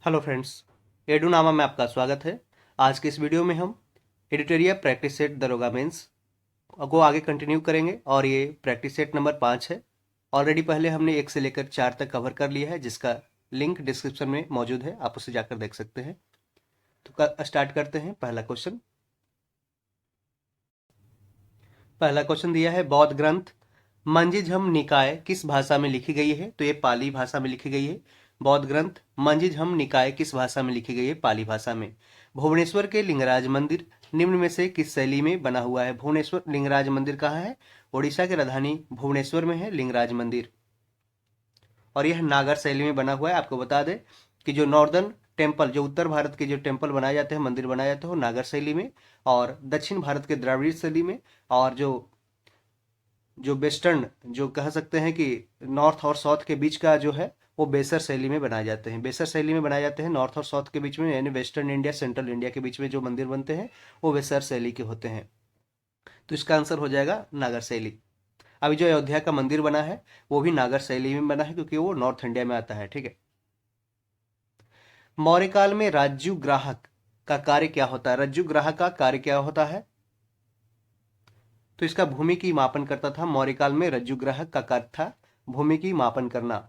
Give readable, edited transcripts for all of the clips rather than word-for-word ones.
Hello friends, एडूनामा में आपका स्वागत है। आज के इस वीडियो में हम एडिटोरियल प्रैक्टिस सेट दरोगा मेंस को आगे कंटिन्यू करेंगे और ये प्रैक्टिस सेट नंबर 5 है। ऑलरेडी पहले हमने 1 से लेकर 4 तक कवर कर लिया है, जिसका लिंक डिस्क्रिप्शन में मौजूद है, आप उसे जाकर देख सकते हैं। तो स्टार्ट करते हैं। पहला क्वेश्चन दिया है, बौद्ध ग्रंथ मंजिझम निकाय किस भाषा में लिखी गई है? तो ये पाली भाषा में लिखी गई है। बौद्ध ग्रंथ मंजिझम निकाय किस भाषा में लिखी गई है? पाली भाषा में। भुवनेश्वर के लिंगराज मंदिर निम्न में से किस शैली में बना हुआ है? भुवनेश्वर लिंगराज मंदिर कहाँ है? उड़ीसा की राजधानी भुवनेश्वर में है लिंगराज मंदिर, और यह नागर शैली में बना हुआ है। आपको बता दें कि जो नॉर्दर्न टेम्पल, जो उत्तर भारत के जो टेम्पल बनाए जाते हैं, मंदिर बनाए जाते हैं, वो नागर शैली में, और दक्षिण भारत के द्रविड़ शैली में, और जो जो वेस्टर्न, जो कह सकते हैं कि नॉर्थ और साउथ के बीच का जो है, वो बेसर शैली में बनाए जाते हैं। बेसर शैली में बनाए जाते हैं नॉर्थ और साउथ के बीच में, यानी वेस्टर्न इंडिया सेंट्रल इंडिया के बीच में जो मंदिर बनते हैं वो बेसर शैली के होते हैं। तो इसका आंसर हो जाएगा नागर शैली। अभी जो अयोध्या का मंदिर बना है वो भी नागर शैली में बना है, क्योंकि वो नॉर्थ इंडिया में आता है। ठीक है। मौर्य काल में राजू ग्राहक का कार्य क्या होता है? रज्जु ग्राहक का कार्य क्या होता है? तो इसका भूमि की मापन करता था। मौर्य काल में रज्जु ग्राहक का कार्य था भूमि की मापन करना।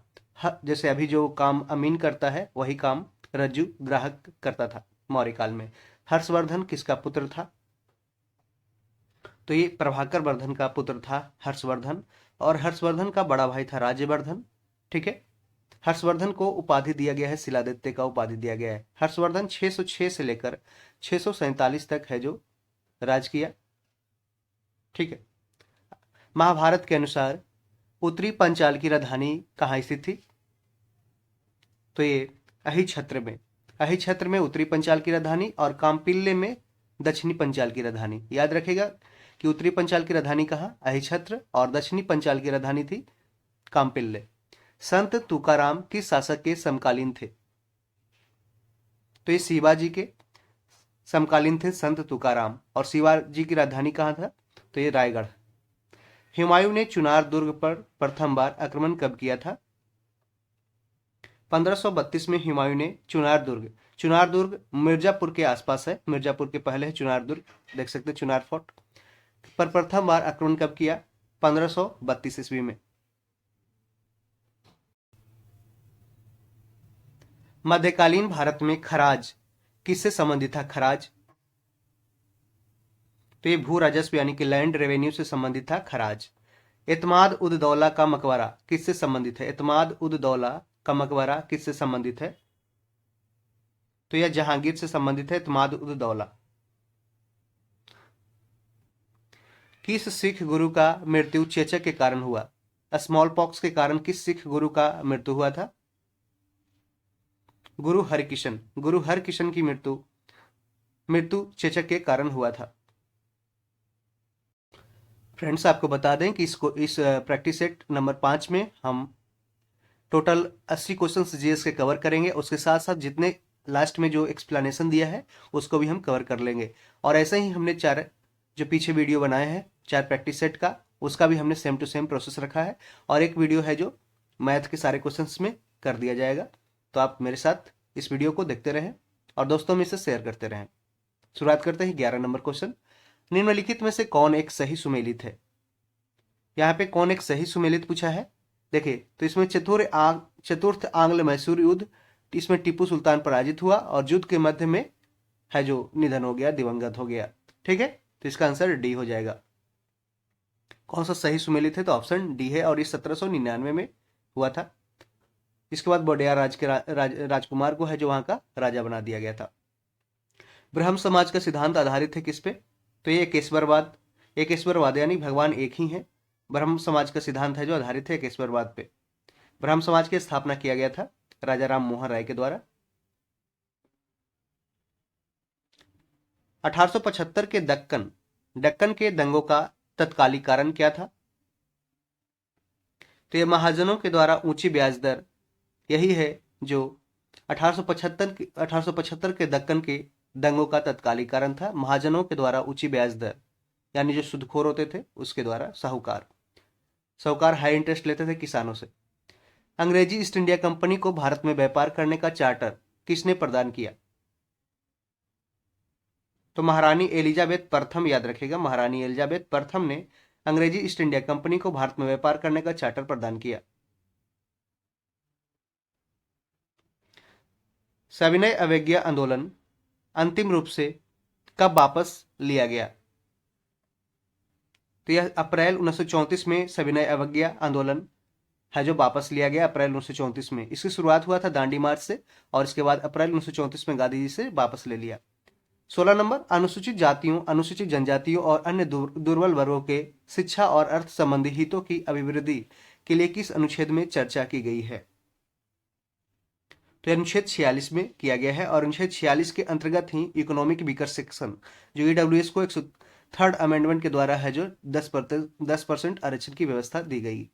जैसे अभी जो काम अमीन करता है वही काम रज्जु ग्राहक करता था मौर्य काल में। हर्षवर्धन किसका पुत्र था? तो ये प्रभाकर वर्धन का पुत्र था हर्षवर्धन, और हर्षवर्धन का बड़ा भाई था राज्यवर्धन। ठीक है। हर्षवर्धन को उपाधि दिया गया है, शिलादित्य का उपाधि दिया गया है। हर्षवर्धन 606 से लेकर 647 तक है जो राज किया। ठीक है। महाभारत के अनुसार उत्तरी पंचाल की राजधानी कहाँ स्थित थी? तो ये अहिछत्र में। अहिछत्र में उत्तरी पंचाल की राजधानी, और काम्पिल्य में दक्षिणी पंचाल की राजधानी। याद रखेगा कि उत्तरी पंचाल की राजधानी कहाँ? अहिछत्र, और दक्षिणी पंचाल की राजधानी थी काम्पिल्य। संत तुकाराम किस शासक के समकालीन थे? तो ये शिवाजी के समकालीन थे संत तुकाराम, और शिवाजी की राजधानी कहाँ था? तो ये रायगढ़। हुमायूं ने चुनार दुर्ग पर प्रथम बार आक्रमण कब किया था? 1532 में हुमायूं ने चुनार दुर्ग मिर्जापुर के आसपास है, मिर्जापुर के पहले है चुनार दुर्ग, देख सकते हैं चुनार फोर्ट पर प्रथम बार आक्रमण कब किया? 1532 ईस्वी में। मध्यकालीन भारत में खराज किससे संबंधित था? खराज, तो ये भू राजस्व यानी कि लैंड रेवेन्यू से संबंधित था खराज। एतमाद उद दौला का मकबरा किससे संबंधित है? एतमाद उद दौला का मकबरा किससे संबंधित है? तो यह जहांगीर से संबंधित है एतमाद उद दौला। किस सिख गुरु का मृत्यु चेचक के कारण हुआ? स्मॉल पॉक्स के कारण किस सिख गुरु का मृत्यु हुआ था? गुरु हरकिशन की मृत्यु चेचक के कारण हुआ था। फ्रेंड्स, आपको बता दें कि इस प्रैक्टिस सेट नंबर 5 में हम टोटल 80 क्वेश्चंस जीएस के कवर करेंगे। उसके साथ साथ जितने लास्ट में जो एक्सप्लेनेशन दिया है उसको भी हम कवर कर लेंगे। और ऐसे ही हमने 4 जो पीछे वीडियो बनाए हैं 4 प्रैक्टिस सेट का, उसका भी हमने सेम टू सेम प्रोसेस रखा है, और एक वीडियो है जो मैथ के सारे क्वेश्चंस में कर दिया जाएगा। तो आप मेरे साथ इस वीडियो को देखते रहें और दोस्तों में इसे शेयर करते रहें। शुरुआत करते हैं 11 नंबर क्वेश्चन। निम्नलिखित में से कौन एक सही सुमेलित है? यहाँ पे कौन एक सही सुमेलित पूछा है। देखिए, तो इसमें चतुर्थ आंग्ल मैसूर युद्ध, इसमें टीपू सुल्तान पराजित हुआ और युद्ध के मध्य में है जो निधन हो गया, दिवंगत हो गया। ठीक है, तो इसका आंसर डी हो जाएगा। कौन सा सही सुमेलित है? तो ऑप्शन डी है, और ये 1799 में हुआ था। इसके बाद बोडिया राजकुमार को है जो वहां का राजा बना दिया गया था। ब्रह्म समाज का सिद्धांत आधारित है किस पे? तो ये एकेश्वरवाद यानी भगवान एक ही है। ब्रह्म समाज का सिद्धांत है जो आधारित है एकेश्वरवाद पे। ब्रह्म समाज की स्थापना किया गया था राजा राम मोहन राय के द्वारा। 1875 के दक्कन के दंगों का तत्कालिक कारण क्या था? तो ये महाजनों के द्वारा ऊंची ब्याज दर, यही है जो 1875 के दक्कन के दंगों का तत्कालिक कारण था। महाजनों के द्वारा ऊंची ब्याज दर, यानी जो सुदखोर होते थे उसके द्वारा साहूकार हाई इंटरेस्ट लेते थे किसानों से। अंग्रेजी ईस्ट इंडिया कंपनी को भारत में व्यापार करने का चार्टर किसने प्रदान किया? तो महारानी एलिजाबेथ प्रथम, याद रखिएगा, महारानी एलिजाबेथ प्रथम ने अंग्रेजी ईस्ट इंडिया कंपनी को भारत में व्यापार करने का चार्टर प्रदान किया। सविनय अवज्ञा आंदोलन अंतिम रूप से कब वापस लिया गया? तो यह अप्रैल 1934 में सविनय अवज्ञा आंदोलन है जो वापस लिया गया, अप्रैल 1934 में। इसकी शुरुआत हुआ था दांडी मार्च से और इसके बाद अप्रैल 1934 में गांधी जी से वापस ले लिया। 16 नंबर, अनुसूचित जातियों, अनुसूचित जनजातियों और अन्य दुर्बल वर्गों के शिक्षा और अर्थ संबंधी हितों की अभिवृद्धि के लिए किस अनुच्छेद में चर्चा की गई है? तो अनुच्छेद 46 में किया गया है और अनुच्छेद 46 के अंतर्गत ही इकोनॉमिक वीकर सेक्शन जो ईडब्ल्यूएस को 103rd अमेंडमेंट के द्वारा है जो 10% आरक्षण की व्यवस्था दी गई।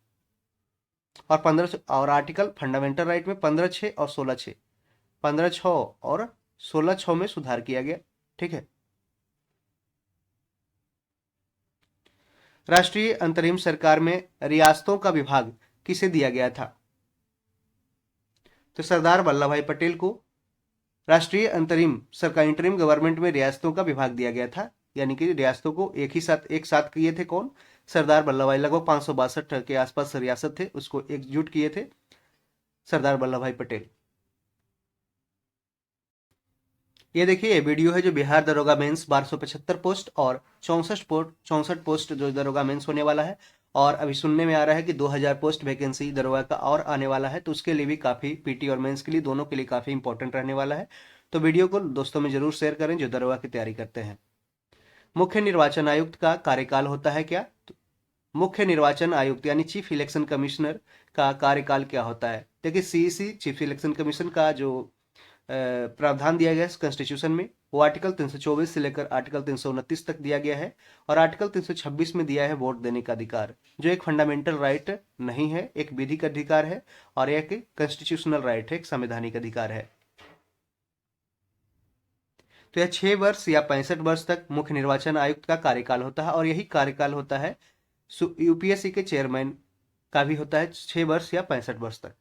और 15 और आर्टिकल फंडामेंटल राइट में 15(6) और 16(6), 15(6) और 16(6) में सुधार किया गया। ठीक है। राष्ट्रीय अंतरिम सरकार में रियासतों का विभाग किसे दिया गया था? तो सरदार वल्लभ भाई पटेल को राष्ट्रीय अंतरिम सरकार, इंटरिम गवर्नमेंट में रियासतों का विभाग दिया गया था, यानी कि रियासतों को एक साथ किए थे कौन? सरदार वल्लभ भाई। लगभग 562 के आसपास रियासत थे, उसको एकजुट किए थे सरदार वल्लभ भाई पटेल। ये देखिए, ये वीडियो है जो बिहार दरोगा मेंस 1275 पोस्ट और 64 पोस्ट जो दरोगा मेंस होने वाला है। और अभी सुनने में आ रहा है कि 2000 पोस्ट वैकेंसी दरोगा का और आने वाला है, तो उसके लिए भी काफ़ी, पीटी और मेंस के लिए दोनों के लिए काफ़ी इंपॉर्टेंट रहने वाला है। तो वीडियो को दोस्तों में जरूर शेयर करें जो दरोगा की तैयारी करते हैं। मुख्य निर्वाचन आयुक्त का कार्यकाल होता है क्या? तो मुख्य निर्वाचन आयुक्त यानी चीफ इलेक्शन कमिश्नर का कार्यकाल क्या होता है? देखिए, सीईसी चीफ इलेक्शन कमीशन का जो प्रावधान दिया गया है कॉन्स्टिट्यूशन में, वो आर्टिकल 324 से लेकर आर्टिकल 329 तक दिया गया है। और आर्टिकल 326 में दिया है वोट देने का अधिकार, जो एक फंडामेंटल राइट नहीं है, एक विधिक अधिकार है और एक कॉन्स्टिट्यूशनल राइट है, एक संवैधानिक अधिकार है। तो यह 6 वर्ष या 65 वर्ष तक मुख्य निर्वाचन आयुक्त का कार्यकाल होता है और यही कार्यकाल होता है यूपीएससी के चेयरमैन का भी होता है 6 वर्ष या 65 वर्ष तक।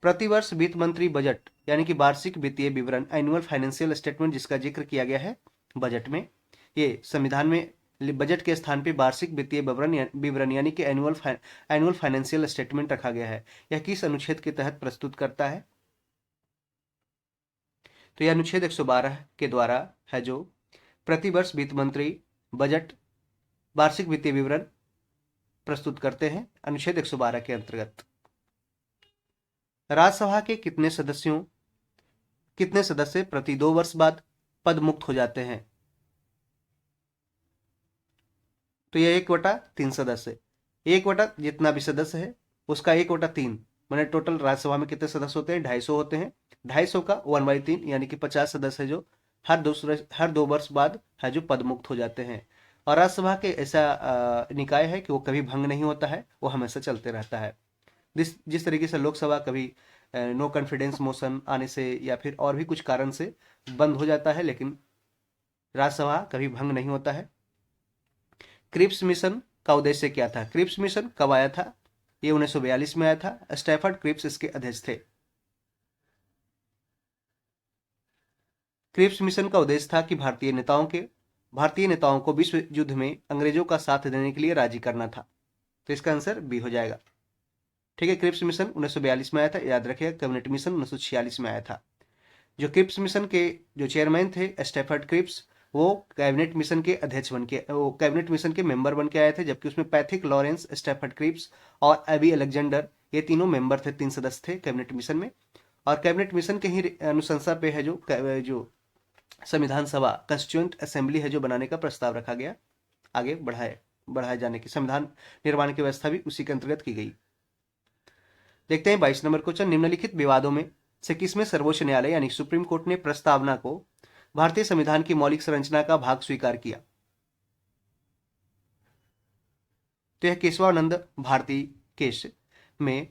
प्रतिवर्ष वित्त मंत्री बजट यानी कि वार्षिक वित्तीय विवरण, एनुअल फाइनेंशियल स्टेटमेंट जिसका जिक्र किया गया है बजट में, ये संविधान में बजट के स्थान पे वार्षिक वित्तीय विवरण यानी कि एनुअल फाइनेंशियल स्टेटमेंट रखा गया है। यह किस अनुच्छेद के तहत प्रस्तुत करता है? तो यह अनुच्छेद 112 के द्वारा है जो प्रतिवर्ष वित्त मंत्री बजट वार्षिक वित्तीय विवरण प्रस्तुत करते हैं, अनुच्छेद 112 के अंतर्गत। राज्यसभा के कितने सदस्य प्रति 2 वर्ष बाद पद मुक्त हो जाते हैं? तो यह 1/3 सदस्य, 1/, जितना भी सदस्य है उसका 1/3, मैंने टोटल राज्यसभा में कितने सदस्य होते हैं? 250 होते हैं। 250 का 1/3 यानी कि 50 सदस्य जो हर 2 वर्ष बाद है जो पद मुक्त हो जाते हैं। और राज्यसभा के ऐसा निकाय है कि वो कभी भंग नहीं होता है, वो हमेशा चलते रहता है। जिस तरीके से लोकसभा कभी नो कॉन्फिडेंस मोशन आने से या फिर और भी कुछ कारण से बंद हो जाता है, लेकिन राज्यसभा कभी भंग नहीं होता है। क्रिप्स मिशन का उद्देश्य क्या था? क्रिप्स मिशन कब आया था? ये 1942 में आया था। स्टैफर्ड क्रिप्स इसके अध्यक्ष थे। क्रिप्स मिशन का उद्देश्य था कि भारतीय नेताओं को विश्व युद्ध में अंग्रेजों का साथ देने के लिए राजी करना था। तो इसका आंसर बी हो जाएगा। ठीक है, क्रिप्स मिशन 1942 में आया था, याद रखिएगा। कैबिनेट मिशन 1946 में आया था। जो क्रिप्स मिशन के जो चेयरमैन थे स्टैफर्ड क्रिप्स, वो कैबिनेट मिशन के अध्यक्ष बन के, वो कैबिनेट मिशन के मेंबर बन के आए थे, जबकि उसमें पैथिक लॉरेंस, स्टैफर्ड क्रिप्स और एबी अलेक्जेंडर, ये तीनों मेंबर थे, 3 सदस्य थे कैबिनेट मिशन में। और कैबिनेट मिशन के ही अनुशंसा पे है जो संविधान सभा, कॉन्स्टिट्यूएंट असेंबली है जो बनाने का प्रस्ताव रखा गया, आगे बढ़ाए जाने की, संविधान निर्माण की व्यवस्था भी उसी के अंतर्गत की गई। देखते हैं 22 नंबर क्वेश्चन। निम्नलिखित विवादों में से किसमें सर्वोच्च न्यायालय यानी सुप्रीम कोर्ट ने प्रस्तावना को भारतीय संविधान की मौलिक संरचना का भाग स्वीकार किया? तो यह केशवानंद भारती केस में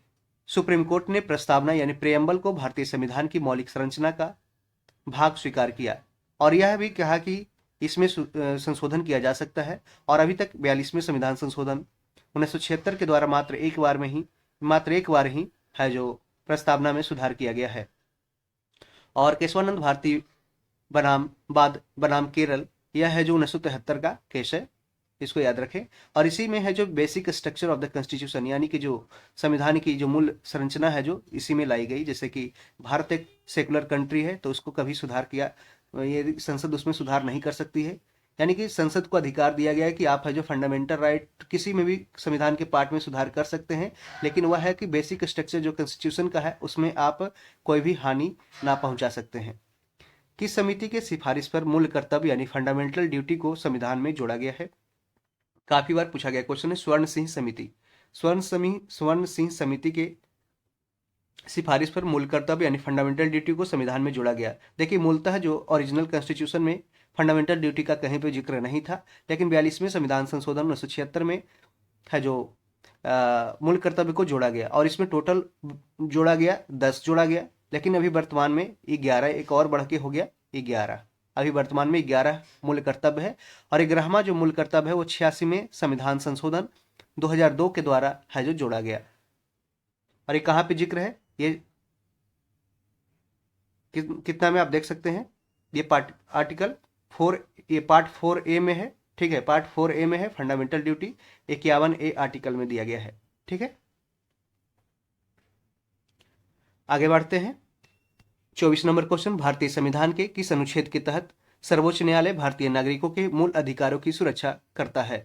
सुप्रीम कोर्ट ने प्रस्तावना यानी प्रेम्बल को भारतीय संविधान की मौलिक संरचना का भाग स्वीकार किया और यह भी कहा कि इसमें संशोधन किया जा सकता है। और अभी तक 42वें संविधान संशोधन 1976 के द्वारा मात्र एक बार ही है जो प्रस्तावना में सुधार किया गया है। और केशवानंद भारती बनाम बनाम केरल, यह है जो 1973 का केस है, इसको याद रखें। और इसी में है जो basic structure of the constitution, यानी कि जो संविधान की जो मूल संरचना है जो इसी में लाई गई। जैसे कि भारत एक सेकुलर कंट्री है, तो उसको कभी सुधार किया, ये संसद उसमें सुधार नहीं कर सकती है। यानी कि संसद को अधिकार दिया गया है कि आप है जो फंडामेंटल राइट किसी में भी संविधान के पार्ट में सुधार कर सकते हैं, लेकिन वह है कि बेसिक स्ट्रक्चर जो कॉन्स्टिट्यूशन का है उसमें आप कोई भी हानि ना पहुंचा सकते हैं। किस समिति के सिफारिश पर मूल कर्तव्य यानी फंडामेंटल ड्यूटी को संविधान में जोड़ा गया है? काफी बार पूछा गया क्वेश्चन है। स्वर्ण सिंह समिति। स्वर्ण सिंह समिति के सिफारिश पर मूल कर्तव्य यानी फंडामेंटल ड्यूटी को संविधान में जोड़ा गया। देखिए, मूलतः जो ओरिजिनल कॉन्स्टिट्यूशन में फंडामेंटल ड्यूटी का कहीं पे जिक्र नहीं था, लेकिन 42वें संविधान संशोधन 1976 में है जो मूल कर्तव्य को जोड़ा गया, और इसमें टोटल जोड़ा गया 10 जोड़ा गया, लेकिन अभी वर्तमान में 11, एक और बढ़ के हो गया 11। अभी वर्तमान में 11 मूल कर्तव्य है, और 11वां जो मूल कर्तव्य है वो 86वें संविधान संशोधन 2002 के द्वारा है जो जोड़ा गया। और ये कहाँ पे जिक्र है, ये कितना में आप देख सकते हैं, ये आर्टिकल 4, ये पार्ट 4A में है। ठीक है, पार्ट 4A में है फंडामेंटल ड्यूटी, 51A आर्टिकल में दिया गया है। ठीक है, आगे बढ़ते हैं। 24 नंबर क्वेश्चन, भारतीय संविधान के किस अनुच्छेद के तहत सर्वोच्च न्यायालय भारतीय नागरिकों के मूल अधिकारों की सुरक्षा करता है?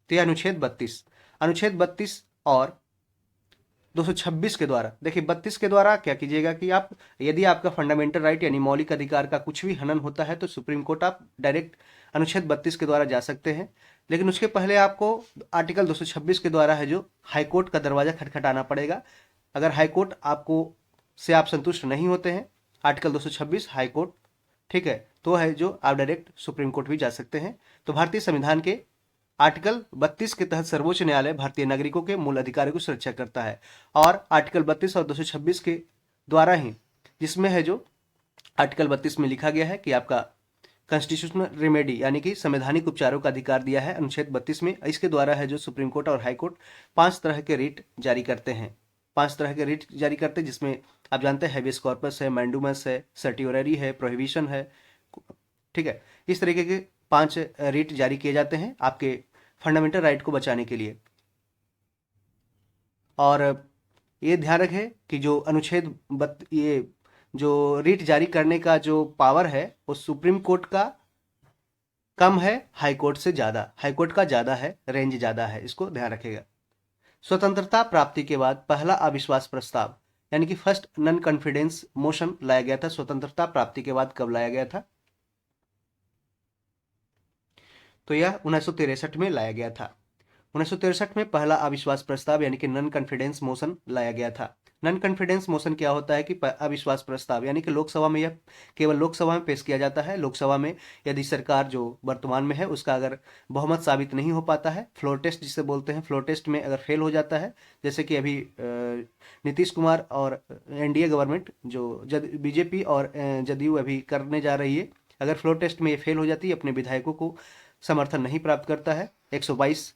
तो यह अनुच्छेद 32, अनुच्छेद 32 और 226 के द्वारा। देखिए, 32 के द्वारा क्या कीजिएगा कि आप, यदि आपका फंडामेंटल राइट यानी मौलिक अधिकार का कुछ भी हनन होता है तो सुप्रीम कोर्ट आप डायरेक्ट अनुच्छेद 32 के द्वारा जा सकते हैं। लेकिन उसके पहले आपको आर्टिकल 226 के द्वारा है जो हाईकोर्ट का दरवाजा खटखटाना पड़ेगा। अगर हाईकोर्ट आपको से आप संतुष्ट नहीं होते हैं, आर्टिकल 226 हाईकोर्ट, ठीक है, तो है जो आप डायरेक्ट सुप्रीम कोर्ट भी जा सकते हैं। तो भारतीय संविधान के आर्टिकल 32 के तहत सर्वोच्च न्यायालय भारतीय नागरिकों के मूल अधिकारों की सुरक्षा करता है। और आर्टिकल 32 और 226 के द्वारा ही, जिसमें है जो आर्टिकल 32 में लिखा गया है कि आपका कॉन्स्टिट्यूशनल रेमेडी यानी कि संवैधानिक उपचारों का अधिकार दिया है अनुच्छेद 32 में। इसके द्वारा है जो सुप्रीम कोर्ट और हाई कोर्ट 5 तरह के रिट जारी करते हैं, 5 तरह के रिट जारी करते हैं, जिसमें आप जानते हैं हैबियस कॉर्पस है, मैंडुमस है, सर्टियोररी है, प्रोहिबिशन है। ठीक है, इस तरीके के 5 रिट जारी किए जाते हैं आपके फंडामेंटल राइट को बचाने के लिए। और ये ध्यान रखें कि जो ये जो रिट जारी करने का जो पावर है वो सुप्रीम कोर्ट का कम है, हाई कोर्ट से ज़्यादा, हाई कोर्ट का ज़्यादा है, रेंज ज़्यादा है, इसको ध्यान रखेगा। स्वतंत्रता प्राप्ति के बाद पहला अविश्वास प्रस्ताव यानी कि फर्स्ट नॉन कॉन्फिडेंस मोशन लाया गया था, स्वतंत्रता प्राप्ति के बाद कब लाया गया था? तो यह 1963 में लाया गया था। 1963 में पहला अविश्वास प्रस्ताव यानी कि नॉन कॉन्फिडेंस मोशन लाया गया था। नॉन कॉन्फिडेंस मोशन क्या होता है कि अविश्वास प्रस्ताव यानी कि लोकसभा में यह केवल लोकसभा में पेश किया जाता है। लोकसभा में यदि सरकार जो वर्तमान में है उसका अगर बहुमत साबित नहीं हो पाता है, फ्लोर टेस्ट जिसे बोलते हैं, फ्लोर टेस्ट में अगर फेल हो जाता है, जैसे कि अभी नीतीश कुमार और एनडीए गवर्नमेंट जो बीजेपी और जदयू अभी करने जा रही है, अगर फ्लोर टेस्ट में ये फेल हो जाती है, अपने विधायकों को समर्थन नहीं प्राप्त करता है, 122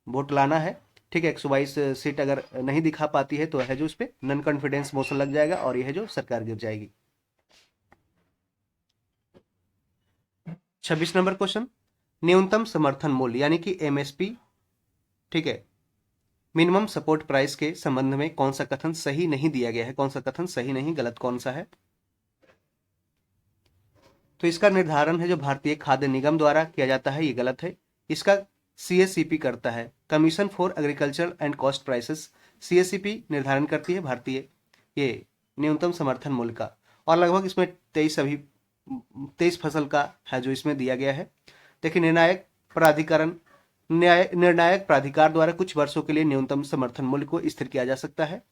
वोट लाना है, ठीक है, 122 सीट अगर नहीं दिखा पाती है तो है जो उस पर नॉन कॉन्फिडेंस मोशन लग जाएगा और यह जो सरकार गिर जाएगी। 26 नंबर क्वेश्चन, न्यूनतम समर्थन मूल्य यानी कि एमएसपी, ठीक है, मिनिमम सपोर्ट प्राइस के संबंध में कौन सा कथन सही नहीं दिया गया है? कौन सा कथन सही नहीं, गलत कौन सा है? तो इसका निर्धारण है जो भारतीय खाद्य निगम द्वारा किया जाता है, ये गलत है। इसका सीएससीपी करता है, commission for agriculture and cost prices, CSCP निर्धारण करती है भारतीय ये न्यूनतम समर्थन मूल्य का। और लगभग इसमें 23 फसल का है जो इसमें दिया गया है। देखिए, निर्णायक प्राधिकार द्वारा कुछ वर्षों के लिए न्यूनतम समर्थन मूल्य को स्थिर किया जा सकता है।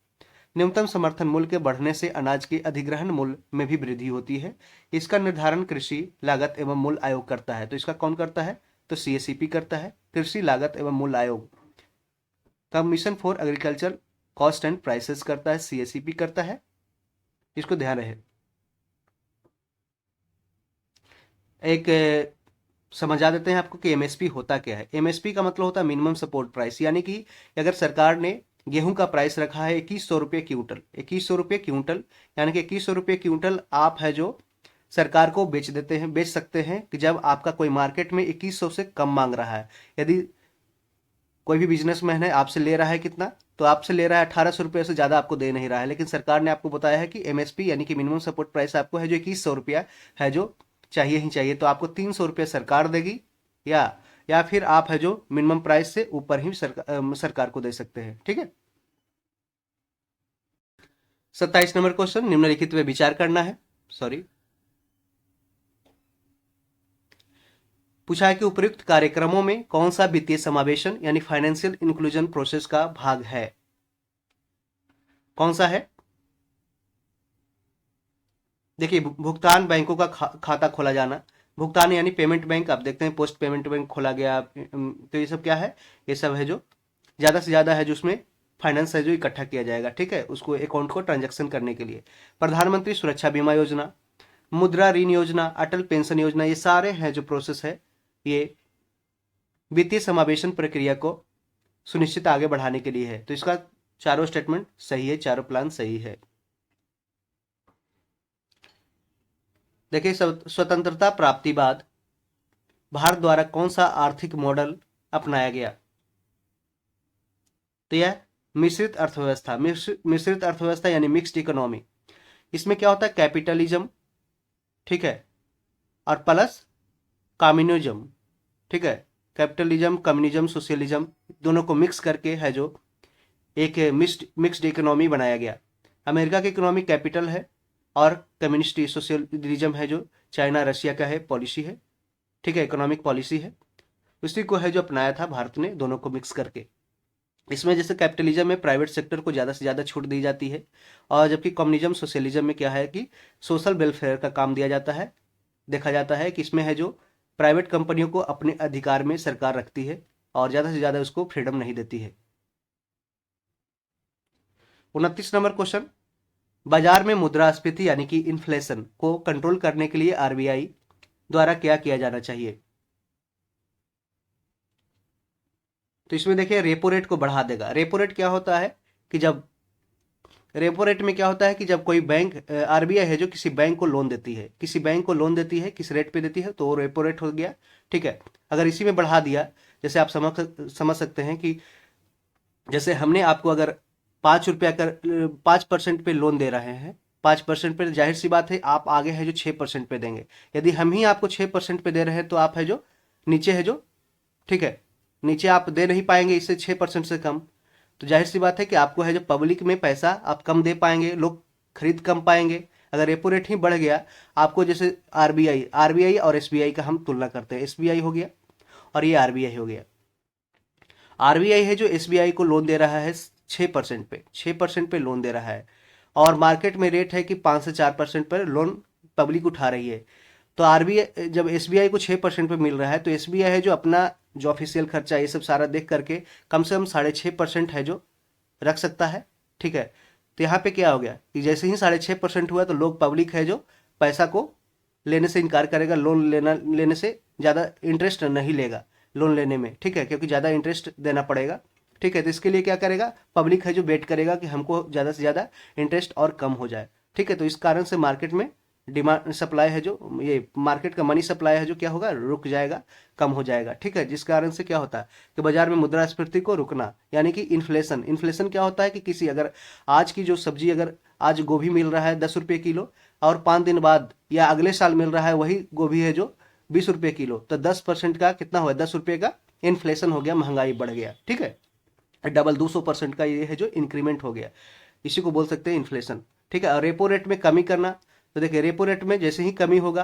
न्यूनतम समर्थन मूल्य के बढ़ने से अनाज के अधिग्रहण मूल्य में भी वृद्धि होती है। इसका निर्धारण कृषि लागत एवं मूल्य आयोग करता है। तो इसका कौन करता है? तो सीएससीपी करता है, कृषि लागत एवं मूल्य आयोग। Commission for agriculture cost and prices करता है, सीएससीपी करता है, इसको ध्यान रहे। एक समझा देते हैं आपको कि एमएसपी होता क्या है। एमएसपी का मतलब होता है मिनिमम सपोर्ट प्राइस, यानी कि अगर सरकार ने गेहूं का प्राइस रखा है 2100 रुपये क्विंटल। 2100 रुपये क्विंटल, यानी कि 2100 रुपये क्विंटल आप है जो सरकार को बेच देते हैं, बेच सकते हैं कि जब आपका कोई मार्केट में 2100 से कम मांग रहा है। यदि कोई भी बिजनेसमैन है आपसे ले रहा है कितना, तो आपसे ले रहा है 1800 रुपये से ज़्यादा आपको दे नहीं रहा है, लेकिन सरकार ने आपको बताया है कि एमएसपी यानी कि मिनिमम सपोर्ट प्राइस आपको है जो 2100 रुपया है जो चाहिए ही चाहिए, तो आपको 300 रुपये सरकार देगी, या फिर आप है जो मिनिमम प्राइस से ऊपर ही सरकार को दे सकते हैं। ठीक है। 27 नंबर क्वेश्चन, निम्नलिखित में विचार करना है। सॉरी, पूछा है कि उपयुक्त कार्यक्रमों में कौन सा वित्तीय समावेशन यानी फाइनेंशियल इंक्लूजन प्रोसेस का भाग है? कौन सा है? देखिए, भुगतान बैंकों का खाता खोला जाना, भुगतान यानी पेमेंट बैंक, आप देखते हैं पोस्ट पेमेंट बैंक खोला गया, तो ये सब क्या है? ये सब है जो ज़्यादा से ज़्यादा है जो उसमें फाइनेंस है जो इकट्ठा किया जाएगा। ठीक है, उसको अकाउंट को ट्रांजैक्शन करने के लिए। प्रधानमंत्री सुरक्षा बीमा योजना, मुद्रा ऋण योजना, अटल पेंशन योजना, ये सारे हैं जो प्रोसेस है, ये वित्तीय समावेशन प्रक्रिया को सुनिश्चित आगे बढ़ाने के लिए है। तो इसका चारों स्टेटमेंट सही है, चारों प्लान सही है। देखिए, स्वतंत्रता प्राप्ति बाद भारत द्वारा कौन सा आर्थिक मॉडल अपनाया गया? तो यह मिश्रित अर्थव्यवस्था, मिश्रित अर्थव्यवस्था यानी मिक्स्ड इकोनॉमी। इसमें क्या होता है? कैपिटलिज्म, ठीक है, और प्लस कम्युनिज्म। ठीक है, कैपिटलिज्म, कम्युनिज्म, सोशलिज्म दोनों को मिक्स करके है जो एक मिक्स्ड इकोनॉमी बनाया गया। अमेरिका की इकोनॉमी कैपिटल है और कम्युनिस्ट सोशलिज्म है जो चाइना रशिया का है, पॉलिसी है। ठीक है, इकोनॉमिक पॉलिसी है, उसी को है जो अपनाया था भारत ने, दोनों को मिक्स करके। इसमें जैसे कैपिटलिज्म में प्राइवेट सेक्टर को ज़्यादा से ज़्यादा छूट दी जाती है, और जबकि कम्युनिज्म सोशलिज्म में क्या है कि सोशल वेलफेयर का काम दिया जाता है। देखा जाता है कि इसमें है जो प्राइवेट कंपनियों को अपने अधिकार में सरकार रखती है और ज़्यादा से ज़्यादा उसको फ्रीडम नहीं देती है। 29 नंबर क्वेश्चन, बाजार में मुद्रास्फीति यानी कि इन्फ्लेशन को कंट्रोल करने के लिए आरबीआई द्वारा क्या किया जाना चाहिए? तो इसमें देखिए, रेपो रेट को बढ़ा देगा। रेपो रेट क्या होता है कि जब रेपो रेट में क्या होता है कि जब कोई बैंक, आरबीआई है जो किसी बैंक को लोन देती है, किसी बैंक को लोन देती है, किस रेट पे देती है, तो वो रेपो रेट हो गया। ठीक है, अगर इसी में बढ़ा दिया, जैसे आप समझ सकते हैं कि जैसे हमने आपको अगर 5 रुपया कर 5% पे लोन दे रहे हैं, 5% पे, जाहिर सी बात है आप आगे है जो 6% पे देंगे। यदि हम ही आपको 6% पे दे रहे हैं तो आप है जो नीचे है जो, ठीक है, नीचे आप दे नहीं पाएंगे इससे 6% से कम। तो जाहिर सी बात है कि आपको है जो पब्लिक में पैसा आप कम दे पाएंगे, लोग खरीद कम पाएंगे। अगर रेपो रेट ही बढ़ गया, आपको जैसे आरबीआई और एसबीआई का हम तुलना करते हैं, एसबीआई हो गया और ये आरबीआई हो गया। आरबीआई है जो एसबीआई को लोन दे रहा है 6% पे, 6% पे लोन दे रहा है, और मार्केट में रेट है कि 5 से 4% पर लोन पब्लिक उठा रही है। तो आरबीआई जब एसबीआई को 6% पे मिल रहा है, तो एसबीआई है जो अपना जो ऑफिशियल खर्चा ये सब सारा देख करके कम से कम 6.5% है जो रख सकता है। ठीक है, तो यहाँ पे क्या हो गया कि जैसे ही 6.5% हुआ तो लोग, पब्लिक है जो पैसा को लेने से इनकार करेगा, लोन लेने से ज़्यादा इंटरेस्ट नहीं लेगा लोन लेने में। ठीक है, क्योंकि ज़्यादा इंटरेस्ट देना पड़ेगा। ठीक है, तो इसके लिए क्या करेगा, पब्लिक है जो वेट करेगा कि हमको ज़्यादा से ज़्यादा इंटरेस्ट और कम हो जाए। ठीक है, तो इस कारण से मार्केट में डिमांड सप्लाई है जो, ये मार्केट का मनी सप्लाई है जो क्या होगा, रुक जाएगा, कम हो जाएगा। ठीक है, जिस कारण से क्या होता है कि बाजार में मुद्रास्फीति को रुकना, यानी कि इन्फ्लेशन। इन्फ्लेशन क्या होता है कि किसी, अगर आज की जो सब्जी, अगर आज गोभी मिल रहा है 10 रुपये किलो और 5 दिन बाद या अगले साल मिल रहा है वही गोभी है जो 20 रुपये किलो, तो 10% का कितना हुआ, 10 रुपये का इन्फ्लेशन हो गया, महंगाई बढ़ गया। ठीक है, डबल 200% का ये है जो इंक्रीमेंट हो गया, इसी को बोल सकते हैं इन्फ्लेशन। ठीक है, और रेपो रेट में कमी करना, तो देखिए रेपो रेट में जैसे ही कमी होगा,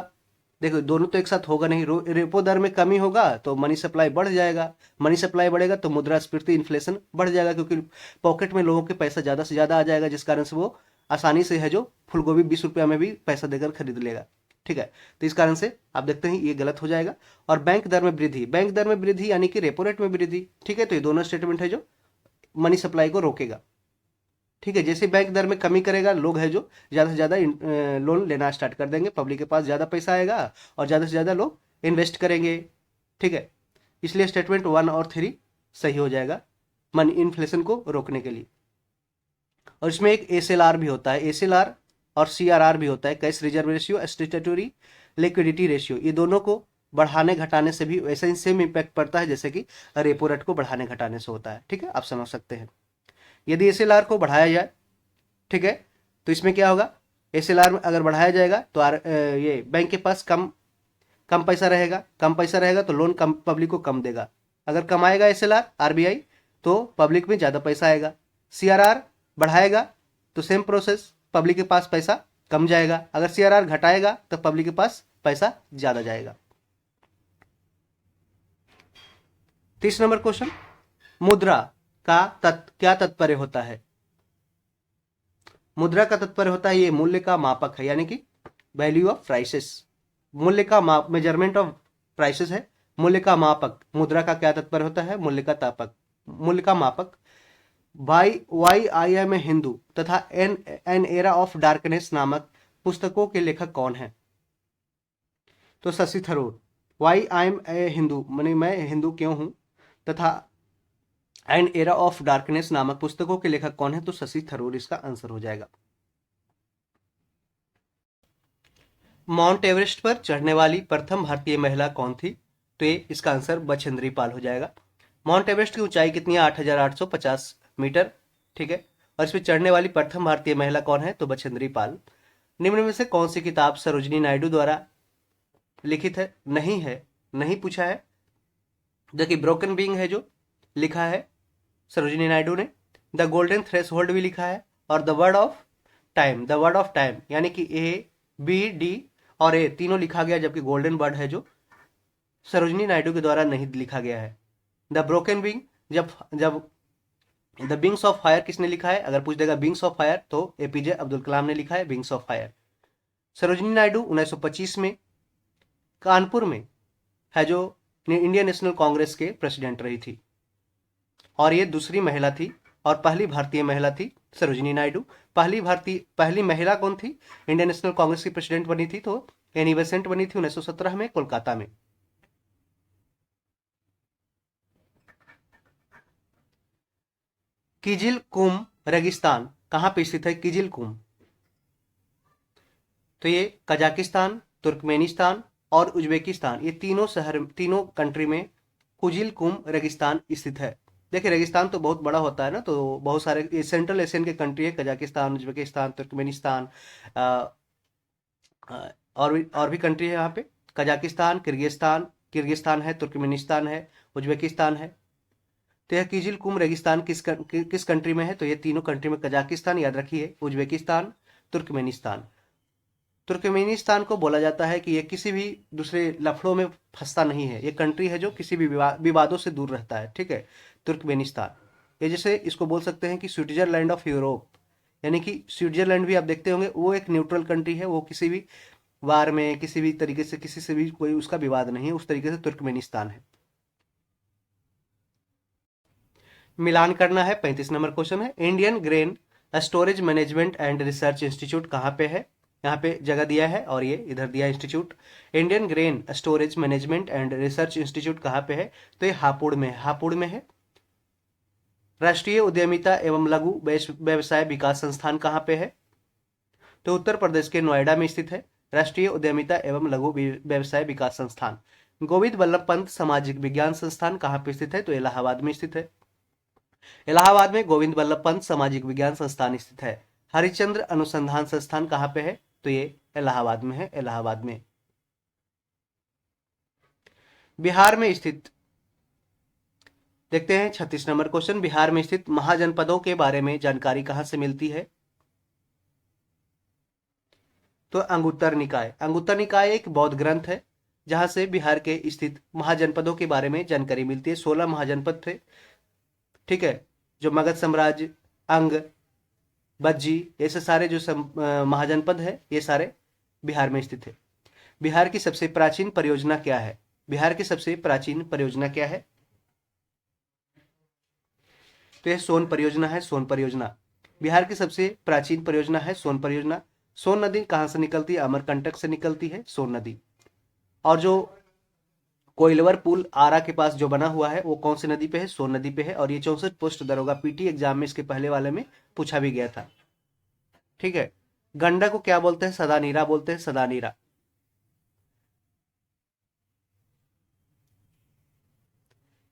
देखो दोनों तो एक साथ होगा नहीं, रेपो दर में कमी होगा तो मनी सप्लाई बढ़ जाएगा, मनी सप्लाई बढ़ेगा तो मुद्रास्फीति इन्फ्लेशन बढ़ जाएगा, क्योंकि पॉकेट में लोगों के पैसा ज़्यादा से ज़्यादा आ जाएगा, जिस कारण से वो आसानी से है जो फूलगोभी 20 रुपया में भी पैसा देकर खरीद लेगा। ठीक है, तो इस कारण से आप देखते हैं ये गलत हो जाएगा। और बैंक दर में वृद्धि, बैंक दर में वृद्धि यानी कि रेपो रेट में वृद्धि। ठीक है, तो ये दोनों स्टेटमेंट है जो मनी सप्लाई को रोकेगा। ठीक है, जैसे बैंक दर में कमी करेगा, लोग है जो ज़्यादा से ज़्यादा लोन लेना स्टार्ट कर देंगे, पब्लिक के पास ज़्यादा पैसा आएगा और ज़्यादा से ज़्यादा लोग इन्वेस्ट करेंगे। ठीक है, इसलिए स्टेटमेंट 1 और 3 सही हो जाएगा। मनी इन्फ्लेशन को रोकने के लिए। और इसमें एक एसएलआर भी होता है, एसएलआर और सीआरआर भी होता है, cash reserve ratio, statutory liquidity ratio. ये दोनों को बढ़ाने घटाने से भी वैसे ही सेम इम्पैक्ट पड़ता है जैसे कि रेपो रेट को बढ़ाने घटाने से होता है। ठीक है, आप समझ सकते हैं। यदि एसएलआर को बढ़ाया जाए, ठीक है, तो इसमें क्या होगा, एसएलआर में अगर बढ़ाया जाएगा तो ये बैंक के पास कम कम पैसा रहेगा, कम पैसा रहेगा तो लोन कम पब्लिक को कम देगा। अगर कम आएगा एसएलआर आरबीआई तो पब्लिक में ज़्यादा पैसा आएगा। सीआरआर बढ़ाएगा तो सेम प्रोसेस, पब्लिक के पास पैसा कम जाएगा। अगर सीआरआर घटाएगा तो पब्लिक के पास पैसा ज़्यादा जाएगा। 30 नंबर क्वेश्चन, मुद्रा का क्या तात्पर्य होता है? मुद्रा का तात्पर्य होता है ये मूल्य का मापक है, यानी कि वैल्यू ऑफ प्राइसेस। मूल्य का माप, मेजरमेंट ऑफ प्राइसेस है, मूल्य का मापक। मुद्रा का क्या तात्पर्य होता है? मूल्य का तापक, मूल्य का मापक। Why I am a Hindu तथा एन एरा ऑफ डार्कनेस नामक पुस्तकों के लेखक कौन है? तो Shashi Tharoor. Why I am a Hindu माने मैं हिंदू क्यों हूं, तथा एन एरा ऑफ डार्कनेस नामक पुस्तकों के लेखक कौन है? तो शशि थरूर इसका आंसर हो जाएगा। माउंट एवरेस्ट पर चढ़ने वाली प्रथम भारतीय महिला कौन थी? तो ये इसका आंसर बछेंद्री पाल हो जाएगा। माउंट एवरेस्ट की ऊंचाई कितनी है? 8,850 मीटर। ठीक है, और इस पर चढ़ने वाली प्रथम भारतीय महिला कौन है? तो बछेंद्री पाल। निम्न में से कौन सी किताब सरोजिनी नायडू द्वारा लिखित है? नहीं पूछा है। देखिए, ब्रोकन बीइंग है जो लिखा है सरोजिनी नायडू ने। द गोल्डन थ्रेशोल्ड भी लिखा है, और द वर्ड ऑफ टाइम यानी कि ए बी डी और ए तीनों लिखा गया, जबकि गोल्डन वर्ड है जो सरोजिनी नायडू के द्वारा नहीं लिखा गया है। द ब्रोकन विंग, जब द विंग्स ऑफ फायर किसने लिखा है? अगर पूछ देगा विंग्स ऑफ फायर तो एपीजे अब्दुल कलाम ने लिखा है wings of fire. Sarojini Naidu 1925 में कानपुर में है जो इंडियन नेशनल कांग्रेस के प्रेसिडेंट रही थी, और ये दूसरी महिला थी और पहली भारतीय महिला थी सरोजिनी नायडू। पहली महिला कौन थी इंडियन नेशनल कांग्रेस की प्रेसिडेंट बनी थी? तो एनी बेसेंट बनी थी 1917 में कोलकाता में। किजिल कुम रेगिस्तान कहां पे स्थित है? किजिल कुम, तो ये कजाकिस्तान, तुर्कमेनिस्तान और उज्बेकिस्तान, ये तीनों कंट्री में कुजिल कुम रेगिस्तान स्थित है। देखिए, रेगिस्तान तो बहुत बड़ा होता है ना, तो बहुत सारे ये सेंट्रल एशियन के कंट्री है, कजाकिस्तान, उज्बेकिस्तान, तुर्कमेनिस्तान, और भी कंट्री है यहाँ पे। कजाकिस्तान, किर्गिस्तान है, तुर्कमेनिस्तान है, उज्बेकिस्तान है। तो यह किजिल कुम रेगिस्तान किस कंट्री में है? तो ये तीनों कंट्री में, कजाकिस्तान याद रखिए, उज्बेकिस्तान, तुर्कमेनिस्तान। तुर्कमेनिस्तान को बोला जाता है कि ये किसी भी दूसरे लफड़ों में फंसता नहीं है, ये कंट्री है जो किसी भी विवादों से दूर रहता है। ठीक है, तुर्कमेनिस्तान। ये जैसे इसको बोल सकते हैं कि स्विट्जरलैंड ऑफ यूरोप, यानी कि स्विट्जरलैंड भी आप देखते होंगे, वो एक न्यूट्रल कंट्री है, वो किसी भी वार में किसी भी तरीके से किसी से भी कोई उसका विवाद नहीं है, उस तरीके से तुर्कमेनिस्तान है। मिलान करना है। 35 नंबर क्वेश्चन है, Indian grain storage management and research institute कहाँ पे है? यहाँ पे जगह दिया है और ये इधर दिया institute. Indian grain storage management and research institute कहाँ पे है? तो ये हापुड़ में है। राष्ट्रीय उद्यमिता एवं लघु व्यवसाय विकास संस्थान कहाँ पे है? तो उत्तर प्रदेश के नोएडा में स्थित है राष्ट्रीय उद्यमिता एवं लघु व्यवसाय विकास संस्थान। गोविंद बल्लभ पंत सामाजिक विज्ञान संस्थान कहाँ पे स्थित है? तो इलाहाबाद में स्थित है। इलाहाबाद में गोविंद बल्लभ पंत सामाजिक विज्ञान संस्थान स्थित है। हरिश्चंद्र अनुसंधान संस्थान कहाँ पे है? तो ये इलाहाबाद में है, इलाहाबाद में। बिहार में स्थित, देखते हैं 36 नंबर क्वेश्चन, बिहार में स्थित महाजनपदों के बारे में जानकारी कहां से मिलती है? तो अंगुत्तर निकाय एक बौद्ध ग्रंथ है जहां से बिहार के स्थित महाजनपदों के बारे में जानकारी मिलती है। 16 महाजनपद थे, ठीक है, जो मगध साम्राज्य, अंग, बज्जी, ऐसे सारे जो महाजनपद है ये सारे बिहार में स्थित है। बिहार की सबसे प्राचीन परियोजना क्या है? बिहार की सबसे प्राचीन परियोजना क्या है? तो यह सोन परियोजना है, सोन परियोजना। बिहार की सबसे प्राचीन परियोजना है सोन परियोजना। सोन नदी कहां से निकलती है? अमरकंटक से निकलती है सोन नदी। और जो कोइलवर पुल आरा के पास जो बना हुआ है वो कौन सी नदी पे है? सोन नदी पे है। और ये 64 पोस्ट दरोगा पीटी एग्जाम में इसके पहले वाले में पूछा भी गया था। ठीक है। गंडक को क्या बोलते हैं? सदा नीरा बोलते हैं, सदा नीरा।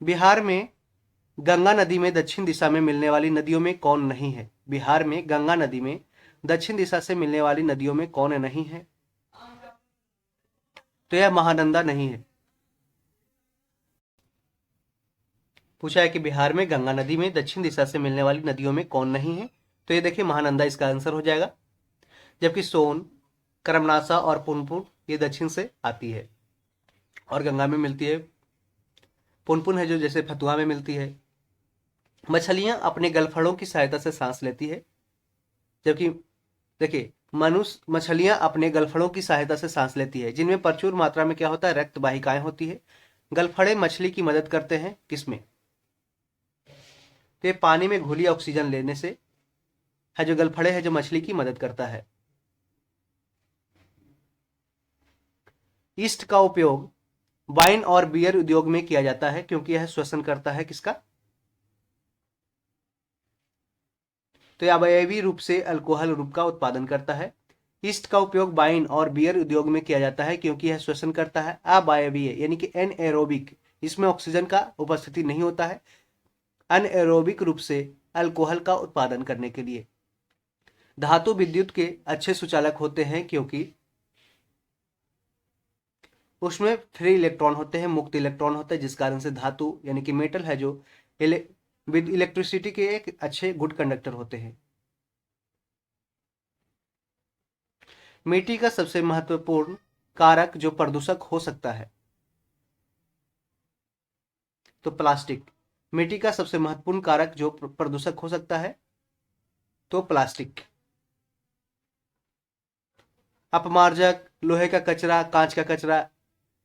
बिहार में गंगा नदी में दक्षिण दिशा में मिलने वाली नदियों में कौन नहीं है? बिहार में गंगा नदी में दक्षिण दिशा से मिलने वाली नदियों में कौन नहीं है? तो यह महानंदा नहीं है। पूछा है कि बिहार में गंगा नदी में दक्षिण दिशा से मिलने वाली नदियों में कौन नहीं है? तो ये देखिए महानंदा इसका आंसर हो जाएगा। जबकि सोन, करमनासा और पुनपुन ये दक्षिण से आती है और गंगा में मिलती है। पुनपुन है जो जैसे फतुहा में मिलती है। मछलियां अपने गलफड़ों की सहायता से सांस लेती है। जबकि देखिए मनुष्य मछलियां अपने गलफड़ों की सहायता से सांस लेती है, जिनमें प्रचुर मात्रा में क्या होता है? रक्त वाहिकाएं होती है। गलफड़े मछली की मदद करते हैं किसमें? तो ये पानी में घुली ऑक्सीजन लेने से है। जो गलफड़े है जो मछली की मदद करता है। ईस्ट का उपयोग वाइन और बियर उद्योग में किया जाता है क्योंकि यह श्वसन करता है किसका? तो यह अवयवी रूप से अल्कोहल रूप का उत्पादन करता है। ईस्ट का उपयोग वाइन और बियर उद्योग में किया जाता है क्योंकि यह श्वसन करता है। अवायवीय यानी कि एनएरोबिक, इसमें ऑक्सीजन का उपस्थिति नहीं होता है। अनएरोबिक रूप से अल्कोहल का उत्पादन करने के लिए। धातु विद्युत के अच्छे सुचालक होते हैं क्योंकि उसमें फ्री इलेक्ट्रॉन होते हैं, मुक्त इलेक्ट्रॉन होते हैं, जिस कारण से धातु यानी कि मेटल है जो इलेक्ट्रिसिटी के एक अच्छे गुड कंडक्टर होते हैं। मिट्टी का सबसे महत्वपूर्ण कारक जो प्रदूषक हो सकता है, तो प्लास्टिक। मिट्टी का सबसे महत्वपूर्ण कारक जो प्रदूषक हो सकता है, तो प्लास्टिक। अपमार्जक, लोहे का कचरा, कांच का कचरा,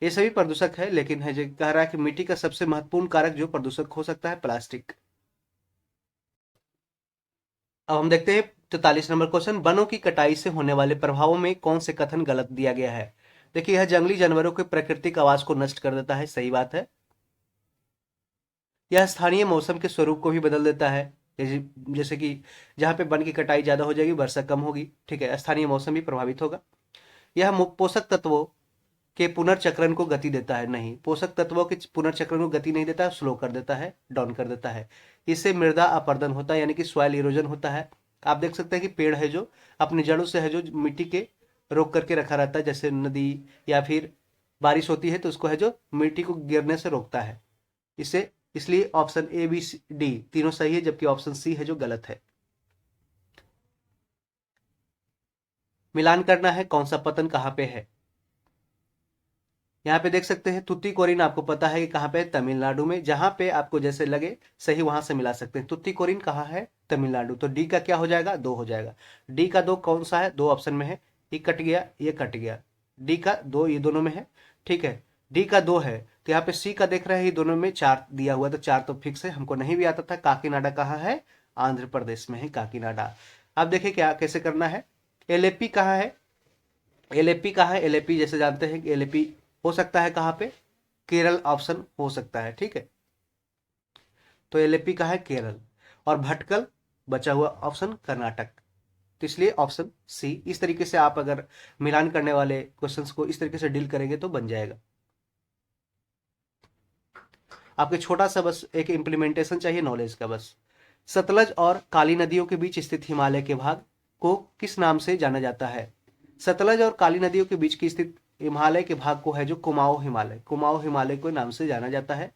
ये सभी प्रदूषक है, लेकिन है जो कह रहा है कि मिट्टी का सबसे महत्वपूर्ण कारक जो प्रदूषक हो सकता है, प्लास्टिक। अब हम देखते हैं 43 नंबर क्वेश्चन। वनों की कटाई से होने वाले प्रभावों में कौन से कथन गलत दिया गया है? देखिए यह जंगली जानवरों के प्राकृतिक आवास को नष्ट कर देता है, सही बात है। यह स्थानीय मौसम के स्वरूप को भी बदल देता है, जैसे कि जहां पे वन की कटाई ज्यादा हो जाएगी वर्षा कम होगी। ठीक है, स्थानीय मौसम भी प्रभावित होगा। यह पोषक तत्वों के पुनर्चक्रण को गति देता है, नहीं, पोषक तत्वों के पुनर्चक्रण को गति नहीं देता है, स्लो कर देता है, डाउन कर देता है। इससे मृदा अपरदन होता है यानी कि सॉइल इरोजन होता है। आप देख सकते हैं कि पेड़ है जो अपनी जड़ों से है जो मिट्टी के रोक करके रखा रहता है, जैसे नदी या फिर बारिश होती है तो उसको है जो मिट्टी को गिरने से रोकता है। इसे इसलिए ऑप्शन ए बी डी तीनों सही है, जबकि ऑप्शन सी है जो गलत है। मिलान करना है कौन सा पतन कहां पे है। यहाँ पे देख सकते हैं तुतीकोरिन, आपको पता है कि कहाँ पे है? तमिलनाडु में। जहां पे आपको जैसे लगे सही वहां से मिला सकते हैं। तुतीकोरिन कहाँ है? तमिलनाडु। तो डी का क्या हो जाएगा? 2 हो जाएगा। डी का 2 कौन सा है? 2 ऑप्शन में है। ये कट गया, ये कट गया। डी का 2 ये दोनों में है। ठीक है, डी का 2 है। तो यहाँ पे सी का देख रहे हैं ये दोनों में 4 दिया हुआ, तो 4 तो फिक्स है। हमको नहीं भी आता था। काकीनाडा कहाँ है? आंध्र प्रदेश में है काकीनाडा। अब देखिए क्या कैसे करना है। एलएपी कहाँ है? एलएपी कहाँ है? एलएपी जैसे जानते हैं कि एलएपी हो सकता है कहाँ पे? केरल ऑप्शन हो सकता है। ठीक है, तो एलएपी का है केरल। और भटकल बचा हुआ ऑप्शन कर्नाटक। तो इसलिए ऑप्शन सी। इस तरीके से आप अगर मिलान करने वाले क्वेश्चंस को इस तरीके से डील करेंगे तो बन जाएगा। आपके छोटा सा बस एक इंप्लीमेंटेशन चाहिए नॉलेज का बस। सतलज और काली नदियों के बीच स्थित हिमालय के भाग को किस नाम से जाना जाता है? सतलज और काली नदियों के बीच की स्थित हिमालय के भाग को है जो कुमाऊं हिमालय, कुमाऊं हिमालय को नाम से जाना जाता है।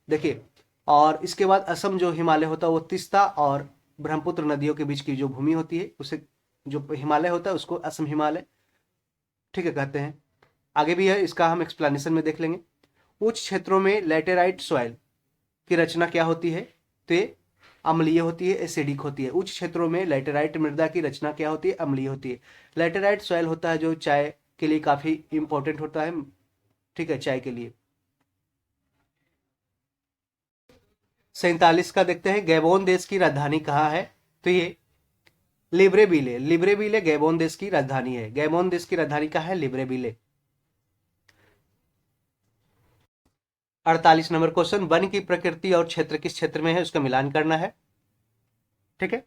देखिए, और इसके बाद असम जो हिमालय होता है वो तीस्ता और ब्रह्मपुत्र नदियों के बीच की जो भूमि होती है उसे जो हिमालय होता है उसको असम हिमालय, ठीक है, कहते हैं। आगे भी है, इसका हम एक्सप्लेनेशन में देख लेंगे। उच्च क्षेत्रों में लैटेराइट सॉइल की रचना क्या होती है? तो ये अम्लीय होती है, एसिडिक होती है। उच्च क्षेत्रों में लैटेराइट मृदा की रचना क्या होती है? अम्लीय होती है। लैटेराइट सॉइल होता है जो चाय के लिए काफी इंपॉर्टेंट होता है, ठीक है, चाय के लिए। 47 का देखते हैं। गैबोन देश की राजधानी कहाँ है? तो ये लिब्रेविले, लिब्रेविले गैबोन देश की राजधानी है। गैबोन देश की राजधानी कहाँ है? लिब्रेविले। 48 नंबर क्वेश्चन, वन की प्रकृति और क्षेत्र किस क्षेत्र में है, उसका मिलान करना है। ठीक है।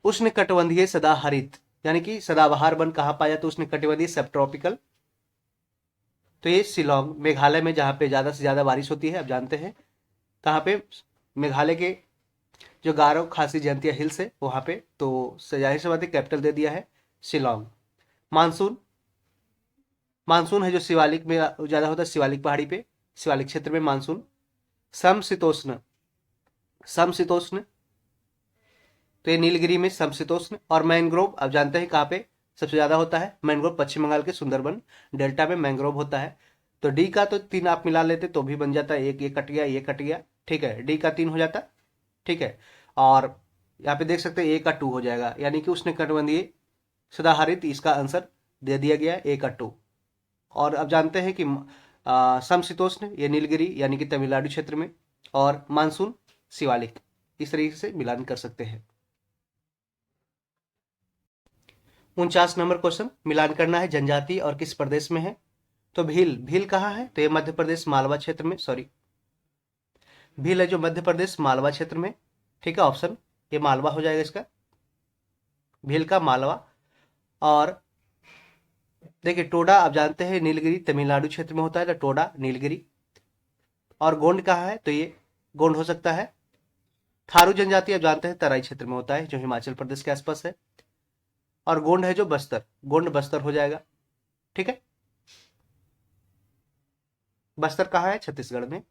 उष्णकटिबंधीय सदाहरित यानी कि सदाबहार वन कहाँ पाया, तो उष्णकटिबंधीय सब ट्रॉपिकल, तो ये शिलोंग मेघालय में, जहाँ पे ज्यादा से ज्यादा बारिश होती है। आप जानते हैं कहाँ पे, मेघालय के जो गारो खासी जयंतिया हिल्स है वहां पे, तो जाहिर सी बात है कैपिटल दे दिया है शिलोंग। मानसून, मानसून है जो शिवालिक में ज्यादा होता है, शिवालिक पहाड़ी पे, शिवालिक क्षेत्र में मानसून। समशीतोष्ण, समशीतोष्ण तो ये नीलगिरी में समशीतोष्ण। और मैंग्रोव आप जानते हैं कहाँ पे सबसे ज्यादा होता है, मैंग्रोव पश्चिम बंगाल के सुंदरबन डेल्टा में मैंग्रोव होता है। तो डी का तो 3 आप मिला लेते तो भी बन जाता है, एक ये कट गया, ये कट गया, ठीक है, डी का 3 हो जाता। ठीक है। और यहाँ पे देख सकते हैं ए का 2 हो जाएगा, यानी कि उसने कटबंधीय सदाहरित, इसका आंसर दे दिया गया ए का 2। और अब जानते हैं कि समशीतोष्ण ये नीलगिरी यानी कि तमिलनाडु क्षेत्र में, और मानसून शिवालिक, इस तरीके से मिलान कर सकते हैं। 49 नंबर क्वेश्चन, मिलान करना है जनजाति और किस प्रदेश में है। तो भील, भील कहाँ है, तो ये मध्य प्रदेश मालवा क्षेत्र में, सॉरी भील है जो मध्य प्रदेश मालवा क्षेत्र में। ठीक है, ऑप्शन ये मालवा हो जाएगा इसका, भील का मालवा। और देखिए टोडा आप जानते हैं नीलगिरी तमिलनाडु क्षेत्र में होता है, तो टोडा नीलगिरी। और गोंड कहाँ है, तो ये गोंड हो सकता है। थारू जनजाति आप जानते हैं तराई क्षेत्र में होता है, जो हिमाचल प्रदेश के आसपास है। और गोंड है जो बस्तर, गोंड बस्तर हो जाएगा। ठीक है, बस्तर कहाँ है, छत्तीसगढ़ में।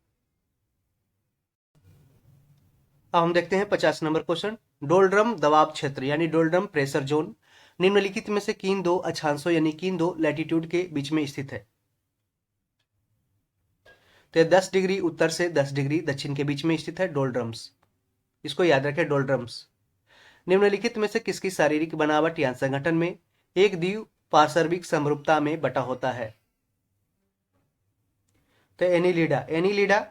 अब हम देखते हैं 50 नंबर क्वेश्चन, डोलड्रम दबाव क्षेत्र यानी डोलड्रम प्रेशर जोन निम्नलिखित में से किन दो अक्षांशों यानी किन दो लैटिट्यूड के बीच में स्थित है। तो 10 डिग्री उत्तर से 10 डिग्री दक्षिण के बीच में स्थित है डोलड्रम्स, इसको याद रखें डोलड्रम्स। निम्नलिखित में से किसकी शारीरिक बनावट या संगठन में एक द्विपार्श्विक समरूपता में बटा होता है। तो एनीलिडा, एनीलिडा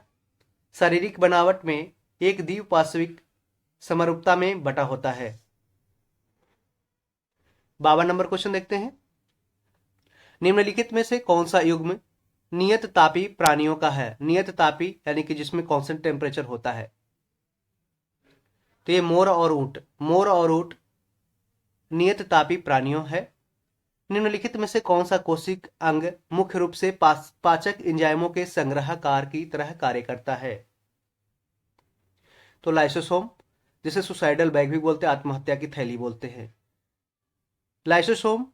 शारीरिक बनावट में एक द्विपार्श्विक समरूपता में बटा होता है। 52 नंबर क्वेश्चन देखते हैं, निम्नलिखित में से कौन सा युग्म नियत तापी प्राणियों का है। नियत तापी यानी कि जिसमें कांस्टेंट टेम्परेचर होता है, तो ये मोर और ऊंट, मोर और ऊंट नियत तापी प्राणियों है। निम्नलिखित में से कौन सा कोशिक अंग मुख्य रूप से पाचक एंजाइमों के संग्रहकार की तरह कार्य करता है। तो लाइसोसोम, जिसे सुसाइडल बैग भी बोलते हैं, आत्महत्या की थैली बोलते हैं। लाइसोसोम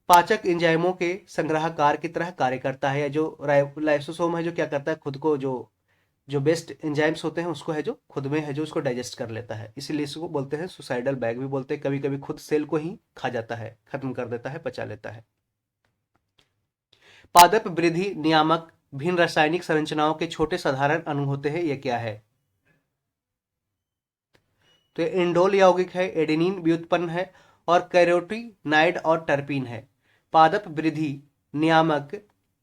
पाचक एंजाइमों के संग्रहकार की तरह कार्य करता है। जो लाइसोसोम है जो क्या करता है, खुद को जो जो बेस्ट एंजाइम्स होते हैं उसको है जो खुद में है जो उसको डाइजेस्ट कर लेता है, इसीलिए इसको बोलते हैं सुसाइडल बैग भी बोलते हैं। कभी कभी खुद सेल को ही खा जाता है, खत्म कर देता है, पचा लेता है। पादप वृद्धि नियामक भिन्न रासायनिक संरचनाओं के छोटे साधारण अणु होते हैं, ये क्या है। तो इंडोल यौगिक है, एडेनिन व्युत्पन्न है, और कैरोटीनाइड और टर्पीन है। पादप वृद्धि नियामक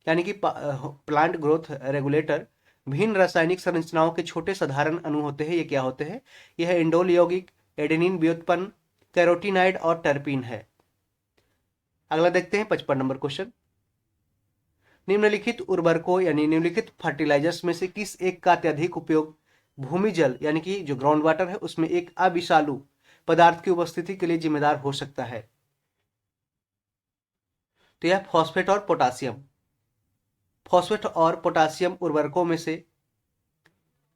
यानी कि प्लांट ग्रोथ रेगुलेटर भिन्न रासायनिक संरचनाओं के छोटे साधारण अणु होते हैं, ये क्या होते हैं। यह इंडोल यौगिक, एडेनिन व्युत्पन्न, कैरोटीनाइड और टर्पीन है। अगला देखते हैं 55 नंबर क्वेश्चन, निम्नलिखित उर्वरकों यानी निम्नलिखित फर्टिलाइजर्स में से किस एक का अत्यधिक उपयोग भूमि जल यानी कि जो ग्राउंड वाटर है उसमें एक अविषालु पदार्थ की उपस्थिति के लिए जिम्मेदार हो सकता है। तो यह फॉस्फेट और पोटासियम, फॉस्फेट और पोटासियम उर्वरकों में से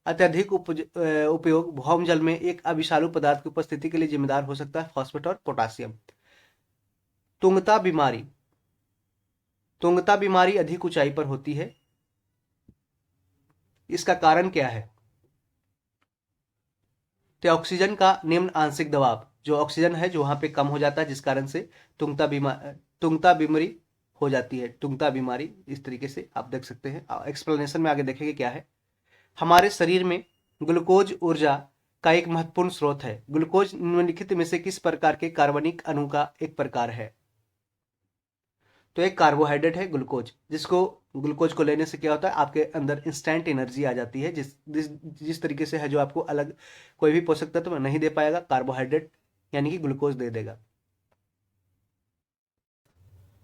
अत्यधिक उपयोग भौम जल में एक अविषालु पदार्थ की उपस्थिति के लिए जिम्मेदार हो सकता है, फॉस्फेट और पोटासियम। तुंगता बीमारी, तुंगता बीमारी अधिक ऊंचाई पर होती है, इसका कारण क्या है। तो ऑक्सीजन का निम्न आंशिक दबाव, जो ऑक्सीजन है जो वहां पे कम हो जाता है, जिस कारण से तुंगता बीमारी हो जाती है, तुंगता बीमारी। इस तरीके से आप देख सकते हैं, एक्सप्लेनेशन में आगे देखेंगे क्या है। हमारे शरीर में ग्लूकोज ऊर्जा का एक महत्वपूर्ण स्रोत है। ग्लूकोज निम्नलिखित में से किस प्रकार के कार्बनिक अणु का एक प्रकार है। तो एक कार्बोहाइड्रेट है ग्लूकोज, जिसको ग्लूकोज को लेने से क्या होता है, आपके अंदर इंस्टेंट एनर्जी आ जाती है, जिस तरीके से है जो आपको अलग कोई भी पोषक तत्व नहीं दे पाएगा, कार्बोहाइड्रेट यानी कि ग्लूकोज दे देगा।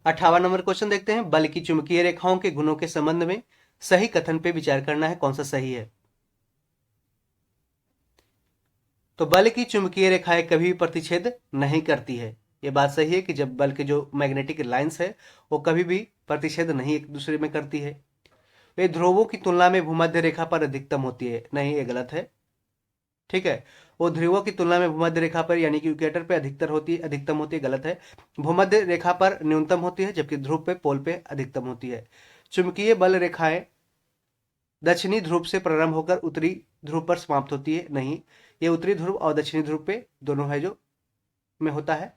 58 नंबर क्वेश्चन देखते हैं। बल की चुंबकीय रेखाओं के गुणों के संबंध में सही कथन पे विचार करना है, कौन सा सही है। तो बल की चुंबकीय रेखाएं कभी भी प्रतिच्छेद नहीं करती है। ये बात सही है कि जब बल के जो मैग्नेटिक लाइंस है वो कभी भी प्रतिच्छेद नहीं एक दूसरे में करती है। वे ध्रुवों की तुलना में भूमध्य रेखा पर अधिकतम होती है, नहीं ये गलत है। ठीक है, वो ध्रुवों की तुलना में भूमध्य रेखा पर यानी कि इक्वेटर पे अधिकतम होती है, गलत है। भूमध्य रेखा पर न्यूनतम होती है जबकि ध्रुव पे पोल पे अधिकतम होती है। चुंबकीय बल रेखाएं दक्षिणी ध्रुव से प्रारंभ होकर उत्तरी ध्रुव पर समाप्त होती है, नहीं ये उत्तरी ध्रुव और दक्षिणी ध्रुव पे दोनों है जो में होता है,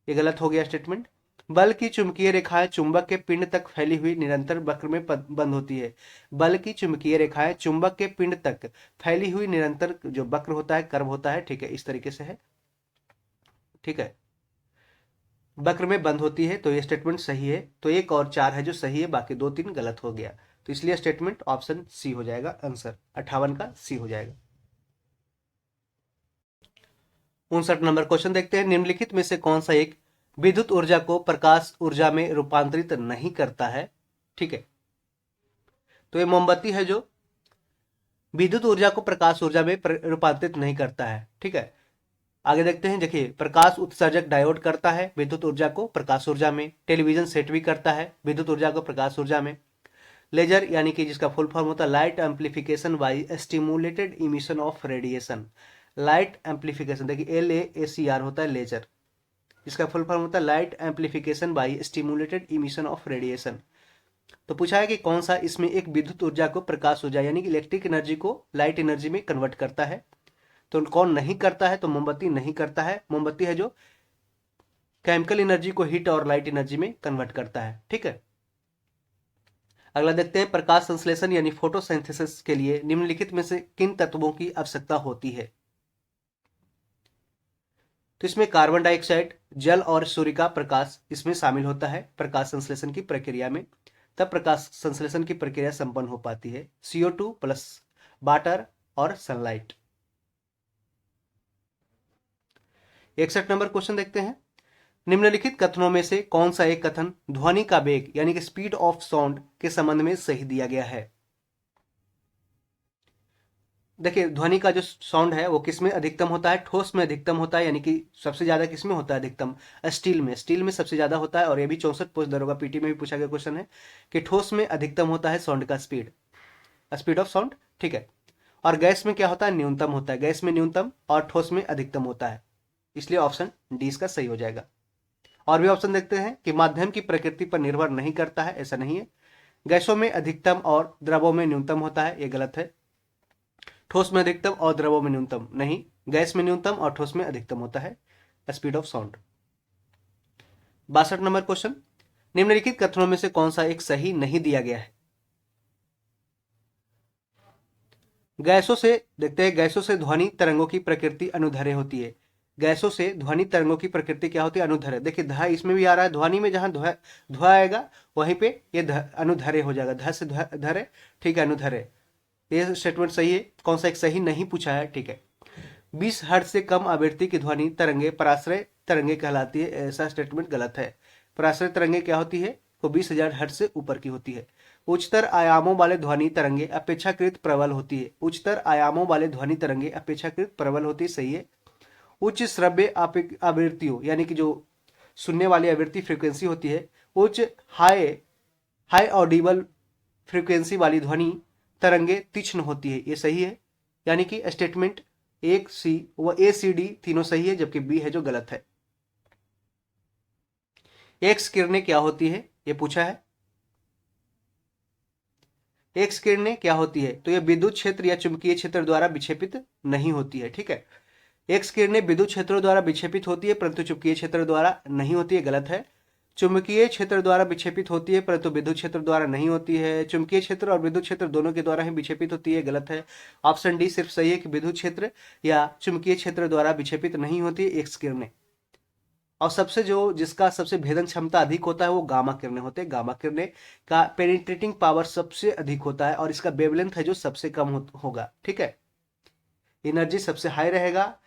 ये गलत हो गया स्टेटमेंट। बल की चुंबकीय रेखाएं चुंबक के पिंड तक फैली हुई निरंतर वक्र में बंद होती है। बल की चुंबकीय रेखाएं चुंबक के पिंड तक फैली हुई निरंतर जो वक्र होता है, कर्व होता है, ठीक है, इस तरीके से है, ठीक है, वक्र में बंद होती है। तो ये स्टेटमेंट सही है। तो 1 और 4 है जो सही है, बाकी 2 3 गलत हो गया। तो इसलिए स्टेटमेंट ऑप्शन सी हो जाएगा, आंसर 58 का सी हो जाएगा। 59 नंबर क्वेश्चन देखते हैं। निम्नलिखित में से कौन सा एक विद्युत ऊर्जा को प्रकाश ऊर्जा में रूपांतरित नहीं करता है। ठीक है, तो ये मोमबत्ती है जो विद्युत ऊर्जा को प्रकाश ऊर्जा में रूपांतरित नहीं करता है। ठीक है, आगे देखते हैं। देखिए, प्रकाश उत्सर्जक डायोड करता है विद्युत ऊर्जा को प्रकाश ऊर्जा में। टेलीविजन सेट भी करता है विद्युत ऊर्जा को प्रकाश ऊर्जा में। लेजर यानी कि जिसका फुल फॉर्म होता है light amplification by stimulated emission of radiation. Light amplification, देखिए LACR होता है लेजर, इसका फुल फॉर्म होता है light amplification by stimulated emission of radiation. तो पूछा है कि कौन सा इसमें एक विद्युत ऊर्जा को प्रकाश ऊर्जा यानी कि इलेक्ट्रिक एनर्जी को लाइट एनर्जी में कन्वर्ट करता है। तो कौन नहीं करता है, तो मोमबत्ती नहीं करता है। मोमबत्ती है जो केमिकल एनर्जी को हीट और लाइट एनर्जी में कन्वर्ट करता है। ठीक है, अगला देखते हैं। प्रकाश संश्लेषण यानी फोटोसिंथेसिस के लिए निम्नलिखित में से किन तत्वों की आवश्यकता होती है। तो इसमें कार्बन डाइऑक्साइड, जल और सूर्य का प्रकाश इसमें शामिल होता है प्रकाश संश्लेषण की प्रक्रिया में, तब प्रकाश संश्लेषण की प्रक्रिया संपन्न हो पाती है। CO2 प्लस वाटर और सनलाइट। 61 नंबर क्वेश्चन देखते हैं। निम्नलिखित कथनों में से कौन सा एक कथन ध्वनि का वेग यानी कि स्पीड ऑफ साउंड के संबंध में सही दिया गया है। देखिए, ध्वनि का जो साउंड है वो किसमें अधिकतम होता है, ठोस में अधिकतम होता है, यानी कि सबसे ज्यादा किसमें होता है अधिकतम, स्टील में सबसे ज्यादा होता है। और ये भी 64 पोस्ट दरोगा पीटी में भी पूछा गया क्वेश्चन है कि ठोस में अधिकतम होता है साउंड का स्पीड ऑफ साउंड। ठीक है, और गैस में क्या होता है, न्यूनतम होता है। गैस में न्यूनतम और ठोस में अधिकतम होता है, इसलिए ऑप्शन डी इसका सही हो जाएगा। और भी ऑप्शन देखते हैं कि माध्यम की प्रकृति पर निर्भर नहीं करता है, ऐसा नहीं है। गैसों में अधिकतम और द्रवों में न्यूनतम होता है, ये गलत है। ठोस में अधिकतम और द्रवों में न्यूनतम नहीं, गैस में न्यूनतम और ठोस में अधिकतम होता है speed of sound. 62 number question. निम्नलिखित कथनों में से कौन सा एक सही नहीं दिया गया है। गैसों से देखते हैं, गैसों से ध्वनि तरंगों की प्रकृति अनुदैर्ध्य होती है। गैसों से ध्वनि तरंगों की प्रकृति क्या होती है, अनुदैर्ध्य। देखिए ध इसमें भी आ रहा है, ध्वनि में जहां ध्व आएगा वहीं पे ये अनुदैर्ध्य हो जाएगा, ध से धैर्य, ठीक है, अनुदैर्ध्य। ये स्टेटमेंट सही है। कौन सा एक सही नहीं पूछा है, ठीक है। 20 हर्ट्ज से कम आवृत्ति की ध्वनि तरंगे पराश्रय तरंगे कहलाती है, ऐसा स्टेटमेंट गलत है। पराश्रय तरंगे क्या होती है, वो 20,000 हर्ट्ज से ऊपर की होती है। उच्चतर आयामों वाले ध्वनि तरंगे अपेक्षाकृत प्रबल होती है। उच्चतर आयामों वाले ध्वनि तरंगे अपेक्षाकृत प्रबल होती है, सही है। उच्च श्रव्य आवृत्तियों यानी कि जो सुनने वाली आवृत्ति फ्रीक्वेंसी होती है, उच्च हाई ऑडिबल फ्रीक्वेंसी वाली ध्वनि तरंगे तीक्ष्ण होती है, ये सही है। यानी कि स्टेटमेंट 1C व ACD तीनों सही है, जबकि बी है जो गलत है। एक्स किरणें क्या होती है, ये पूछा है। एक्स किरणें क्या होती है, तो ये विद्युत क्षेत्र या चुंबकीय क्षेत्र द्वारा विक्षेपित नहीं होती है, ठीक है। एक्स किरणें विद्युत क्षेत्रों द्वारा विक्षेपित होती है परंतु चुंबकीय क्षेत्र द्वारा नहीं होती है, गलत है। चुंबकीय क्षेत्र द्वारा विक्षेपित होती है परंतु विद्युत क्षेत्र द्वारा नहीं होती है। चुंबकीय क्षेत्र और विद्युत क्षेत्र दोनों के द्वारा ही विक्षेपित होती है, गलत है। ऑप्शन डी सिर्फ सही है कि विद्युत क्षेत्र या चुंबकीय क्षेत्र द्वारा विक्षेपित नहीं होती है एक्स किरणें। और सबसे जिसका सबसे भेदन क्षमता अधिक होता है वो गामा किरणें होते हैं। गामा किरणें का पेनिट्रेटिंग पावर सबसे अधिक होता है और इसका वेवलेंथ है जो सबसे कम होगा, ठीक है। एनर्जी सबसे हाई रहेगा,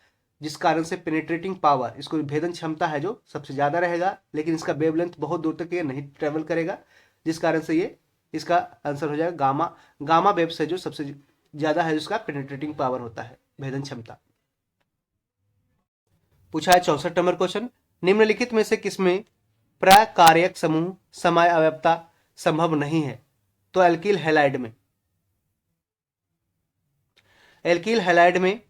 जिस कारण से पेनिट्रेटिंग पावर, इसको भेदन क्षमता है जो सबसे ज़्यादा रहेगा, लेकिन इसका वेवलेंथ बहुत दूर तक ये नहीं ट्रेवल करेगा, जिस कारण से ये इसका आंसर हो जाएगा गामा। गामा वेव से जो सबसे ज़्यादा है जिसका पेनिट्रेटिंग पावर होता है, भेदन क्षमता। पूछा है 64 नंबर क्वेश्चन, निम्नलिखित में से किसमें प्रकार्यक समूह समय अवयवता संभव नहीं है? तो एल्किल हैलाइड में, एल्किल हैलाइड में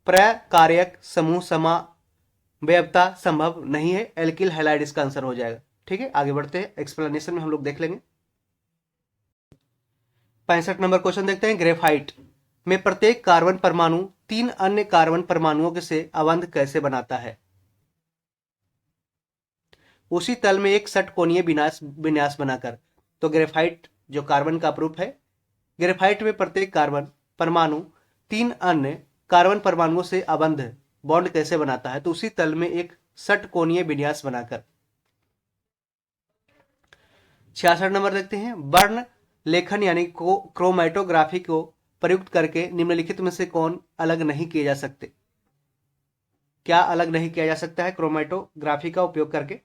प्रकार्यक समूह समव्यवता संभव नहीं है। एल्किल हैलाइड इसका आंसर हो जाएगा। ठीक है, आगे बढ़ते हैं, एक्सप्लेनेशन में हम लोग देख लेंगे। 65 नंबर क्वेश्चन देखते हैं, ग्रेफाइट में प्रत्येक कार्बन परमाणु 3 अन्य कार्बन परमाणुओं से अबंध कैसे बनाता है? उसी तल में एक षटकोणीय विन्यास बनाकर। तो ग्रेफाइट जो कार्बन का प्रूफ है, ग्रेफाइट में प्रत्येक कार्बन परमाणु 3 अन्य कार्बन परमाणुओं से अबंध बॉन्ड कैसे बनाता है? तो उसी तल में एक षटकोणीय विन्यास बनाकर। 66 नंबर देखते हैं, वर्ण लेखन यानी क्रोमैटोग्राफी को प्रयुक्त करके निम्नलिखित में से कौन अलग नहीं किए जा सकते? क्या अलग नहीं किया जा सकता है क्रोमैटोग्राफी का उपयोग करके?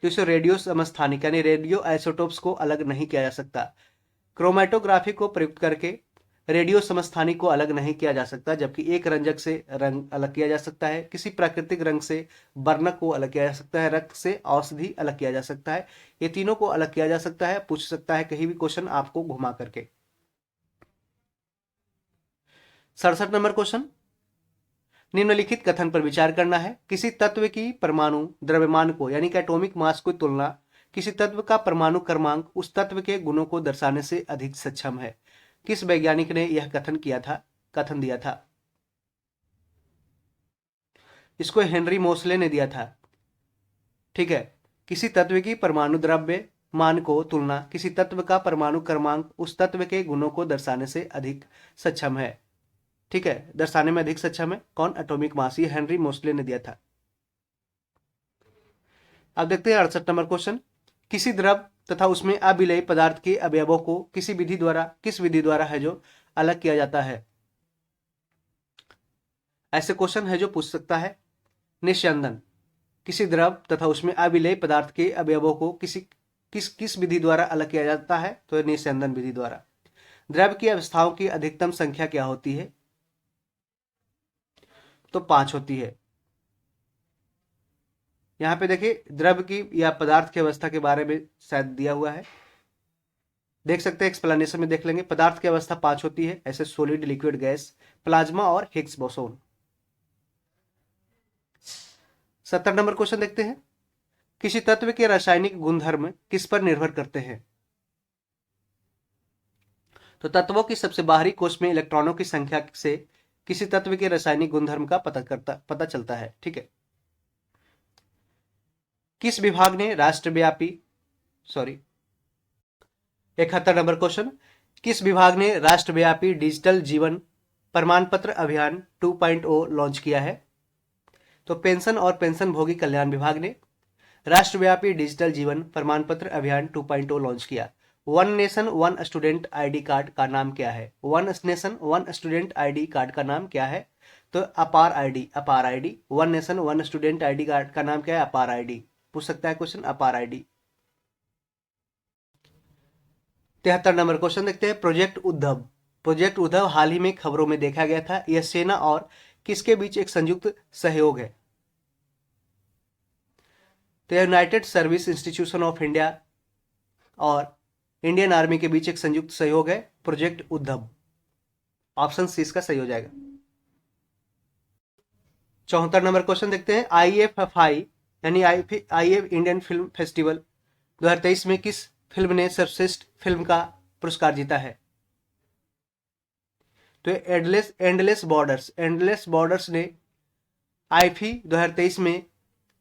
तो इसे रेडियो समस्थानिक यानी रेडियो आइसोटोप्स को अलग नहीं किया जा सकता। क्रोमैटोग्राफी को प्रयुक्त करके रेडियो समस्थानिक को अलग नहीं किया जा सकता, जबकि एक रंजक से रंग अलग किया जा सकता है, किसी प्राकृतिक रंग से वर्णक को अलग किया जा सकता है, रक्त से औषधि अलग किया जा सकता है। ये तीनों को अलग किया जा सकता है, पूछ सकता है कहीं भी क्वेश्चन आपको घुमा करके। 67 नंबर क्वेश्चन, निम्नलिखित कथन पर विचार करना है। किसी तत्व की परमाणु द्रव्यमान को यानी कि एटॉमिक मास को तुलना किसी तत्व का परमाणु क्रमांक उस तत्व के गुणों को दर्शाने से अधिक सक्षम है। किस वैज्ञानिक ने यह कथन दिया था? इसको हेनरी मोसले ने दिया था। ठीक है, किसी तत्व की परमाणु द्रव्यमान को तुलना किसी तत्व का परमाणु क्रमांक उस तत्व के गुणों को दर्शाने से अधिक सक्षम है। ठीक है, दर्शाने में अधिक सक्षम है कौन? एटॉमिक मास, ये हेनरी मोसले ने दिया था। अब देखते हैं 68 नंबर क्वेश्चन, किसी द्रव तथा उसमें अविलेय पदार्थ के अवयवों को किस विधि द्वारा है जो अलग किया जाता है? ऐसे क्वेश्चन है जो पूछ सकता है। निस्यंदन, किसी द्रव तथा उसमें अविलेय पदार्थ के अवयवों को किस विधि द्वारा अलग किया जाता है? तो निस्यंदन विधि द्वारा। द्रव की अवस्थाओं की अधिकतम संख्या क्या होती है? तो 5 होती है। यहां पे देखिए द्रव की या पदार्थ की अवस्था के बारे में शायद दिया हुआ है, देख सकते हैं, एक्सप्लेनेशन में देख लेंगे। पदार्थ की अवस्था 5 होती है, ऐसे सोलिड, लिक्विड, गैस, प्लाज्मा और हिग्स बोसोन। 70 नंबर क्वेश्चन देखते हैं, किसी तत्व के रासायनिक गुणधर्म किस पर निर्भर करते हैं? तो तत्वों की सबसे बाहरी कोश में इलेक्ट्रॉनों की संख्या से किसी तत्व के रासायनिक गुणधर्म का पता चलता है। ठीक है, किस विभाग ने राष्ट्रव्यापी 71 नंबर क्वेश्चन, किस विभाग ने राष्ट्रव्यापी डिजिटल जीवन प्रमाण पत्र अभियान 2.0 लॉन्च किया है? तो पेंशन और पेंशनभोगी कल्याण विभाग ने राष्ट्रव्यापी डिजिटल जीवन प्रमाण पत्र अभियान 2.0 लॉन्च किया। One nation one student ID card का नाम क्या है? One nation one student ID card का नाम क्या है? तो अपार ID. One nation one student ID card का नाम क्या है? अपार आईडी। पूछ सकता है क्वेश्चन, अपार आईडी। 73 नंबर क्वेश्चन देखते हैं, प्रोजेक्ट उद्धव हाल ही में खबरों में देखा गया था। यह सेना और किसके बीच एक संयुक्त सहयोग है? तो United Service Institution of India और इंडियन आर्मी के बीच एक संयुक्त सहयोग है, प्रोजेक्ट उद्धव। ऑप्शन सी इसका सही हो जाएगा। 74 नंबर क्वेश्चन देखते हैं, IFFI यानी IF इंडियन फिल्म फेस्टिवल 2023 में किस फिल्म ने सर्वश्रेष्ठ फिल्म का पुरस्कार जीता है? तो एंडलेस बॉर्डर्स ने IFFI 2023 में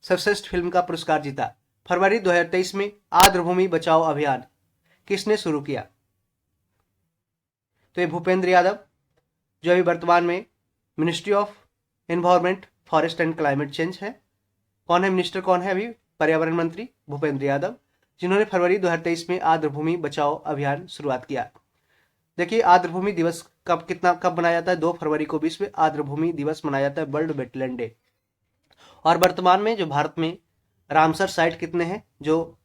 सर्वश्रेष्ठ फिल्म का पुरस्कार जीता। फरवरी 2023 में आर्द्रभूमि बचाओ अभियान किसने शुरू किया? तो ये भूपेंद्र यादव, जो अभी वर्तमान में ministry of environment, forest and climate change है। कौन है मिनिस्टर, कौन है अभी? पर्यावरण मंत्री भूपेंद्र यादव, जिन्होंने फरवरी 2023 में आर्द्रभूमि बचाओ अभियान शुरुआत किया। देखिए आर्द्रभूमि दिवस कब मनाया जाता है? 2 फरवरी को विश्व आर्द्रभूमि दिवस मनाया जाता है, वर्ल्ड वेटलैंड डे। और वर्तमान में जो भारत में रामसर साइट कितने हैं? जो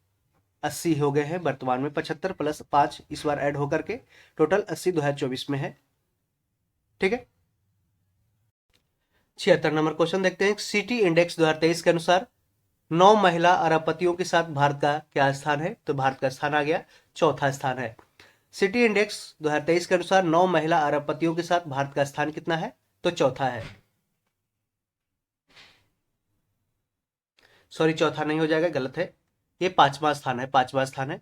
80 हो गए हैं वर्तमान में, 75 प्लस 5 इस बार ऐड होकर के टोटल 80 2024 में है। ठीक है। 76 नंबर क्वेश्चन देखते हैं। सिटी इंडेक्स 2023 के अनुसार 9 महिला अरबपतियों के साथ भारत का क्या स्थान है? तो भारत का स्थान आ गया चौथा स्थान है। सिटी इंडेक्स 2023 के अनुसार 9 महिला अरबपतियों के साथ भारत का स्थान कितना है? तो चौथा है। सॉरी, चौथा नहीं हो जाएगा, गलत है, ये पांचवा स्थान है, पांचवा स्थान है।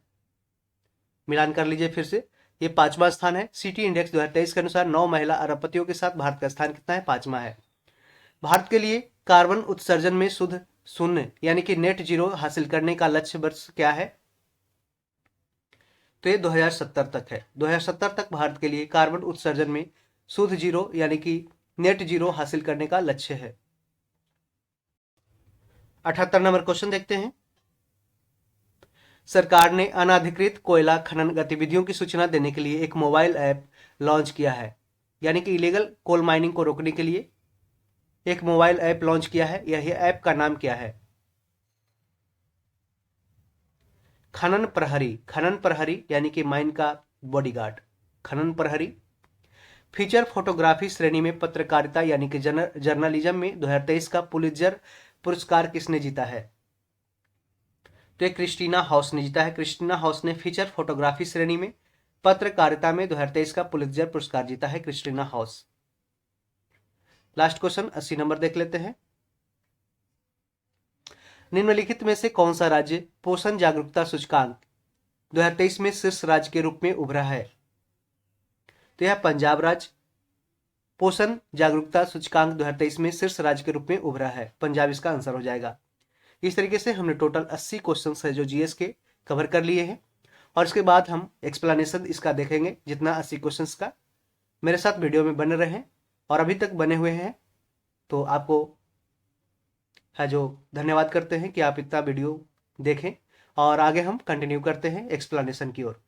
मिलान कर लीजिए फिर से, ये पांचवा स्थान है। सिटी इंडेक्स 2023 के अनुसार 9 महिला अरबपतियों के साथ भारत का स्थान कितना है? पांचवा है। भारत के लिए कार्बन उत्सर्जन में शुद्ध शून्य यानी कि नेट जीरो हासिल करने का लक्ष्य वर्ष क्या है? तो ये 2070 तक है। 2070 तक भारत के लिए कार्बन उत्सर्जन में शुद्ध जीरो यानी कि नेट जीरो हासिल करने का लक्ष्य है। 78 नंबर क्वेश्चन देखते हैं। सरकार ने अनाधिकृत कोयला खनन गतिविधियों की सूचना देने के लिए एक मोबाइल ऐप लॉन्च किया है, यानी कि इलीगल कोल माइनिंग को रोकने के लिए एक मोबाइल ऐप लॉन्च किया है। यह ऐप का नाम क्या है? खनन प्रहरी, खनन प्रहरी यानी कि माइन का बॉडीगार्ड, खनन प्रहरी। फीचर फोटोग्राफी श्रेणी में पत्रकारिता यानी कि जर्नलिज्म में 2023 का पुलित्जर पुरस्कार किसने जीता है? तो ये क्रिस्टीना हाउस ने जीता है। क्रिस्टीना हाउस ने फीचर फोटोग्राफी श्रेणी में पत्रकारिता में 2023 का पुलित्जर पुरस्कार जीता है, Christina House. Last question 80 number देख लेते हैं। निम्नलिखित में से कौन सा राज्य पोषण जागरूकता सूचकांक 2023 में शीर्ष राज्य के रूप में उभरा है? तो यह पंजाब राज्य पोषण जागरूकता सूचकांक 2023 में शीर्ष राज्य के रूप में उभरा है। पंजाब इसका आंसर हो जाएगा। इस तरीके से हमने टोटल 80 क्वेश्चन है जो जीएस के कवर कर लिए हैं, और इसके बाद हम एक्सप्लेनेशन इसका देखेंगे जितना 80 क्वेश्चन का। मेरे साथ वीडियो में बने रहें, और अभी तक बने हुए हैं तो आपको है जो धन्यवाद करते हैं कि आप इतना वीडियो देखें, और आगे हम कंटिन्यू करते हैं एक्सप्लेनेशन की ओर।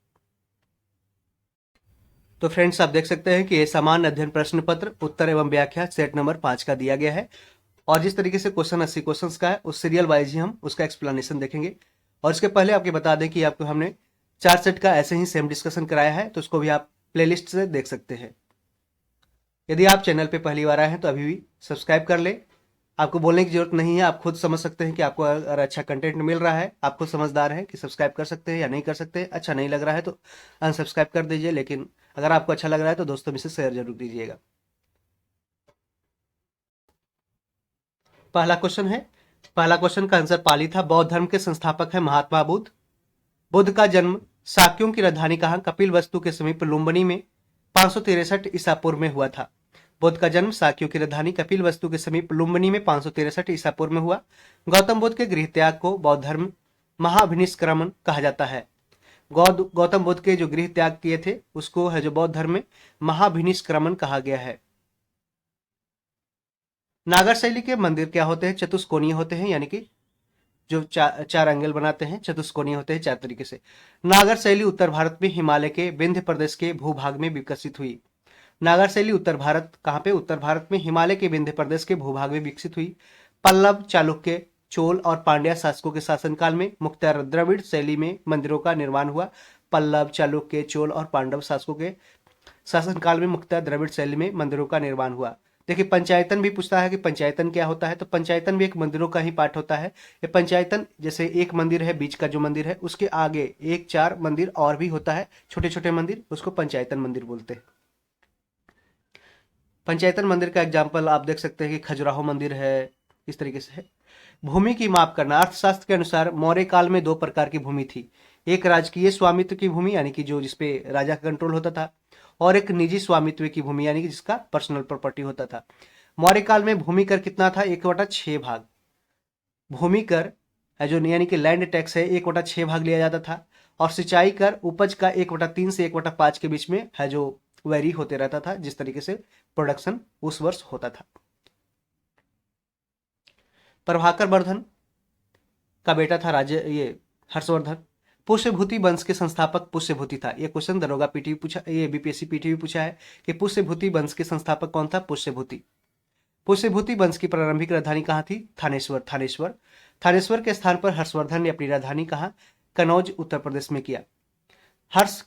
तो फ्रेंड्स, आप देख सकते हैं कि ये सामान्य अध्ययन प्रश्न पत्र उत्तर एवं व्याख्या सेट नंबर 5 का दिया गया है, और जिस तरीके से क्वेश्चन 80 क्वेश्चन का है उस सीरियल वाइज ही हम उसका एक्सप्लेनेशन देखेंगे। और इसके पहले आपको बता दें कि आपको हमने 4 सेट का ऐसे ही सेम डिस्कशन कराया है, तो उसको भी आप प्लेलिस्ट से देख सकते हैं। यदि आप चैनल पे पहली बार आए हैं तो अभी भी सब्सक्राइब कर ले। आपको बोलने की जरूरत नहीं है, आप खुद समझ सकते हैं कि आपको अगर अच्छा कंटेंट मिल रहा है, आप खुद समझदार हैं कि सब्सक्राइब कर सकते हैं या नहीं कर सकते। अच्छा नहीं लग रहा है तो अनसब्सक्राइब कर दीजिए, लेकिन अगर आपको अच्छा लग रहा है तो दोस्तों में से शेयर जरूर दीजिएगा। पहला क्वेश्चन है, पहला क्वेश्चन का आंसर पाली था। बौद्ध धर्म के संस्थापक है महात्मा बुद्ध। बुद्ध का जन्म शाक्यों की राजधानी कहाँ? कपिल वस्तु के समीप लुम्बिनी में 563 ईसा पूर्व में हुआ था। बुद्ध का जन्म शाक्यों की राजधानी कपिल वस्तु के समीप लुम्बिनी में 563 ईसा पूर्व में हुआ। गौतम बुद्ध के गृह त्याग को बौद्ध धर्म महाभिनिष्क्रमण कहा जाता है। गौतम बुद्ध के जो गृह त्याग किए थे उसको है जो बौद्ध धर्म में महाभिनिष्क्रमण कहा गया है। नागर शैली के मंदिर क्या होते हैं? चतुष्कोणीय होते हैं, यानी कि जो चार एंगल बनाते हैं चतुष्कोणीय होते हैं 4 तरीके से। नागर शैली उत्तर भारत में हिमालय के विंध्य प्रदेश के भूभाग में विकसित हुई। नागर शैली उत्तर भारत कहाँ पे? उत्तर भारत में हिमालय के विंध्य प्रदेश के भूभाग में विकसित हुई। पल्लव, चालुक्य, चोल और पांड्या शासकों के शासनकाल में मुख्यतः द्रविड़ शैली में मंदिरों का निर्माण हुआ। पल्लव, चालुक्य, चोल और पांडव शासकों के शासनकाल में मुख्यतः द्रविड़ शैली में मंदिरों का निर्माण हुआ। देखिए पंचायतन भी पूछता है कि पंचायतन क्या होता है, तो पंचायतन भी एक मंदिरों का ही पार्ट होता है। ये पंचायतन जैसे एक मंदिर है, बीच का जो मंदिर है उसके आगे 1-4 मंदिर और भी होता है, छोटे छोटे मंदिर, उसको पंचायतन मंदिर बोलते हैं। पंचायतन मंदिर का एग्जाम्पल आप देख सकते हैं कि खजुराहो मंदिर है, इस तरीके से है। भूमि की माप करना। अर्थशास्त्र के अनुसार मौर्य काल में 2 प्रकार की भूमि थी। एक राजकीय स्वामित्व की भूमि यानी कि जो जिसपे राजा का कंट्रोल होता था, और एक निजी स्वामित्व की भूमि यानी कि जिसका पर्सनल प्रॉपर्टी होता था। मौर्य काल में भूमि कर कितना था? 1/6 भाग। भूमि कर है जो यानी कि लैंड टैक्स है 1/6 भाग लिया जाता था, और सिंचाई कर उपज का 1/3 से 1/5 के बीच में है जो वेरी होते रहता था, जिस तरीके से प्रोडक्शन उस वर्ष होता था। प्रभाकर वर्धन का बेटा था ये हर्षवर्धन। पुष्यभूति वंश के संस्थापक पुष्यभूति था। ये क्वेश्चन दरोगा पीटी पूछा, ये बीपीएससी पीटी भी पूछा है कि पुष्यभूति वंश के संस्थापक कौन था? पुष्यभूति। पुष्यभूति वंश की प्रारंभिक राजधानी कहाँ थी? थानेश्वर। थानेश्वर थानेश्वर के स्थान पर हर्षवर्धन ने अपनी राजधानी कहाँ? कनौज उत्तर प्रदेश में किया। हर्ष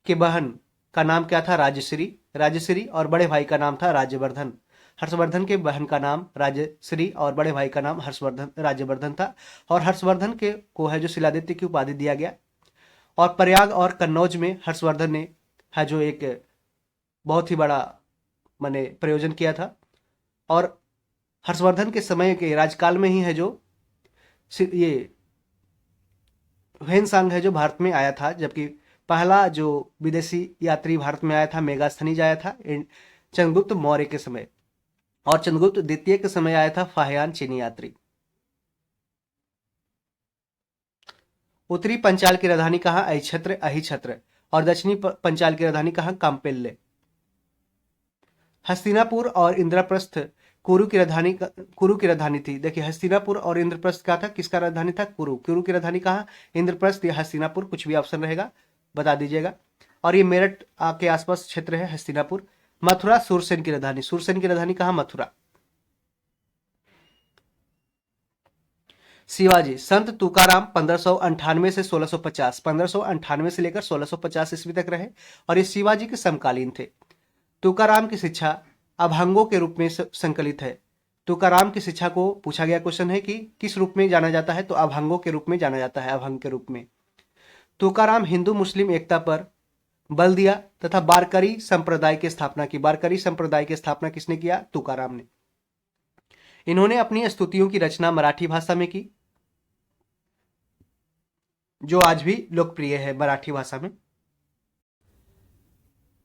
के बहन का नाम क्या था? राजश्री। राजश्री और बड़े भाई का नाम था राज्यवर्धन। हर्षवर्धन के बहन का नाम राजश्री और बड़े भाई का नाम हर्षवर्धन राज्यवर्धन था। और हर्षवर्धन के को है जो शिलादित्य की उपाधि दिया गया। और प्रयाग और कन्नौज में हर्षवर्धन ने है जो एक बहुत ही बड़ा माने प्रयोजन किया था। और हर्षवर्धन के समय के राजकाल में ही है जो ये ह्वेनसांग है जो भारत में आया था, जबकि पहला जो विदेशी यात्री भारत में आया था मेगास्थनीज आया था चंद्रगुप्त मौर्य के समय, और चंद्रगुप्त द्वितीय के समय आया था फाहियान चीनी यात्री। उत्तरी पंचाल की राजधानी कहाँ? अहिछत्र अहिछत्र। और दक्षिणी पंचाल की राजधानी कहाँ? काम्पेल्ले। हस्तिनापुर और इंद्रप्रस्थ कुरु की राजधानी थी। देखिए हस्तिनापुर और इंद्रप्रस्थ क्या था? किसका राजधानी था? कुरु। कुरु की राजधानी कहाँ? इंद्रप्रस्थ या हस्तिनापुर, कुछ भी ऑप्शन रहेगा बता दीजिएगा। और ये मेरठ के आसपास क्षेत्र है हस्तिनापुर। मथुरा सूरसेन की राजधानी। सूरसेन की राजधानी कहाँ? मथुरा। शिवाजी संत तुकाराम 1598 से 1650, 1598 से लेकर 1650 ईस्वी तक रहे और ये शिवाजी के समकालीन थे। तुकाराम की शिक्षा अभंगों के रूप में संकलित है। तुकाराम की शिक्षा को पूछा गया क्वेश्चन है कि किस रूप में जाना जाता है? तो अभंगों के रूप में जाना जाता है, अभंग के रूप में। तुकाराम हिंदू मुस्लिम एकता पर बल दिया तथा वारकरी संप्रदाय की स्थापना की। वारकरी संप्रदाय की स्थापना किसने किया? तुकाराम ने। इन्होंने अपनी स्तुतियों की रचना मराठी भाषा में की, जो आज भी लोकप्रिय है मराठी भाषा में।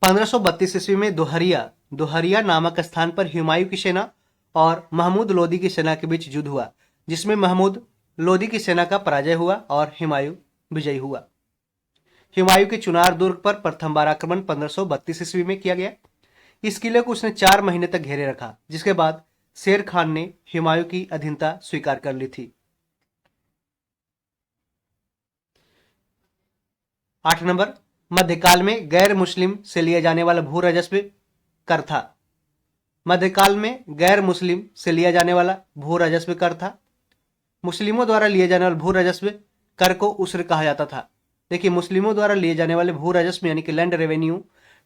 1532 ईस्वी में दोहरिया नामक स्थान पर हुमायूं की सेना और महमूद लोदी की सेना के बीच युद्ध हुआ, जिसमें महमूद लोदी की सेना का पराजय हुआ और हुमायूं विजयी हुआ। हुमायूं के चुनार दुर्ग पर प्रथम बार आक्रमण 1532 ईस्वी में किया गया। इस किले को उसने 4 महीने तक घेरे रखा, जिसके बाद शेर खान ने हुमायूं की अधीनता स्वीकार कर ली थी। 8 नंबर, मध्यकाल में गैर मुस्लिम से लिया जाने वाला भू राजस्व कर था। मध्यकाल में गैर मुस्लिम से लिया जाने वाला भू राजस्व कर था। मुस्लिमों द्वारा लिए जाने वाले भू राजस्व कर को उस्र कहा जाता था। देखिए मुस्लिमों द्वारा लिए जाने वाले भू राजस्व यानी कि लैंड रेवेन्यू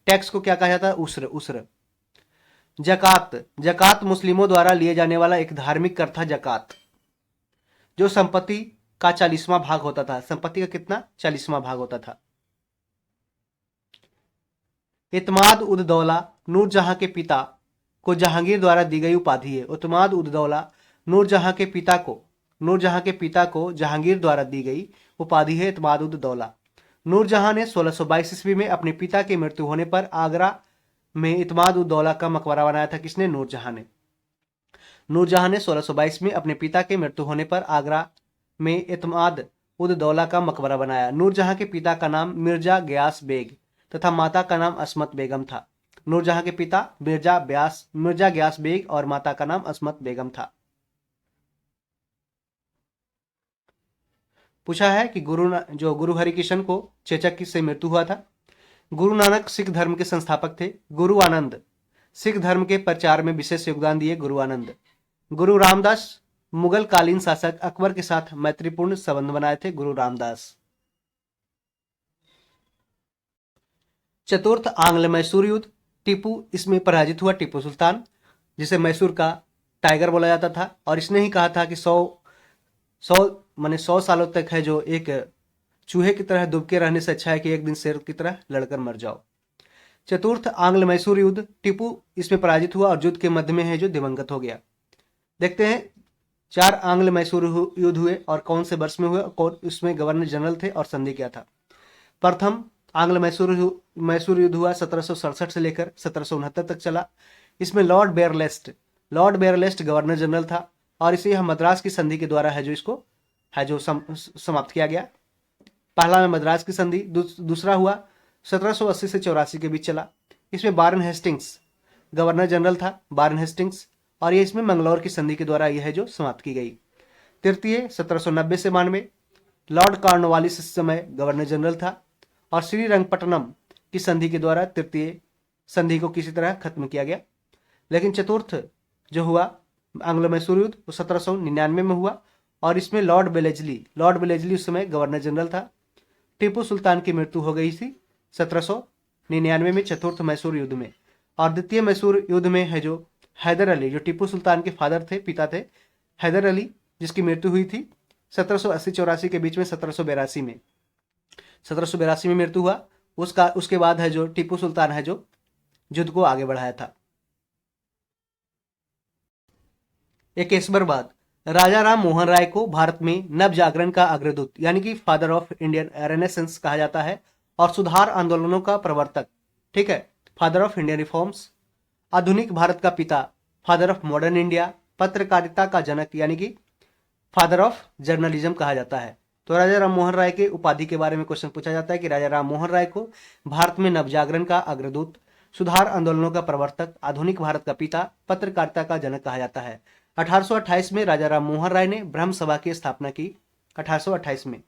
टैक्स को क्या कहा जाता है? उस्र। जकात मुस्लिमों द्वारा लिए जाने वाला एक धार्मिक कर था जकात, जो संपत्ति का 40वां भाग होता था। संपत्ति का कितना? 40वां भाग होता था। इत्माद उद दौला नूरजहां के पिता को जहांगीर द्वारा दी गई उपाधि है। इत्माद उद दौला नूरजहां के पिता को जहांगीर द्वारा दी गई उपाधि है इत्माद उद दौला। नूरजहां ने 1622 ईस्वी में अपने पिता की मृत्यु होने पर आगरा में इत्माद उद दौला का मकबरा बनाया था। किसने? नूरजहां ने। नूरजहां ने 1622 में अपने पिता के मृत्यु होने पर आगरा में इत्माद उद दौला का मकबरा बनाया। नूरजहां के पिता का नाम मिर्जा गयास बेग तथा माता का नाम अस्मत बेगम था। नूरजहां के पिता मिर्जा गयास बेग और माता का नाम अस्मत बेगम था। पूछा है कि गुरु हरिकृष्ण को चेचक से मृत्यु हुआ था। गुरु नानक सिख धर्म के संस्थापक थे। गुरु आनंद सिख धर्म के प्रचार में विशेष योगदान दिए। गुरु आनंद। गुरु रामदास मुगल कालीन शासक अकबर के साथ मैत्रीपूर्ण संबंध बनाए थे। गुरु रामदास। चतुर्थ आंग्ल मैसूर युद्ध, टीपू इसमें पराजित हुआ। टीपू सुल्तान, जिसे मैसूर का टाइगर बोला जाता था, और इसने ही कहा था कि 100 सालों तक है जो एक चूहे की तरह दुबके रहने से अच्छा है कि एक दिन शेर की तरह लड़कर मर जाओ। चतुर्थ आंग्ल मैसूर युद्ध, टीपू इसमें पराजित हुआ और युद्ध के मध्य में है जो दिवंगत हो गया। देखते हैं 4 आंग्ल मैसूर युद्ध हुए और कौन से वर्ष में हुए, कौन उसमें गवर्नर जनरल थे और संधि क्या था। प्रथम आंग्ल मैसूर युद्ध हुआ 1767 से लेकर 1769 तक चला। इसमें लॉर्ड बेयरलेस्ट गवर्नर जनरल था और इसे यह मद्रास की संधि के द्वारा है जो इसको है जो समाप्त किया गया। पहला में मद्रास की संधि, दूसरा हुआ 1780 से 84 के बीच चला। इसमें वारेन हेस्टिंग्स गवर्नर जनरल था, वारेन हेस्टिंग्स, और ये इसमें मंगलौर की संधि के द्वारा यह है जो समाप्त की गई। तृतीय 1790 से 92, लॉर्ड कॉर्नवालिस इस समय गवर्नर जनरल था और श्रीरंगपट्टनम की संधि के द्वारा तृतीय संधि को किसी तरह खत्म किया गया। लेकिन चतुर्थ जो हुआ एंग्लो मैसूर युद्ध वो 1799 में हुआ और इसमें लॉर्ड बेलेजली उस समय गवर्नर जनरल था। टीपू सुल्तान की मृत्यु हो गई थी 1799 में चतुर्थ मैसूर युद्ध में। और द्वितीय मैसूर युद्ध में है जो हैदर अली, जो टीपू सुल्तान के फादर थे, पिता थे, हैदर अली, जिसकी मृत्यु हुई थी 1780-84 के बीच में 1782 में मृत्यु हुआ। उसके बाद है जो टीपू सुल्तान है जो युद्ध को आगे बढ़ाया था। एक ईस्वर बाद राजा राम मोहन राय को भारत में नव जागरण का अग्रदूत यानी कि फादर ऑफ इंडियन रेनेसेंस कहा जाता है और सुधार आंदोलनों का प्रवर्तक, ठीक है, फादर ऑफ इंडियन रिफॉर्म्स, आधुनिक भारत का पिता, फादर ऑफ मॉडर्न इंडिया, पत्रकारिता का जनक यानी कि फादर ऑफ जर्नलिज्म कहा जाता है। तो राजा राम मोहन राय के उपाधि के बारे में क्वेश्चन पूछा जाता है कि राजा राम मोहन राय को भारत में नवजागरण का अग्रदूत, सुधार आंदोलनों का प्रवर्तक, आधुनिक भारत का पिता, पत्रकारिता का जनक कहा जाता है। 1828 में राजा राम मोहन राय ने ब्रह्म सभा की स्थापना की 1828 में,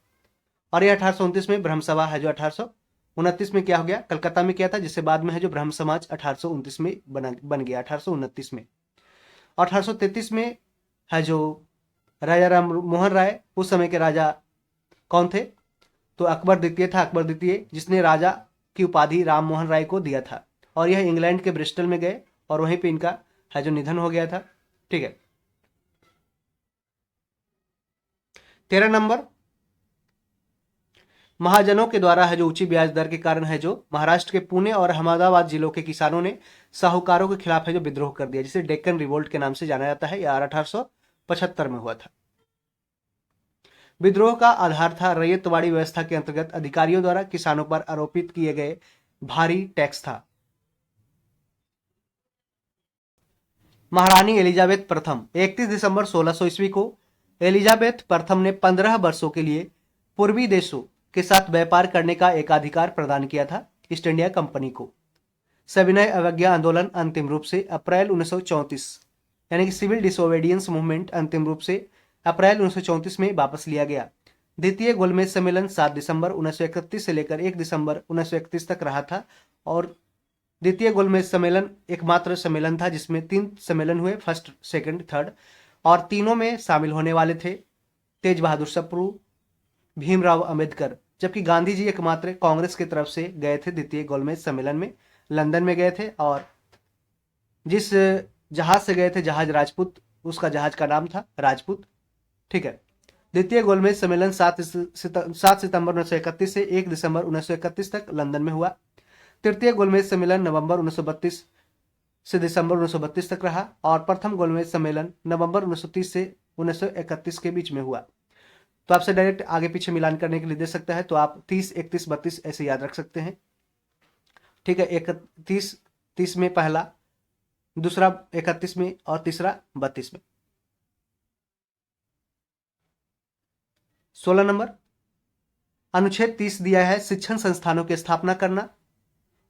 और ये 1829 में ब्रह्म सभा है जो 1829 में क्या हो गया, कलकत्ता में किया था, जिससे बाद में है जो ब्रह्म समाज 1829 में बन गया 1829 में। और 1833 में है जो राजा राम मोहन राय उस समय के राजा कौन थे, तो अकबर द्वितीय था, अकबर द्वितीय, जिसने राजा की उपाधि राम मोहन राय को दिया था। और यह इंग्लैंड के ब्रिस्टल में गए और वहीं पे इनका है जो निधन हो गया था, ठीक है। 13 नंबर, महाजनों के द्वारा है जो ऊंची ब्याज दर के कारण है जो महाराष्ट्र के पुणे और अहमदाबाद जिलों के किसानों ने साहूकारों के खिलाफ है जो विद्रोह कर दिया, जिसे डेक्कन रिवोल्ट के नाम से जाना जाता है। यह 1875 में हुआ था। विद्रोह का आधार था रैयतवाड़ी व्यवस्था के अंतर्गत अधिकारियों द्वारा किसानों पर आरोपित किए गए भारी टैक्स था। महारानी एलिजाबेथ प्रथम 31 दिसंबर 1600 ईस्वी को एलिजाबेथ प्रथम ने 15 वर्षों के लिए पूर्वी देशों के साथ व्यापार करने का एकाधिकार प्रदान किया था ईस्ट इंडिया कंपनी को। सविनय अवज्ञा आंदोलन अंतिम रूप से अप्रैल 1934 यानी कि सिविल डिसोबीडियंस मूवमेंट अंतिम रूप से अप्रैल 1934 में वापस लिया गया। द्वितीय गोलमेज सम्मेलन 7 दिसंबर 1931 से लेकर 1 दिसंबर 1931 तक रहा था और द्वितीय गोलमेज सम्मेलन एकमात्र सम्मेलन था जिसमें 3 सम्मेलन हुए, फर्स्ट, सेकंड, थर्ड, और तीनों में शामिल होने वाले थे तेज बहादुर सप्रू, भीमराव अंबेडकर, जबकि गांधी जी एकमात्र कांग्रेस की तरफ से गए थे द्वितीय गोलमेज सम्मेलन में, लंदन में गए थे और जिस जहाज से गए थे, जहाज राजपूत, उसका जहाज का नाम था राजपूत, ठीक है। द्वितीय गोलमेज सम्मेलन 7 सितंबर 1931 से 1 दिसंबर 1931 तक लंदन में हुआ। तृतीय गोलमेज सम्मेलन नवंबर 1932 से दिसंबर 1932 तक रहा और प्रथम गोलमेज सम्मेलन नवंबर 1930 से 1931 के बीच में हुआ। तो आपसे डायरेक्ट आगे पीछे मिलान करने के लिए दे सकता है, तो आप 30, 31, 32 ऐसे याद रख सकते हैं, ठीक है। 30 में पहला, दूसरा 31 में और तीसरा 32 में। 16 नंबर, अनुच्छेद 30 दिया है शिक्षण संस्थानों की स्थापना करना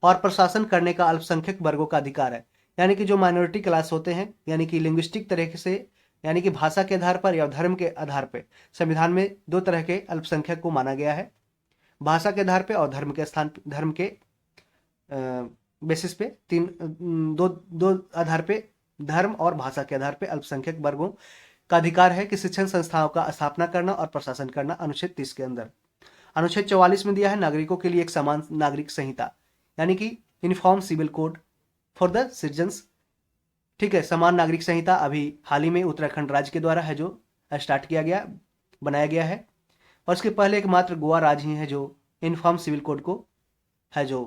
और प्रशासन करने का अल्पसंख्यक वर्गों का अधिकार है, यानी कि जो माइनॉरिटी क्लास होते हैं, यानी कि लिंग्विस्टिक तरीके से, यानी कि भाषा के आधार पर या धर्म के आधार पर संविधान में 2 तरह के अल्पसंख्यक को माना गया है, भाषा के आधार पर और धर्म के बेसिस पे, दो आधार पे, धर्म और भाषा के आधार पे अल्पसंख्यक वर्गों का अधिकार है कि शिक्षण संस्थाओं का स्थापना करना और प्रशासन करना, अनुच्छेद 30 के अंदर। अनुच्छेद 44 में दिया है नागरिकों के लिए एक समान नागरिक संहिता, यानी कि uniform civil code for the citizens, ठीक है। समान नागरिक संहिता अभी हाल ही में उत्तराखंड राज्य के द्वारा है जो स्टार्ट किया गया, बनाया गया है, और इसके पहले एकमात्र गोवा राज्य ही है जो यूनिफॉर्म सिविल कोड को है जो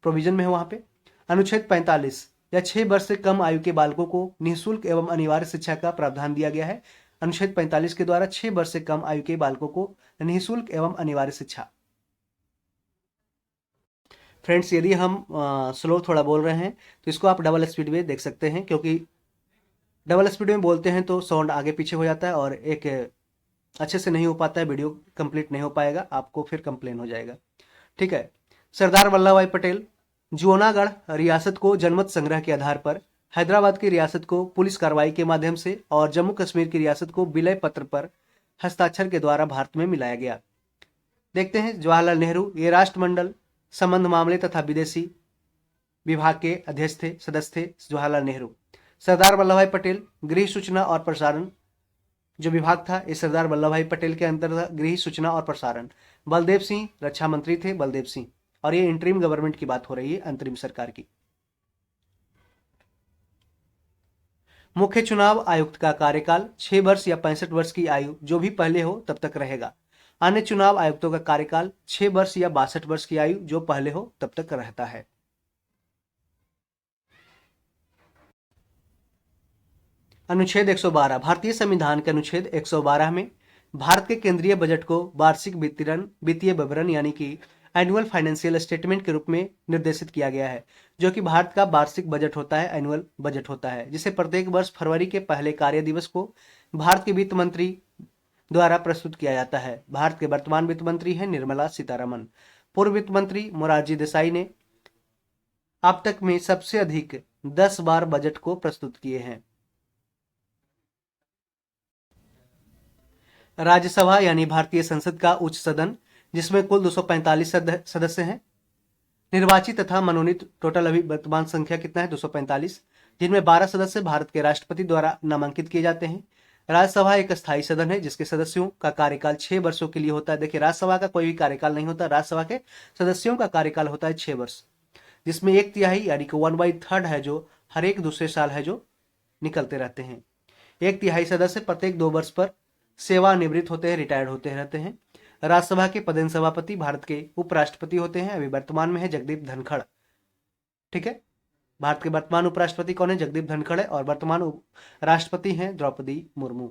प्रोविजन में है वहां पे। अनुच्छेद 45 या 6 वर्ष से कम आयु के बालकों को निःशुल्क एवं अनिवार्य शिक्षा का प्रावधान दिया गया है। अनुच्छेद 45 के द्वारा 6 वर्ष से कम आयु के बालकों को निःशुल्क एवं अनिवार्य शिक्षा। फ्रेंड्स, यदि हम स्लो थोड़ा बोल रहे हैं तो इसको आप डबल स्पीड में देख सकते हैं, क्योंकि डबल स्पीड में बोलते हैं तो साउंड आगे पीछे हो जाता है और एक अच्छे से नहीं हो पाता है, वीडियो कंप्लीट नहीं हो पाएगा, आपको फिर कंप्लेन हो जाएगा, ठीक है। सरदार वल्लभ भाई पटेल जुनागढ़ रियासत को जनमत संग्रह के आधार पर, हैदराबाद की रियासत को पुलिस कार्रवाई के माध्यम से और जम्मू कश्मीर की रियासत को विलय पत्र पर हस्ताक्षर के द्वारा भारत में मिलाया गया। देखते हैं जवाहरलाल नेहरू, ये राष्ट्रमंडल संबंध मामले तथा विदेशी विभाग के अध्यक्ष थे, सदस्य थे जवाहरलाल नेहरू। सरदार वल्लभ भाई पटेल, गृह सूचना और प्रसारण जो विभाग था ये सरदार वल्लभ भाई पटेल के अंतर्गत गृह सूचना और प्रसारण। बलदेव सिंह रक्षा मंत्री थे, बलदेव सिंह, और ये इंटरिम गवर्नमेंट की बात हो रही है, अंतरिम सरकार की। मुख्य चुनाव आयुक्त का कार्यकाल 6 वर्ष या 65 वर्ष की आयु जो भी पहले हो तब तक रहेगा। अन्य चुनाव आयुक्तों का कार्यकाल 6 वर्ष या 62 वर्ष की आयु जो पहले हो तब तक रहता है। अनुच्छेद 112, भारतीय संविधान के अनुच्छेद 112 में भारत के केंद्रीय बजट को वार्षिक वित्तीय विवरण यानी कि एनुअल फाइनेंशियल स्टेटमेंट के रूप में निर्देशित किया गया है, जो कि भारत का वार्षिक बजट होता है, एनुअल बजट होता है, जिसे प्रत्येक वर्ष फरवरी के पहले कार्य दिवस को भारत के वित्त मंत्री द्वारा प्रस्तुत किया जाता है। भारत के वर्तमान वित्त मंत्री हैं निर्मला सीतारमण। पूर्व वित्त मंत्री मोरारजी देसाई ने अब तक में सबसे अधिक 10 बार बजट को प्रस्तुत किए हैं। राज्यसभा यानी भारतीय संसद का उच्च सदन, जिसमें कुल 245 सदस्य हैं। निर्वाचित तथा मनोनीत टोटल अभी वर्तमान संख्या कितना है? 245, जिनमें 12 सदस्य भारत के राष्ट्रपति द्वारा नामांकित किए जाते हैं। राज्यसभा एक स्थायी सदन है जिसके सदस्यों का कार्यकाल 6 वर्षों के लिए होता है। देखिए, राज्यसभा का कोई भी कार्यकाल नहीं होता, राज्यसभा के सदस्यों का कार्यकाल होता है 6 वर्ष, जिसमें 1/3 यानी कि 1/3 है जो हर एक दूसरे साल है जो निकलते रहते हैं। 1/3 सदस्य प्रत्येक 2 वर्ष पर सेवानिवृत्त होते हैं, रिटायर्ड होते रहते हैं। राज्यसभा के पदेन सभापति भारत के उपराष्ट्रपति होते हैं। अभी वर्तमान में है जगदीप धनखड़। ठीक है, भारत के वर्तमान उपराष्ट्रपति कौन है? जगदीप धनखड़ है, और वर्तमान राष्ट्रपति हैं द्रौपदी मुर्मू।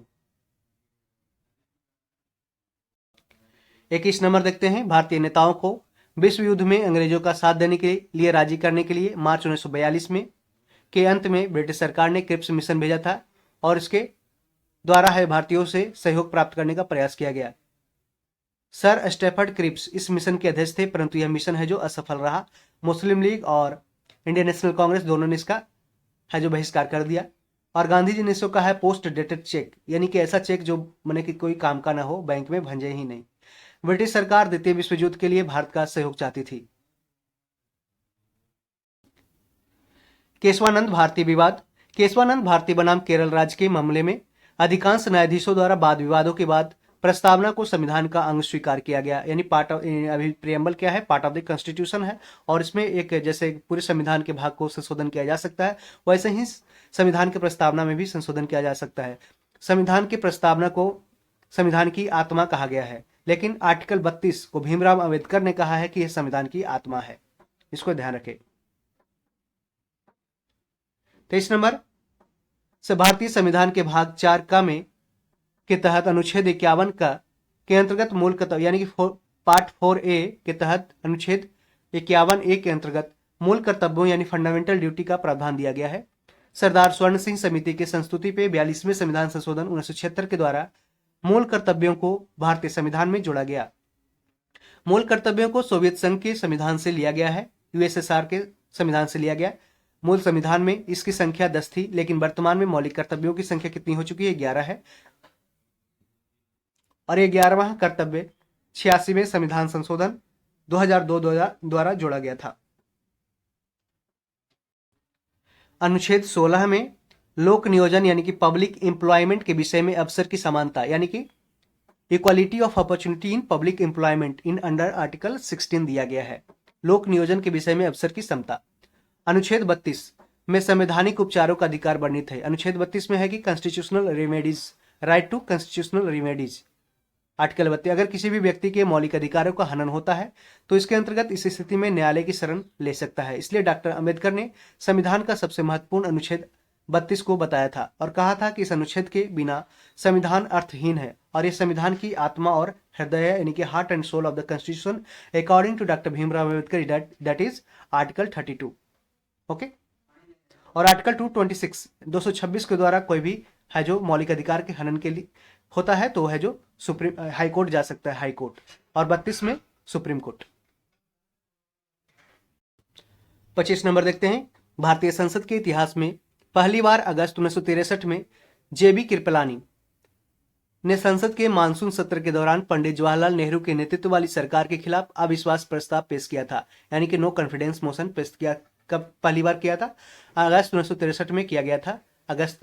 21 नंबर देखते हैं, भारतीय नेताओं को विश्व युद्ध में अंग्रेजों का साथ देने के लिए राजी करने के लिए मार्च 1942 में के अंत में ब्रिटिश सरकार ने क्रिप्स मिशन भेजा था, और इसके द्वारा है भारतीयों से सहयोग प्राप्त करने का प्रयास किया गया। सर स्टेफर्ड क्रिप्स इस मिशन के अध्यक्ष थे, परंतु यह मिशन है जो असफल रहा। मुस्लिम लीग और इंडियन नेशनल कांग्रेस दोनों ने इसका है जो बहिष्कार कर दिया, और गांधी जी ने इसको कहा है पोस्ट डेटेड चेक, यानी कि ऐसा चेक जो माने कि कोई काम का ना हो, बैंक में भंजे ही नहीं। ब्रिटिश सरकार द्वितीय विश्व युद्ध के लिए भारत का सहयोग चाहती थी। केशवानंद भारतीय विवाद। केशवानंद भारती बनाम केरल राज्य के मामले में अधिकांश न्यायाधीशों द्वारा वाद विवादों के बाद प्रस्तावना को संविधान का अंग स्वीकार किया गया, यानी पार्ट ऑफ, अभी प्रियम्बल क्या है? पार्ट ऑफ द कॉन्स्टिट्यूशन है, और इसमें एक जैसे पूरे संविधान के भाग को संशोधन किया जा सकता है, वैसे ही संविधान की प्रस्तावना में भी संशोधन किया जा सकता है। संविधान की प्रस्तावना को संविधान की आत्मा कहा गया है, लेकिन आर्टिकल 32 को भीमराव अंबेडकर ने कहा है कि यह संविधान की आत्मा है, इसको ध्यान रखें। 23 नंबर से भारतीय संविधान के भाग 4 का में के तहत अनुच्छेद 51 का के अंतर्गत मूल कर्तव्य, यानी कि पार्ट 4A के तहत अनुच्छेद 51A के अंतर्गत मूल कर्तव्यों यानी फंडामेंटल ड्यूटी का प्रावधान दिया गया है। सरदार स्वर्ण सिंह समिति के संस्तुति पे 42वें संविधान संशोधन 1976 के द्वारा मूल कर्तव्यों को भारतीय संविधान में जोड़ा गया। मूल कर्तव्यों को सोवियत संघ के संविधान से लिया गया है, यूएसएसआर के संविधान से लिया गया। मूल संविधान में इसकी संख्या 10 थी, लेकिन वर्तमान में मौलिक कर्तव्यों की संख्या कितनी हो चुकी है? 11 है, और ये 11वां कर्तव्य 86वें संविधान संशोधन 2002 द्वारा जोड़ा गया था। अनुच्छेद 16 में लोक नियोजन यानी कि पब्लिक एम्प्लॉयमेंट के विषय में अवसर की समानता, यानी कि equality of opportunity in public employment in under article 16 दिया गया है, लोक नियोजन के विषय में अवसर की समता। अनुच्छेद 32 में संवैधानिक उपचारों का अधिकार वर्णित है। अनुच्छेद 32 में है कि constitutional remedies, right to constitutional remedies. Article 32, अगर किसी भी व्यक्ति के मौलिक अधिकारों का हनन होता है तो इसके अंतर्गत इस स्थिति में न्यायालय की शरण ले सकता है। इसलिए डॉक्टर अंबेडकर ने संविधान का सबसे महत्वपूर्ण अनुच्छेद 32 को बताया था और कहा था कि इस अनुच्छेद के बिना संविधान अर्थहीन है, और यह संविधान की आत्मा और हृदय यानी कि heart and soul of the constitution according to doctor Bhimrao Ambedkar, that is article 32। Okay, और आर्टिकल 226 के द्वारा कोई भी है जो मौलिक अधिकार के हनन के लिए होता है तो है जो सुप्रीम हाई कोर्ट जा सकता है, हाई कोर्ट, और 32 में सुप्रीम कोर्ट। 25 नंबर देखते हैं, भारतीय संसद के इतिहास में पहली बार अगस्त 1963 में जेबी कृपलानी ने संसद के मानसून सत्र के दौरान पंडित जवाहरलाल नेहरू के नेतृत्व वाली सरकार के खिलाफ अविश्वास प्रस्ताव पेश किया था, यानी कि नो कॉन्फिडेंस मोशन पेश किया। कब पहली बार किया था? अगस्त 1963 में किया गया था। अगस्त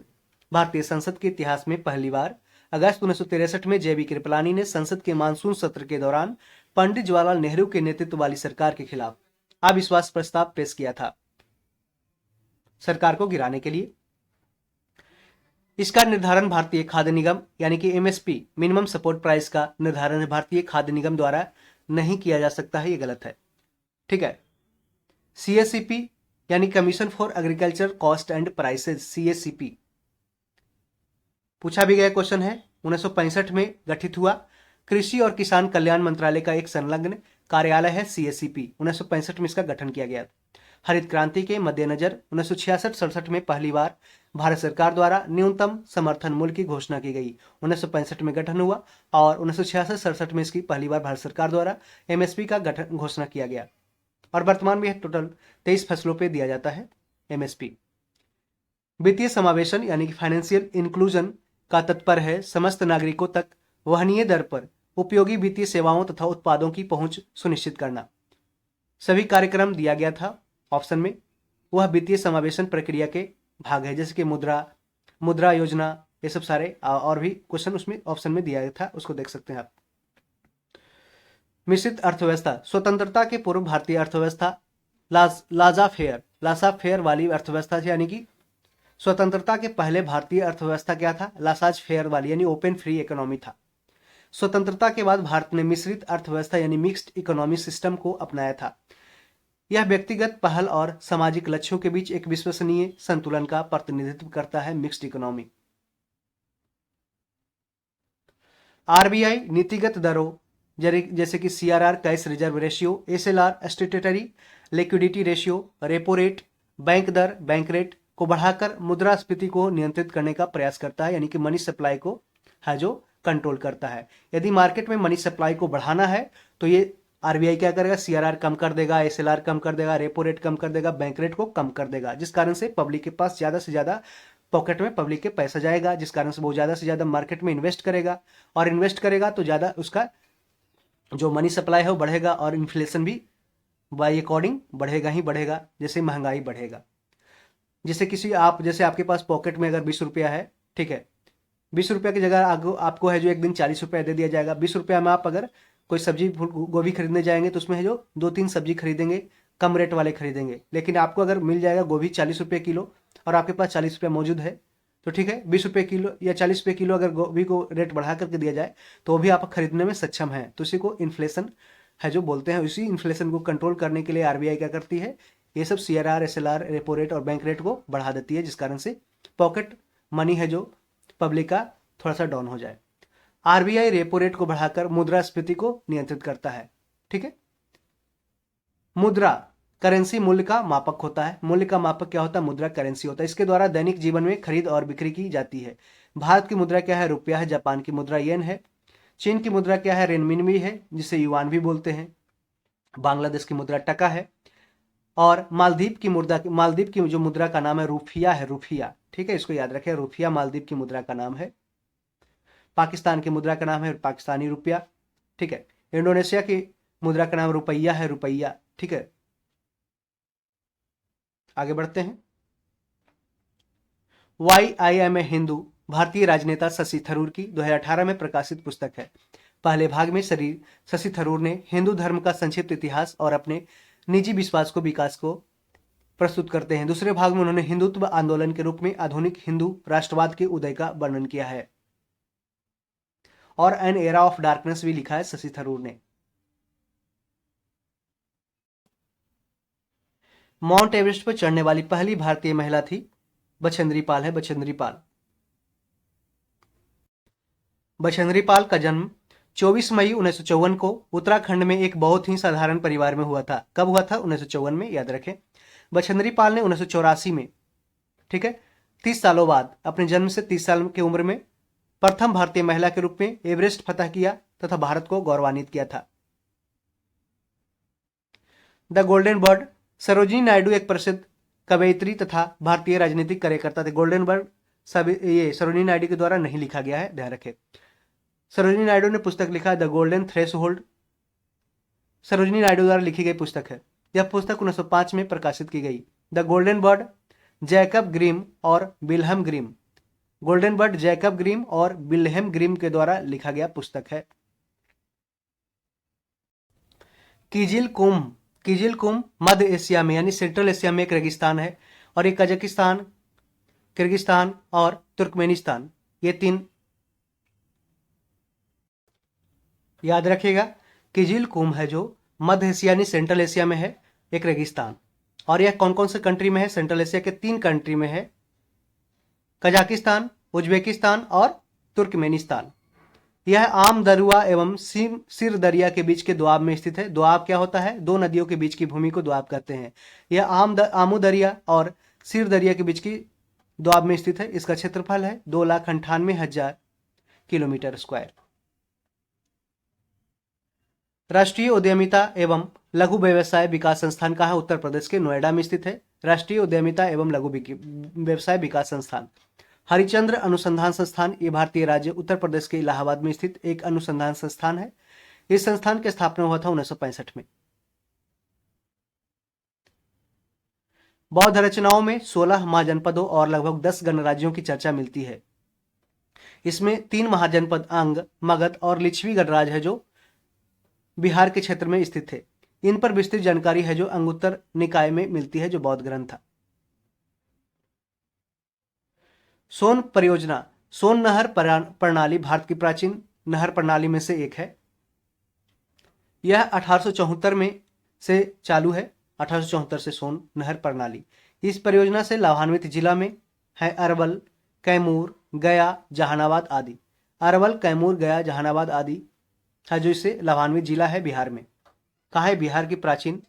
भारतीय संसद के इतिहास में पहली बार अगस्त 1963 में जेबी कृपलानी ने संसद के मानसून सत्र के दौरान पंडित जवाहरलाल नेहरू के नेतृत्व वाली सरकार के खिलाफ अविश्वास प्रस्ताव पेश किया था, सरकार को गिराने के लिए। इसका निर्धारण भारतीय खाद्य निगम यानी कि एमएसपी, मिनिमम सपोर्ट प्राइस का निर्धारण भारतीय खाद्य निगम द्वारा नहीं किया जा सकता है, ये गलत है। ठीक है। सीएससीपी यानी commission for agriculture cost and prices, CSCP पूछा भी गया क्वेश्चन है। 1965 में गठित हुआ। कृषि और किसान कल्याण मंत्रालय का एक संलग्न कार्यालय है सीएससीपी। 1965 में इसका गठन किया गया। हरित क्रांति के मद्देनजर 1966-67 में पहली बार भारत सरकार द्वारा न्यूनतम समर्थन मूल्य की घोषणा की गई। 1965 में गठन हुआ और 1966-67 में इसकी पहली बार भारत सरकार द्वारा एमएसपी का गठन घोषणा किया गया और वर्तमान में टोटल 23 फसलों पे दिया जाता है एमएसपी। वित्तीय समावेशन यानी कि फाइनेंशियल इंक्लूजन का तात्पर्य है समस्त नागरिकों तक वहनीय दर पर उपयोगी वित्तीय सेवाओं तथा उत्पादों की पहुंच सुनिश्चित करना। सभी कार्यक्रम दिया गया था ऑप्शन में, वह वित्तीय समावेशन प्रक्रिया के भाग है, जैसे कि मुद्रा योजना, ये सब सारे और भी क्वेश्चन उसमें ऑप्शन में दिया गया था, उसको देख सकते हैं आप। मिश्रित अर्थव्यवस्था, स्वतंत्रता के पूर्व भारतीय अर्थव्यवस्था लाजा फेयर वाली अर्थव्यवस्था थी, यानी कि स्वतंत्रता के पहले भारतीय अर्थव्यवस्था क्या था? लासाज फेयर वाली यानी ओपन फ्री इकोनॉमी था। स्वतंत्रता के बाद भारत ने मिश्रित अर्थव्यवस्था यानी मिक्स्ड इकोनॉमी सिस्टम को अपनाया था। यह व्यक्तिगत पहल और सामाजिक लक्ष्यों के बीच एक विश्वसनीय संतुलन का प्रतिनिधित्व करता है, मिक्स्ड इकोनॉमी। आरबीआई नीतिगत दरों जैसे कि CRR cash reserve ratio, SLR statutory liquidity ratio, repo rate, bank दर बैंक रेट को बढ़ाकर मुद्रास्फीति को नियंत्रित करने का प्रयास करता है, यानी कि मनी सप्लाई को है जो कंट्रोल करता है। यदि मार्केट में मनी सप्लाई को बढ़ाना है तो ये आरबीआई क्या करेगा? सीआरआर कम कर देगा, एसएलआर कम कर देगा, रेपो रेट कम कर देगा, बैंक रेट को कम कर देगा, जिस कारण से पब्लिक के पास ज्यादा से ज्यादा पॉकेट में पब्लिक के पैसा जाएगा, जिस कारण से वो ज्यादा से ज्यादा मार्केट में इन्वेस्ट करेगा और इन्वेस्ट करेगा तो ज्यादा उसका जो मनी सप्लाई है वो बढ़ेगा और इन्फ्लेशन भी बाई अकॉर्डिंग बढ़ेगा ही बढ़ेगा, जैसे महंगाई बढ़ेगा। जैसे आपके पास पॉकेट में अगर 20 रुपया है, ठीक है, 20 रुपया की जगह आपको है जो एक दिन 40 रुपया दे दिया जाएगा। 20 रुपया में आप अगर कोई सब्जी गोभी खरीदने जाएंगे तो उसमें है जो 2-3 सब्जी खरीदेंगे, कम रेट वाले खरीदेंगे। लेकिन आपको अगर मिल जाएगा गोभी 40 रुपये किलो और आपके पास 40 रुपया मौजूद है तो ठीक है, 20 रुपये किलो या 40 रुपये किलो अगर गोभी को रेट बढ़ा करके दिया जाए तो भी आप खरीदने में सक्षम हैं। तो इसी को इन्फ्लेशन है जो बोलते हैं। इसी इन्फ्लेशन को कंट्रोल करने के लिए आरबीआई क्या करती है? ये सब सीआरआर, एसएलआर, रेपो रेट और बैंक रेट को बढ़ा देती है, जिस कारण से पॉकेट मनी है जो पब्लिक का थोड़ा सा डाउन हो जाए। आरबीआई रेपो रेट को बढ़ाकर मुद्रास्फीति को नियंत्रित करता है। ठीक है। मुद्रा करेंसी मूल्य का मापक होता है। मूल्य का मापक क्या होता है? मुद्रा करेंसी होता है। इसके द्वारा दैनिक जीवन में खरीद और बिक्री की जाती है। भारत की मुद्रा क्या है? रुपया है। जापान की मुद्रा येन है। चीन की मुद्रा क्या है? रेनमिनबी है, जिसे युआन भी बोलते हैं। बांग्लादेश की मुद्रा टका है और मालदीव की जो मुद्रा का नाम है रूफिया है, रूफिया। ठीक है, इसको याद रखें, रूफिया मालदीव की मुद्रा का नाम है। पाकिस्तान की मुद्रा का नाम है पाकिस्तानी रुपया। ठीक है। इंडोनेशिया की मुद्रा का नाम रुपया है, रुपया। ठीक है, आगे बढ़ते हैं। Why I am a Hindu भारतीय राजनेता शशि थरूर की 2018 में प्रकाशित पुस्तक है। पहले भाग में शशि थरूर ने हिंदू धर्म का संक्षिप्त इतिहास और अपने निजी विकास को प्रस्तुत करते हैं। दूसरे भाग में उन्होंने हिंदुत्व आंदोलन के रूप में आधुनिक हिंदू राष्ट्रवाद के उदय का वर्णन किया है और एन एरा ऑफ डार्कनेस भी लिखा है शशि थरूर ने। माउंट एवरेस्ट पर चढ़ने वाली पहली भारतीय महिला थी बछेंद्री पाल है, बछेंद्री पाल। बछेंद्री पाल का जन्म 24 मई 1954 को उत्तराखंड में एक बहुत ही साधारण परिवार में हुआ था। कब हुआ था? 1954 में, याद रखें। बछेंद्री पाल ने 1984 में, ठीक है, 30 सालों बाद, अपने जन्म से 30 साल की उम्र में प्रथम भारतीय महिला के रूप में एवरेस्ट फतह किया तथा भारत को गौरवान्वित किया था। The golden bird, Sarojini Naidu एक प्रसिद्ध कवयित्री तथा भारतीय राजनीतिक कार्यकर्ता थे। गोल्डन बर्ड ये सरोजिनी नायडू के द्वारा नहीं लिखा गया है, ध्यान रखें। सरोजिनी नायडू ने पुस्तक लिखा the golden threshold, Sarojini Naidu द्वारा लिखी गई पुस्तक है। यह पुस्तक 1905 में प्रकाशित की गई। The golden bird, Jacob Grimm और Wilhelm Grimm, golden bird Jacob Grimm और विल्हेम ग्रिम के द्वारा लिखा गया पुस्तक है। किजिल कुंभ, किजिल कुंभ मध्य एशिया में यानी सेंट्रल एशिया में एक रेगिस्तान है और ये कजाकिस्तान, किर्गिस्तान और तुर्कमेनिस्तान, ये तीन याद रखिएगा। किजिल कुंभ है जो मध्य एशिया यानी सेंट्रल एशिया में है एक रेगिस्तान, और यह कौन कौन से कंट्री में है? सेंट्रल एशिया के 3 कंट्री में है, कजाकिस्तान, उज्बेकिस्तान और तुर्कमेनिस्तान। यह आम दरुआ एवं सिर दरिया के बीच के दोआब में स्थित है। दोआब क्या होता है? 2 नदियों के बीच की भूमि को दोआब कहते हैं। यह आमू दरिया और सिर दरिया के बीच की दोआब में स्थित है। इसका क्षेत्रफल है 2,98,000 किलोमीटर स्क्वायर। राष्ट्रीय उद्यमिता एवं लघु व्यवसाय विकास संस्थान कहाँ है? उत्तर प्रदेश के नोएडा में स्थित है राष्ट्रीय उद्यमिता एवं लघु व्यवसाय विकास संस्थान। हरिश्चंद्र अनुसंधान संस्थान, ये भारतीय राज्य उत्तर प्रदेश के इलाहाबाद में स्थित एक अनुसंधान संस्थान है। इस संस्थान की स्थापना हुआ था 1965 में। बौद्ध रचनाओं में 16 महाजनपदों और लगभग 10 गणराज्यों की चर्चा मिलती है। इसमें 3 महाजनपद अंग, मगध और लिच्छवी गणराज्य है जो बिहार के क्षेत्र में स्थित है। इन पर विस्तृत जानकारी है जो अंगुत्तर निकाय में मिलती है जो बौद्ध ग्रंथ था। सोन परियोजना, सोन नहर प्रणाली भारत की प्राचीन नहर प्रणाली में से एक है। यह 1874 में से चालू है, 1874 से सोन नहर प्रणाली। इस परियोजना से लाभान्वित जिला में है अरवल, कैमूर, गया, जहानाबाद आदि। अरवल, कैमूर, गया, जहानाबाद आदि है जो इससे लाभान्वित जिला है बिहार में। कहा है? बिहार की प्राचीन,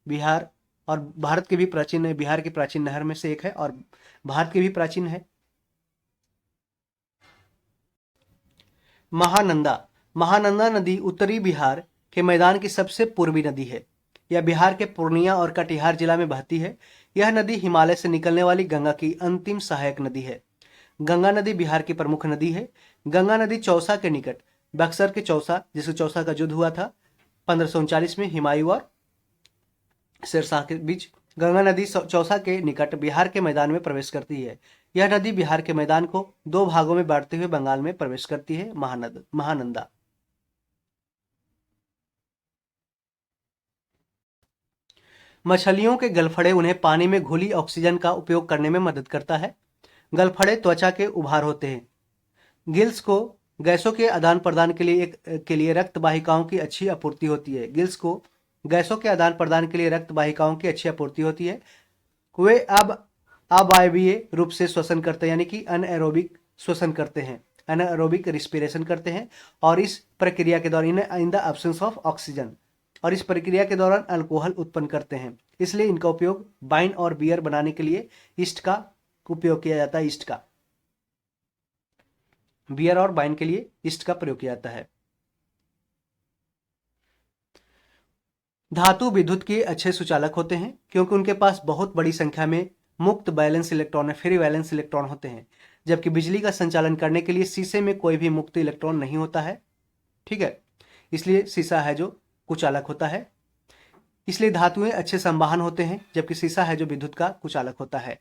बिहार और भारत की भी प्राचीन है, बिहार की प्राचीन नहर में से एक है और भारत की भी प्राचीन है। महानंदा, महानंदा नदी उत्तरी बिहार के मैदान की सबसे पूर्वी नदी है। यह बिहार के पूर्णिया और कटिहार जिला में बहती है। यह नदी हिमालय से निकलने वाली गंगा की अंतिम सहायक नदी है। गंगा नदी बिहार की प्रमुख नदी है। गंगा नदी चौसा के निकट, बक्सर के चौसा, जिससे चौसा का युद्ध हुआ था 1539 में हुमायूं और शेरशाह के बीच, गंगा नदी चौसा के निकट बिहार के मैदान में प्रवेश करती है। यह नदी बिहार के मैदान को 2 भागों में बांटते हुए बंगाल में प्रवेश करती है। महानंदा। मछलियों के गलफड़े उन्हें पानी में घुली ऑक्सीजन का उपयोग करने में मदद करता है। गलफड़े त्वचा के उभार होते हैं। गिल्स को गैसों के आदान प्रदान के लिए रक्त वाहिकाओं की अच्छी आपूर्ति होती है। गिल्स को गैसों के आदान प्रदान के लिए रक्त वाहिकाओं की अच्छी आपूर्ति होती है। वे अब अवायवीय रूप से श्वसन करते हैं, यानी कि अनएरोबिक श्वसन करते हैं, अनएरोबिक रिस्पिरेशन करते हैं। और इस प्रक्रिया के दौरान in the absence of oxygen, और इस प्रक्रिया के दौरान अल्कोहल उत्पन्न करते हैं। इसलिए इनका उपयोग वाइन और बियर बनाने के लिए ईस्ट का उपयोग किया जाता है। ईस्ट का, बियर और वाइन के लिए ईस्ट का प्रयोग किया जाता है। धातु विद्युत के अच्छे सुचालक होते हैं क्योंकि उनके पास बहुत बड़ी संख्या में मुक्त वैलेंस इलेक्ट्रॉन है, फ्री वैलेंस इलेक्ट्रॉन होते हैं। जबकि बिजली का संचालन करने के लिए शीशे में कोई भी मुक्त इलेक्ट्रॉन नहीं होता है। ठीक है, इसलिए शीशा है जो कुचालक होता है। इसलिए धातुएं अच्छे संवाहन होते हैं, जबकि शीशा है जो विद्युत का कुचालक होता है।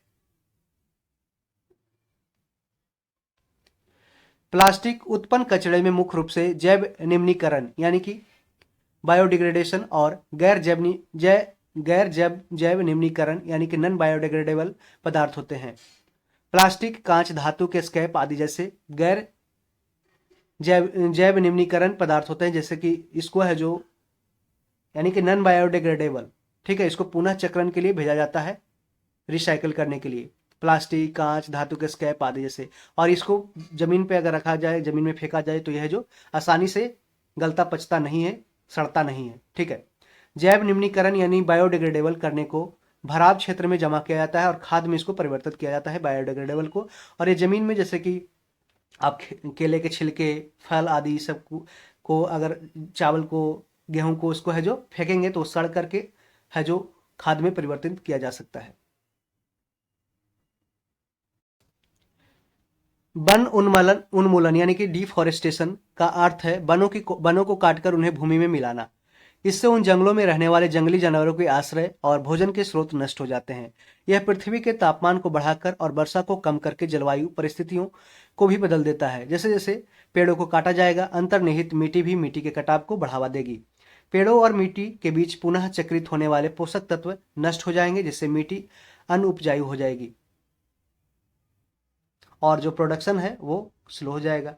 प्लास्टिक उत्पन्न कचरे में मुख्य रूप से जैव निम्नीकरण यानी कि बायोडिग्रेडेशन और गैर जैव निम्नीकरण यानी कि नॉन बायोडिग्रेडेबल पदार्थ होते हैं। प्लास्टिक, कांच, धातु के स्क्रैप आदि जैसे गैर जैव निम्नीकरण पदार्थ होते हैं, जैसे कि इसको है जो यानी कि नॉन बायोडिग्रेडेबल। ठीक है, इसको पुनः चक्रण के लिए भेजा जाता है, रिसाइकल करने के लिए। प्लास्टिक, कांच, धातु के स्क्रैप आदि जैसे, और इसको जमीन पे अगर रखा जाए, जमीन में फेंका जाए, तो यह जो आसानी से गलता पचता नहीं है, सड़ता नहीं है। ठीक है, जैव निम्नीकरण यानी बायोडिग्रेडेबल करने को भराव क्षेत्र में जमा किया जाता है और खाद में इसको परिवर्तित किया जाता है बायोडिग्रेडेबल को। और ये जमीन में, जैसे कि आप केले के छिलके, फल आदि सब को अगर चावल को, गेहूं को, उसको है जो फेंकेंगे तो सड़ करके है जो खाद में परिवर्तित किया जा सकता है। वन उन्मूलन उन्मूलन यानी कि डिफॉरेस्टेशन का अर्थ है वनों को काटकर उन्हें भूमि में मिलाना। इससे उन जंगलों में रहने वाले जंगली जानवरों के आश्रय और भोजन के स्रोत नष्ट हो जाते हैं। यह पृथ्वी के तापमान को बढ़ाकर और वर्षा को कम करके जलवायु परिस्थितियों को भी बदल देता है। जैसे जैसे पेड़ों को काटा जाएगा, अंतर्निहित मिट्टी भी मिट्टी के कटाव को बढ़ावा देगी। पेड़ों और मिट्टी के बीच पुनः चक्रित होने वाले पोषक तत्व नष्ट हो जाएंगे, जिससे मिट्टी अनउपजाऊ हो जाएगी और जो प्रोडक्शन है वो स्लो हो जाएगा।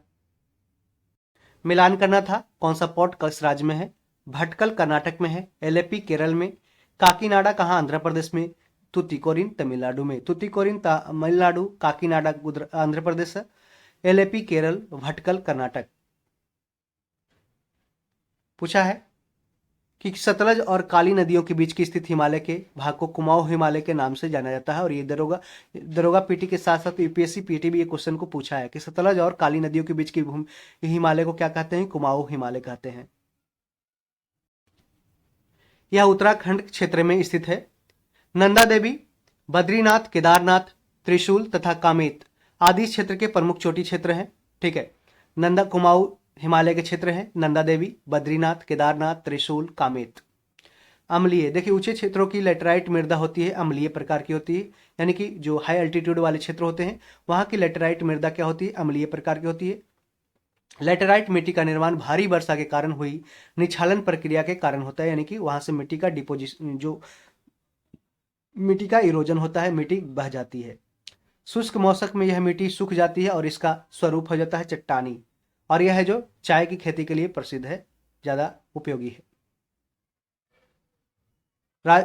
मिलान करना था। कौन सा पोर्ट किस राज्य में है? भटकल कर्नाटक में है, एलेपी केरल में, काकीनाडा कहाँ? आंध्र प्रदेश में, तुतिकोरिन तमिलनाडु में। तुतिकोरिन तमिलनाडु, काकीनाडा आंध्र प्रदेश, एलेपी केरल, भटकल कर्नाटक। पूछा है कि सतलज और काली नदियों के बीच की स्थित हिमालय के भाग को कुमाऊं हिमालय के नाम से जाना जाता है। और ये दरोगा पीटी के साथ साथ यूपीएससी पीटी भी ये क्वेश्चन को पूछा है कि सतलज और काली नदियों के बीच की हिमालय को क्या कहते हैं? कुमाऊं हिमालय कहते हैं। यह उत्तराखंड क्षेत्र में स्थित है। नंदा देवी, बद्रीनाथ, केदारनाथ, त्रिशूल तथा कामेत आदि इस क्षेत्र के प्रमुख चोटी क्षेत्र हैं। ठीक है, नंदा कुमाऊं हिमालय के क्षेत्र हैं। नंदा देवी, बद्रीनाथ, केदारनाथ, त्रिशूल, कामेत। अम्लीय, देखिए ऊंचे क्षेत्रों की लेटराइट मृदा होती है, अम्लीय प्रकार की होती है। यानी कि जो हाई अल्टीट्यूड वाले क्षेत्र होते हैं वहां की लेटराइट मृदा क्या होती है? अम्लीय प्रकार की होती है। लेटेराइट मिट्टी का निर्माण भारी वर्षा के कारण हुई निक्षालन प्रक्रिया के कारण होता है। यानी कि वहां से मिट्टी का डिपोजिशन, जो मिट्टी का इरोजन होता है, मिट्टी बह जाती है। शुष्क मौसम में यह मिट्टी सूख जाती है और इसका स्वरूप हो जाता है चट्टानी। और यह है जो चाय की खेती के लिए प्रसिद्ध है, ज्यादा उपयोगी है।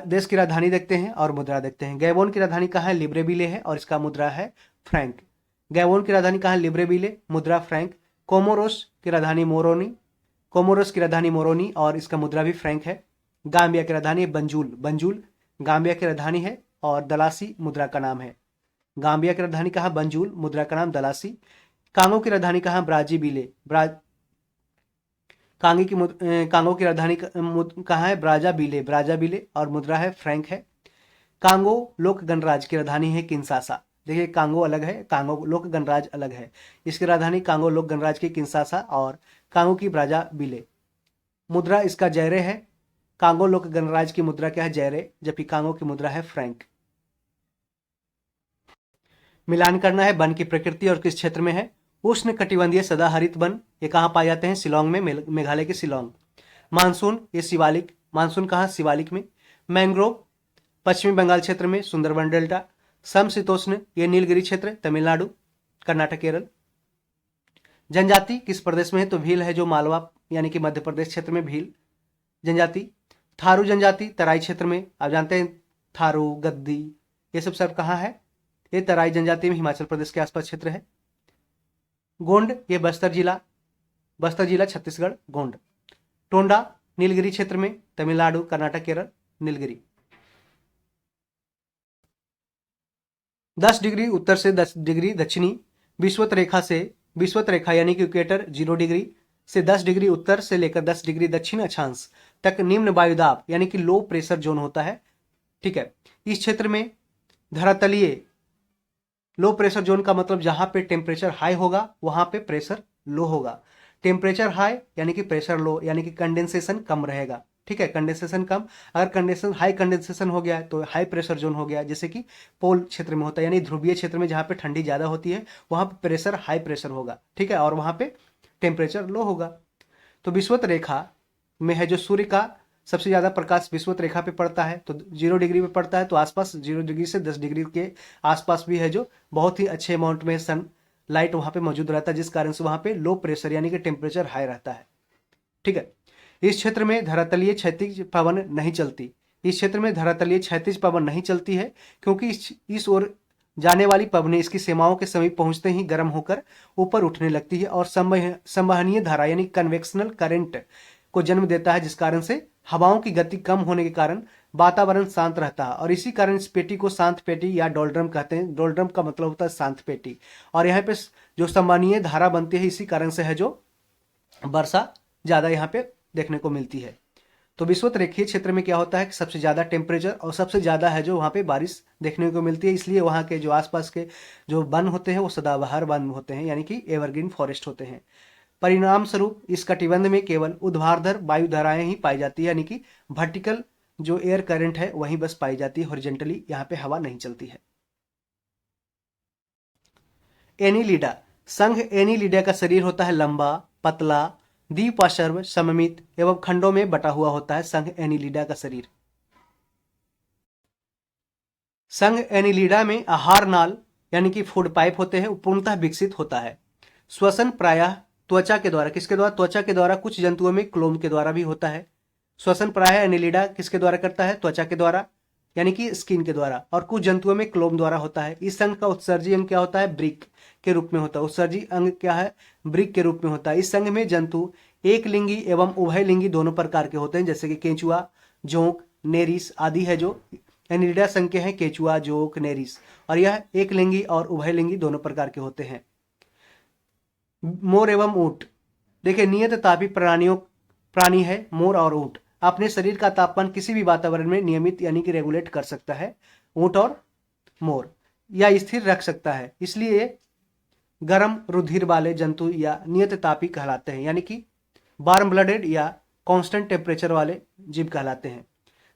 देश की राजधानी देखते हैं और मुद्रा देखते हैं। गैबोन की राजधानी कहाँ है? लिब्रेविले है और इसका मुद्रा है फ्रैंक। गैबोन की राजधानी कहाँ है? लिब्रेविले, मुद्रा फ्रैंक। कोमोरोस की राजधानी मोरोनी, कोमोरोस की राजधानी मोरोनी और इसका मुद्रा भी फ्रैंक है। गाम्बिया की राजधानी बंजूल, बंजूल गाम्बिया की राजधानी है और दलासी मुद्रा का नाम है। गाम्बिया की राजधानी कहाँ? बंजूल, मुद्रा का नाम दलासी। कांगो की राजधानी कहाँ? ब्राजीबिले, कांगो की राजधानी कहाँ है? ब्राजाबिले, ब्राजाबिले और मुद्रा है फ्रैंक है। कांगो लोक गणराज्य की राजधानी है किंशासा। देखिए कांगो अलग है, कांगो लोक गणराज्य अलग है। इसकी राजधानी कांगो लोक गणराज्य की किंशासा और कांगो की ब्राजाबिले। मुद्रा इसका जैरे है। कांगो लोक गणराज्य की मुद्रा क्या है? जैरे, जबकि कांगो की मुद्रा है फ्रैंक। मिलान करना है। वन की प्रकृति और किस क्षेत्र में है? उष्ण कटिबंधीय सदाहरित वन। ये कहाँ पाए जाते हैं? शिलोंग में, मेघालय के शिलोंग। मानसून, ये शिवालिक। मानसून कहाँ? शिवालिक में। मैंग्रोव, पश्चिमी बंगाल क्षेत्र में, सुंदरबन डेल्टा। समशीतोष्ण, ये नीलगिरी क्षेत्र, तमिलनाडु, कर्नाटक, केरल। जनजाति किस प्रदेश में है? तो भील है, जो मालवा यानी कि मध्य प्रदेश क्षेत्र में भील जनजाति। थारू जनजाति तराई क्षेत्र में, आप जानते हैं थारू, गद्दी, ये सब कहाँ है? ये तराई जनजाति में हिमाचल प्रदेश के आसपास क्षेत्र है। गोंड, ये बस्तर जिला छत्तीसगढ़, गोंड। टोंडा नीलगिरी क्षेत्र में, तमिलनाडु, कर्नाटक, केरल, नीलगिरी। 10 डिग्री उत्तर से 10 डिग्री दक्षिणी विषुवत रेखा यानी कि इक्वेटर 0 डिग्री से 10 डिग्री उत्तर से लेकर 10 डिग्री दक्षिण अक्षांश तक निम्न वायुदाब यानी कि लो प्रेशर जोन होता है। ठीक है, इस क्षेत्र में धरातलीय लो प्रेशर जोन का मतलब जहां पे टेम्परेचर हाई होगा वहां पे प्रेशर लो होगा। टेम्परेचर हाई यानी कि प्रेशर लो, यानी कि कंडेंसेशन कम रहेगा। ठीक है, कंडेंसेशन कम। अगर हाई कंडेंसेशन हो गया तो हाई प्रेशर जोन हो गया, जैसे कि पोल क्षेत्र में होता है, यानी ध्रुवीय क्षेत्र में जहां पे ठंडी ज्यादा होती है वहां पे प्रेशर हाई प्रेशर होगा। ठीक है, और वहां पे टेम्परेचर लो होगा। तो विषुवत रेखा में है जो सूर्य का सबसे ज्यादा प्रकाश विषुवत रेखा पे पड़ता है, तो 0 डिग्री पे पड़ता है, तो आसपास 0 डिग्री से 10 डिग्री के आसपास भी है जो बहुत ही अच्छे अमाउंट में सन लाइट वहां पे मौजूद रहता है, जिस कारण से वहां पे लो प्रेशर यानी कि टेम्परेचर हाई रहता है। ठीक है, इस क्षेत्र में धरातलीय क्षैतिज पवन नहीं चलती। इस क्षेत्र में धरातलीय क्षैतिज पवन नहीं चलती है क्योंकि इस ओर जाने वाली पवनें इसकी सीमाओं के समीप पहुंचते ही गर्म होकर ऊपर उठने लगती है और संवहनीय धारा यानी कन्वेक्शनल करंट को जन्म देता है, जिस कारण से हवाओं की गति कम होने के कारण वातावरण शांत रहता है। और इसी कारण इस पेटी को शांत पेटी या डोल्ड्रम कहते हैं। डोल्ड्रम का मतलब होता है शांत पेटी। और यहाँ पे जो संवहनीय धारा बनती है इसी कारण से है जो वर्षा ज्यादा यहाँ पे देखने को मिलती है। तो विषुवत रेखीय क्षेत्र में क्या होता है कि सबसे ज़्यादा टेम्परेचर और सबसे ज़्यादा है जो वहाँ पे बारिश देखने को मिलती है, इसलिए वहाँ के जो आसपास के जो वन होते हैं वो सदाबहार वन होते हैं, यानी कि एवरग्रीन फॉरेस्ट होते हैं। परिणाम स्वरूप इस कटिबंध में केवल ऊर्ध्वाधर वायु धाराएं ही पाई जाती है, यानी कि वर्टिकल जो एयर करंट है वही बस पाई जाती है, हॉरिजेंटली यहाँ पे हवा नहीं चलती है। एनीलिडा, संघ एनीलिडा का शरीर होता है लंबा, पतला, द्विपार्श्व, सममित एवं खंडों में बटा हुआ होता है संघ एनीलिडा का शरीर। संघ एनीलिडा में आहार नाल यानी कि फूड पाइप होते हैं, वो पूर्णतः विकसित होता है। श्वसन प्रायः त्वचा के द्वारा, किसके द्वारा? त्वचा के द्वारा, कुछ जंतुओं में क्लोम के द्वारा भी होता है। श्वसन प्रायः एनीलिडा किसके द्वारा करता है? त्वचा के द्वारा, यानी कि स्किन के द्वारा, और कुछ जंतुओं में क्लोम द्वारा होता है। इस संघ का उत्सर्जी अंग क्या होता है? ब्रिक के रूप में होता है। उत्सर्जी अंग क्या है? ब्रिक के रूप में होता है। इस संघ में जंतु एक लिंगी एवं उभयलिंगी दोनों प्रकार के होते हैं, जैसे कि केंचुआ, जोंक, नेरिस आदि है जो एनीलिडा संघ के हैं, केंचुआ, जोंक, नेरिस, और यह एक लिंगी और उभयलिंगी दोनों प्रकार के होते हैं। मोर एवं ऊंट, देखिए नियत तापी प्राणी है मोर और ऊंट, अपने शरीर का तापमान किसी भी वातावरण में नियमित यानी कि रेगुलेट कर सकता है ऊंट और मोर, या स्थिर रख सकता है, इसलिए गर्म रुधिर वाले जंतु या नियत तापी कहलाते हैं, यानी कि वार्म ब्लडेड या कांस्टेंट टेम्परेचर वाले जीव कहलाते हैं।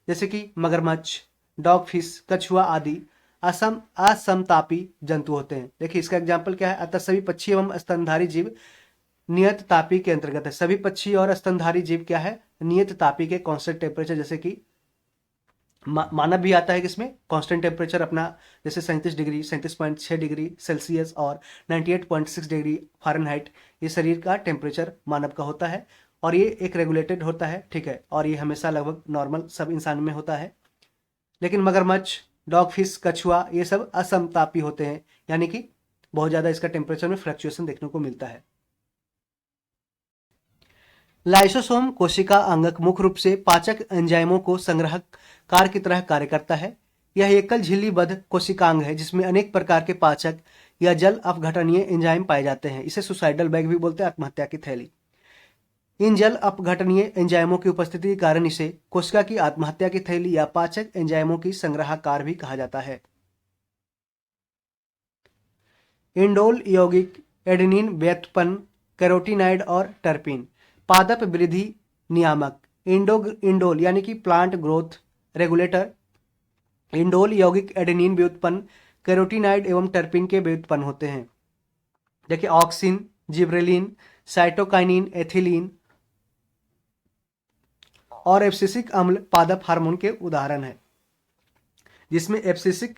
जैसे कि मगरमच्छ, डॉग फिश, कछुआ आदि असमतापी जंतु होते हैं। देखिए इसका एग्जाम्पल क्या है? अतः सभी पक्षी एवं स्तनधारी जीव नियत तापी के अंतर्गत है। सभी पक्षी और स्तनधारी जीव क्या है? नियत तापी के कांस्टेंट टेम्परेचर, जैसे कि मानव भी आता है किसमें? कांस्टेंट टेम्परेचर अपना, जैसे 37 डिग्री, 37.6 डिग्री सेल्सियस और 98.6 डिग्री फ़ारेनहाइट, ये शरीर का टेम्परेचर मानव का होता है, और ये एक रेगुलेटेड होता है, ठीक है, और ये हमेशा लगभग नॉर्मल सब इंसान में होता है। लेकिन मगरमच्छ, डॉग फिश, कछुआ ये सब असमतापी होते हैं, यानी कि बहुत ज़्यादा इसका टेम्परेचर में फ्लक्चुएशन देखने को मिलता है। लाइसोसोम कोशिका अंगक मुख्य रूप से पाचक एंजाइमों को संग्राहक कार की तरह कार्य करता है। यह एकल झिल्लीबद्ध कोशिकांग है जिसमें अनेक प्रकार के पाचक या जल अपघटनीय एंजाइम पाए जाते हैं। इसे सुसाइडल बैग भी बोलते हैं, आत्महत्या की थैली। इन जल अपघटनीय एंजाइमों की उपस्थिति के कारण इसे कोशिका की आत्महत्या की थैली या पाचक एंजाइमों की संग्राहकार भी कहा जाता है। इंडोल यौगिक एडेनिन व्युत्पन्न कैरोटीनॉइड और टर्पिन पादप वृद्धि नियामक इंडोल यानी कि प्लांट ग्रोथ रेगुलेटर। इंडोल यौगिक एडेनिन व्युत्पन्न कैरोटीनॉइड एवं टर्पिन के व्युत्पन्न होते हैं। देखिए ऑक्सिन, जिब्रेलिन, साइटोकाइनिन, एथिलीन और एब्सिसिक अम्ल पादप हार्मोन के उदाहरण हैं, जिसमें एब्सिसिक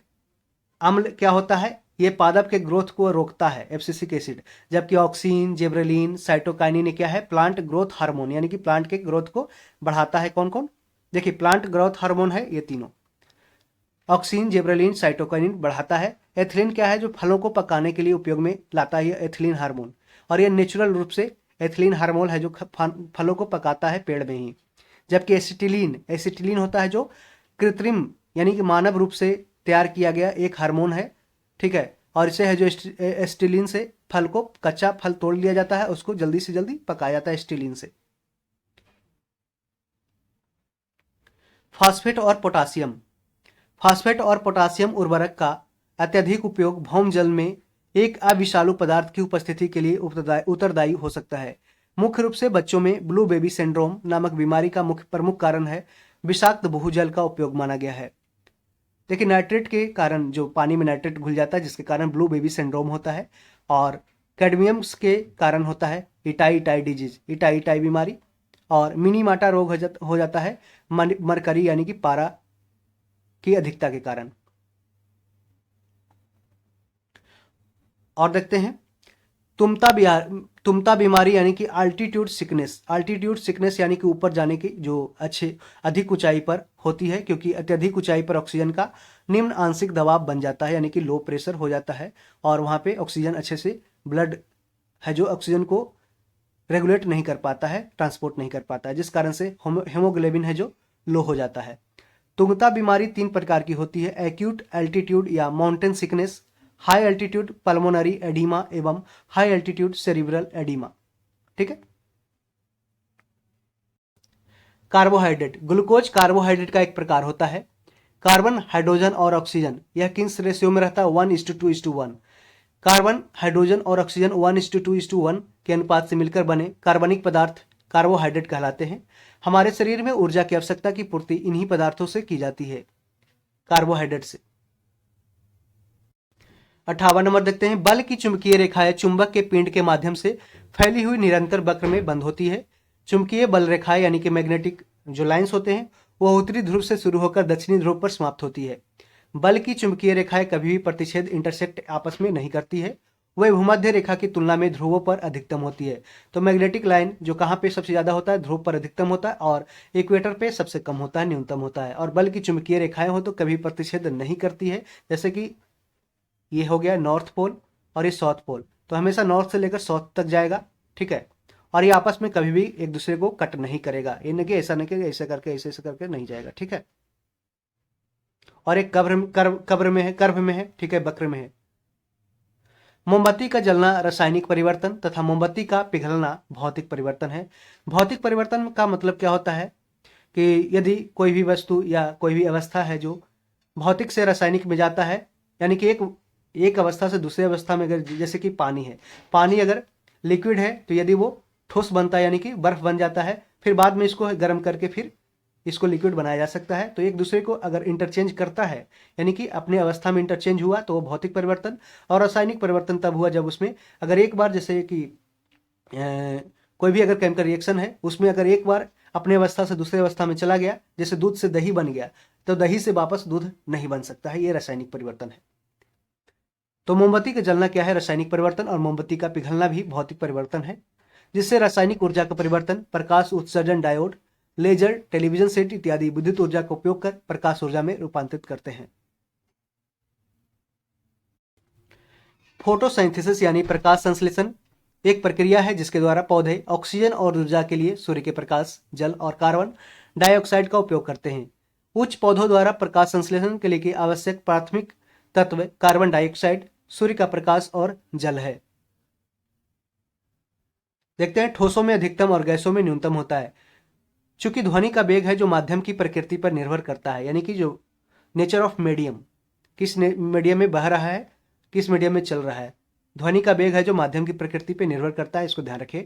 अम्ल क्या होता है? ये पादप के ग्रोथ को रोकता है, एब्सिसिक एसिड, जबकि ऑक्सिन, जिब्रेलिन, साइटोकाइनिन क्या है? प्लांट ग्रोथ हार्मोन, यानी कि प्लांट के ग्रोथ को बढ़ाता है। कौन कौन? देखिए प्लांट ग्रोथ हार्मोन है ये तीनों, ऑक्सिन, जिब्रेलिन, साइटोकाइनिन बढ़ाता है। एथिलीन क्या है? जो फलों को पकाने के लिए उपयोग में लाता है, ये एथिलीन हार्मोन, और ये नेचुरल रूप से एथिलीन हार्मोन है जो फलों को पकाता है पेड़ में ही। जबकि एसिटिलीन होता है जो कृत्रिम यानी कि मानव रूप से तैयार किया गया एक हार्मोन है, ठीक है, और इसे है जो एसिटिलीन से फल को, कच्चा फल तोड़ लिया जाता है, उसको जल्दी से जल्दी पकाया जाता है एसिटिलीन से। फास्फेट और पोटासियम उर्वरक का अत्यधिक उपयोग भौम जल में एक अविषालु पदार्थ की उपस्थिति के लिए उत्तरदायी हो सकता है। मुख्य रूप से बच्चों में ब्लू बेबी सिंड्रोम नामक बीमारी का प्रमुख कारण है विषाक्त भूजल का उपयोग माना गया है। देखिए नाइट्रेट के कारण, जो पानी में नाइट्रेट घुल जाता है जिसके कारण ब्लू बेबी सिंड्रोम होता है, और कैडमियम्स के कारण होता है इटाई डिजीज, इटाई बीमारी, और मिनीमाटा रोग हो जाता है मरकरी यानी कि पारा की अधिकता के कारण। और देखते हैं तुमता बीमारी यानी कि अल्टीट्यूड सिकनेस यानी कि ऊपर जाने की जो अधिक ऊंचाई पर होती है, क्योंकि अत्यधिक ऊंचाई पर ऑक्सीजन का निम्न आंशिक दबाव बन जाता है, यानी कि लो प्रेशर हो जाता है, और वहां पे ऑक्सीजन अच्छे से ब्लड है जो ऑक्सीजन को रेगुलेट नहीं कर पाता है, ट्रांसपोर्ट नहीं कर पाता है, जिस कारण से हेमोग्लोबिन है जो लो हो जाता है। तुंगता बीमारी 3 प्रकार की होती है, एक्यूट एल्टीट्यूड या mountain sickness, high altitude pulmonary oedema एवं हाई एल्टीट्यूड सेरिब्रल एडिमा। ठीक है, कार्बोहाइड्रेट, ग्लूकोज कार्बोहाइड्रेट का एक प्रकार होता है। कार्बन, हाइड्रोजन और ऑक्सीजन, यह किस रेशियो में रहता है? 1:2:1। कार्बन, हाइड्रोजन और ऑक्सीजन 1:2:1 के अनुपात से मिलकर बने कार्बनिक पदार्थ कार्बोहाइड्रेट कहलाते हैं। हमारे शरीर में ऊर्जा की आवश्यकता की पूर्ति इन्हीं पदार्थों से की जाती है, कार्बोहाइड्रेट से। 58 नंबर देखते हैं, बल की चुंबकीय रेखाएं चुंबक के पिंड के माध्यम से फैली हुई निरंतर वक्र में बंद होती है। चुंबकीय बल रेखाएं यानी कि मैग्नेटिक जो लाइंस होते हैं वह उत्तरी ध्रुव से शुरू होकर दक्षिणी ध्रुव पर समाप्त होती है। बल की चुंबकीय रेखाएं कभी भी प्रतिच्छेद इंटरसेक्ट आपस में नहीं करती है, वह भूमध्य रेखा की तुलना में ध्रुवों पर अधिकतम होती है। तो मैग्नेटिक लाइन जो कहाँ पे सबसे ज्यादा होता है? ध्रुव पर अधिकतम होता है, और इक्वेटर पे सबसे कम होता है, न्यूनतम होता है। और बल की चुंबकीय रेखाएं हो तो कभी प्रतिच्छेद नहीं करती है, जैसे कि ये हो गया नॉर्थ पोल और ये साउथ पोल, तो हमेशा नॉर्थ से लेकर साउथ तक जाएगा, ठीक है। और ये आपस में कभी भी एक दूसरे को कट नहीं करेगा, ये नहीं कि ऐसा नहीं कि ऐसे करके ऐसे करके नहीं जाएगा, ठीक है। और एक कर्व में है, ठीक है, वक्र में है। मोमबत्ती का जलना रासायनिक परिवर्तन तथा मोमबत्ती का पिघलना भौतिक परिवर्तन है। भौतिक परिवर्तन का मतलब क्या होता है कि यदि कोई भी वस्तु या कोई भी अवस्था है जो भौतिक से रासायनिक में जाता है, यानी कि एक अवस्था से दूसरी अवस्था में, अगर जैसे कि पानी है, पानी अगर लिक्विड है तो यदि वो ठोस बनता है यानी कि बर्फ बन जाता है, फिर बाद में इसको गर्म करके फिर इसको लिक्विड बनाया जा सकता है। तो एक दूसरे को अगर इंटरचेंज करता है यानी कि अपने अवस्था में इंटरचेंज हुआ तो वो भौतिक परिवर्तन। और रासायनिक परिवर्तन तब हुआ जब उसमें अगर एक बार, जैसे कि कोई भी अगर केमिकल रिएक्शन है उसमें अगर एक बार अपने अवस्था से दूसरी अवस्था में चला गया, जैसे दूध से दही बन गया, तो दही से वापस दूध नहीं बन सकता है, ये रासायनिक परिवर्तन है। तो मोमबत्ती का जलना क्या है? रासायनिक परिवर्तन। और मोमबत्ती का पिघलना भी भौतिक परिवर्तन है, जिससे रासायनिक ऊर्जा का परिवर्तन प्रकाश उत्सर्जन डायोड, लेजर, टेलीविजन सेट इत्यादि विद्युत ऊर्जा का उपयोग कर प्रकाश ऊर्जा में रूपांतरित करते हैं। फोटोसिंथेसिस यानी प्रकाश संश्लेषण एक प्रक्रिया है जिसके द्वारा पौधे ऑक्सीजन और ऊर्जा के लिए सूर्य के प्रकाश, जल और कार्बन डाइऑक्साइड का उपयोग करते हैं। उच्च पौधों द्वारा प्रकाश संश्लेषण के लिए आवश्यक प्राथमिक तत्व कार्बन डाइऑक्साइड, सूर्य का प्रकाश और जल है। देखते हैं, ठोसों में अधिकतम और गैसों में न्यूनतम होता है। चूंकि ध्वनि का वेग है जो माध्यम की प्रकृति पर निर्भर करता है, यानी कि जो नेचर ऑफ मीडियम, किस मीडियम में बह रहा है, किस मीडियम में चल रहा है, ध्वनि का वेग है जो माध्यम की प्रकृति पर निर्भर करता है, इसको ध्यान रखें।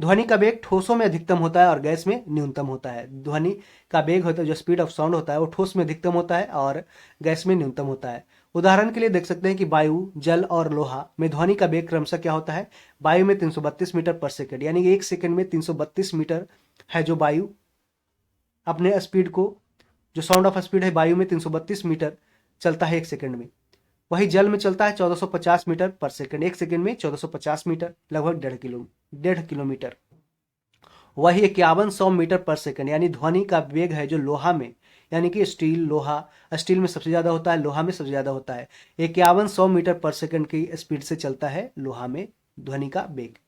ध्वनि का वेग ठोसों में अधिकतम होता है और गैस में न्यूनतम होता है। ध्वनि का वेग होता है, जो स्पीड ऑफ साउंड होता है, वो ठोस में अधिकतम होता है और गैस में न्यूनतम होता है। उदाहरण के लिए देख सकते हैं कि वायु, जल और लोहा में ध्वनि का वेग क्रमशः क्या होता है? वायु में 332 मीटर पर सेकंड, यानी कि एक सेकंड में 332 मीटर है जो वायु अपने स्पीड को, जो साउंड ऑफ स्पीड है वायु में 332 मीटर चलता है एक सेकंड में। वही जल में चलता है 1450 मीटर पर सेकंड, एक सेकंड में 1450 मीटर, लगभग 1.5 किलोमीटर। वही 5100 मीटर पर सेकंड, यानी ध्वनि का वेग है जो लोहा में, यानी कि स्टील में सबसे ज्यादा होता है, लोहा में सबसे ज्यादा होता है। 5100 मीटर पर सेकंड की स्पीड से चलता है लोहा में ध्वनि का वेग।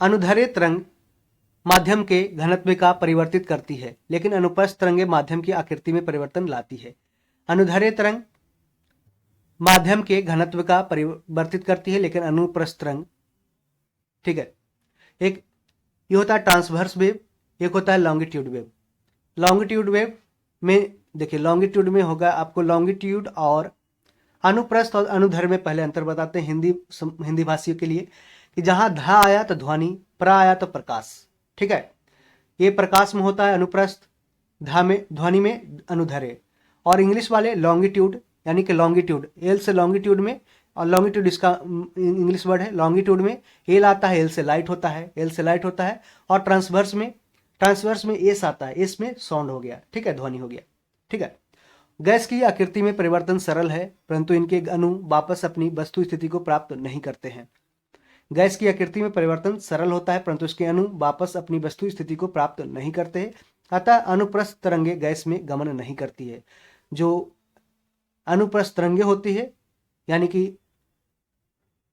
अनुदैर्ध्य तरंग माध्यम के घनत्व का परिवर्तित करती है, लेकिन अनुप्रस्थ तरंगे माध्यम की आकृति में परिवर्तन लाती है। अनुदैर्ध्य तरंग माध्यम के घनत्व का परिवर्तित करती है, लेकिन अनुप्रस्थ तरंग, ठीक है, एक ये होता है ट्रांसवर्स वेव, एक होता है लॉन्गिट्यूड वेव। लॉन्गिट्यूड वेव में देखिए, लॉन्गिट्यूड में होगा आपको लॉन्गिट्यूड और अनुप्रस्थ और अनुदैर्ध्य में पहले अंतर बताते हैं हिंदी भाषियों के लिए, कि जहां धा आया तो ध्वनि, प्रा आया तो प्रकाश, ठीक है। ये प्रकाश में होता है अनुप्रस्थ, धा में, ध्वनि में अनुदैर्ध्य। और इंग्लिश वाले लॉन्गिट्यूड, यानी कि लॉन्गिट्यूड, एल से लॉन्गिट्यूड में, और लॉन्गिट्यूड इसका इंग्लिश वर्ड है, लॉन्गिट्यूड में एल आता है, एल से लाइट होता है, और ट्रांसवर्स में एस आता है, एस में साउंड हो गया, ठीक है, ध्वनि हो गया, ठीक है। गैस की आकृति में परिवर्तन सरल है, परंतु इनके अणु वापस अपनी वस्तु स्थिति को प्राप्त नहीं करते हैं। गैस की आकृति में परिवर्तन सरल होता है, परंतु इसके अणु वापस अपनी वस्तु स्थिति को प्राप्त नहीं करते हैं, अतः अनुप्रस्थ तरंगे गैस में गमन नहीं करती है। जो अनुप्रस्थ तरंगे होती है, यानी कि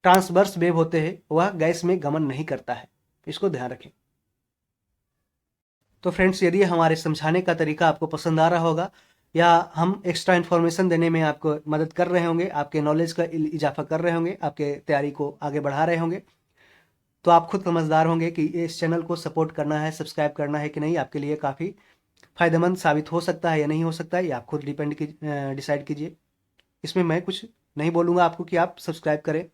ट्रांसवर्स वेव होते हैं, वह गैस में गमन नहीं करता है, इसको ध्यान रखें। तो फ्रेंड्स, यदि हमारे समझाने का तरीका आपको पसंद आ रहा होगा या हम एक्स्ट्रा इन्फॉर्मेशन देने में आपको मदद कर रहे होंगे, आपके नॉलेज का इजाफा कर रहे होंगे, आपके तैयारी को आगे बढ़ा रहे होंगे, तो आप खुद समझदार होंगे कि इस चैनल को सपोर्ट करना है, सब्सक्राइब करना है कि नहीं, आपके लिए काफ़ी फायदेमंद साबित हो सकता है या नहीं हो सकता है, ये आप खुद डिसाइड कीजिए। इसमें मैं कुछ नहीं बोलूँगा आपको कि आप सब्सक्राइब करें।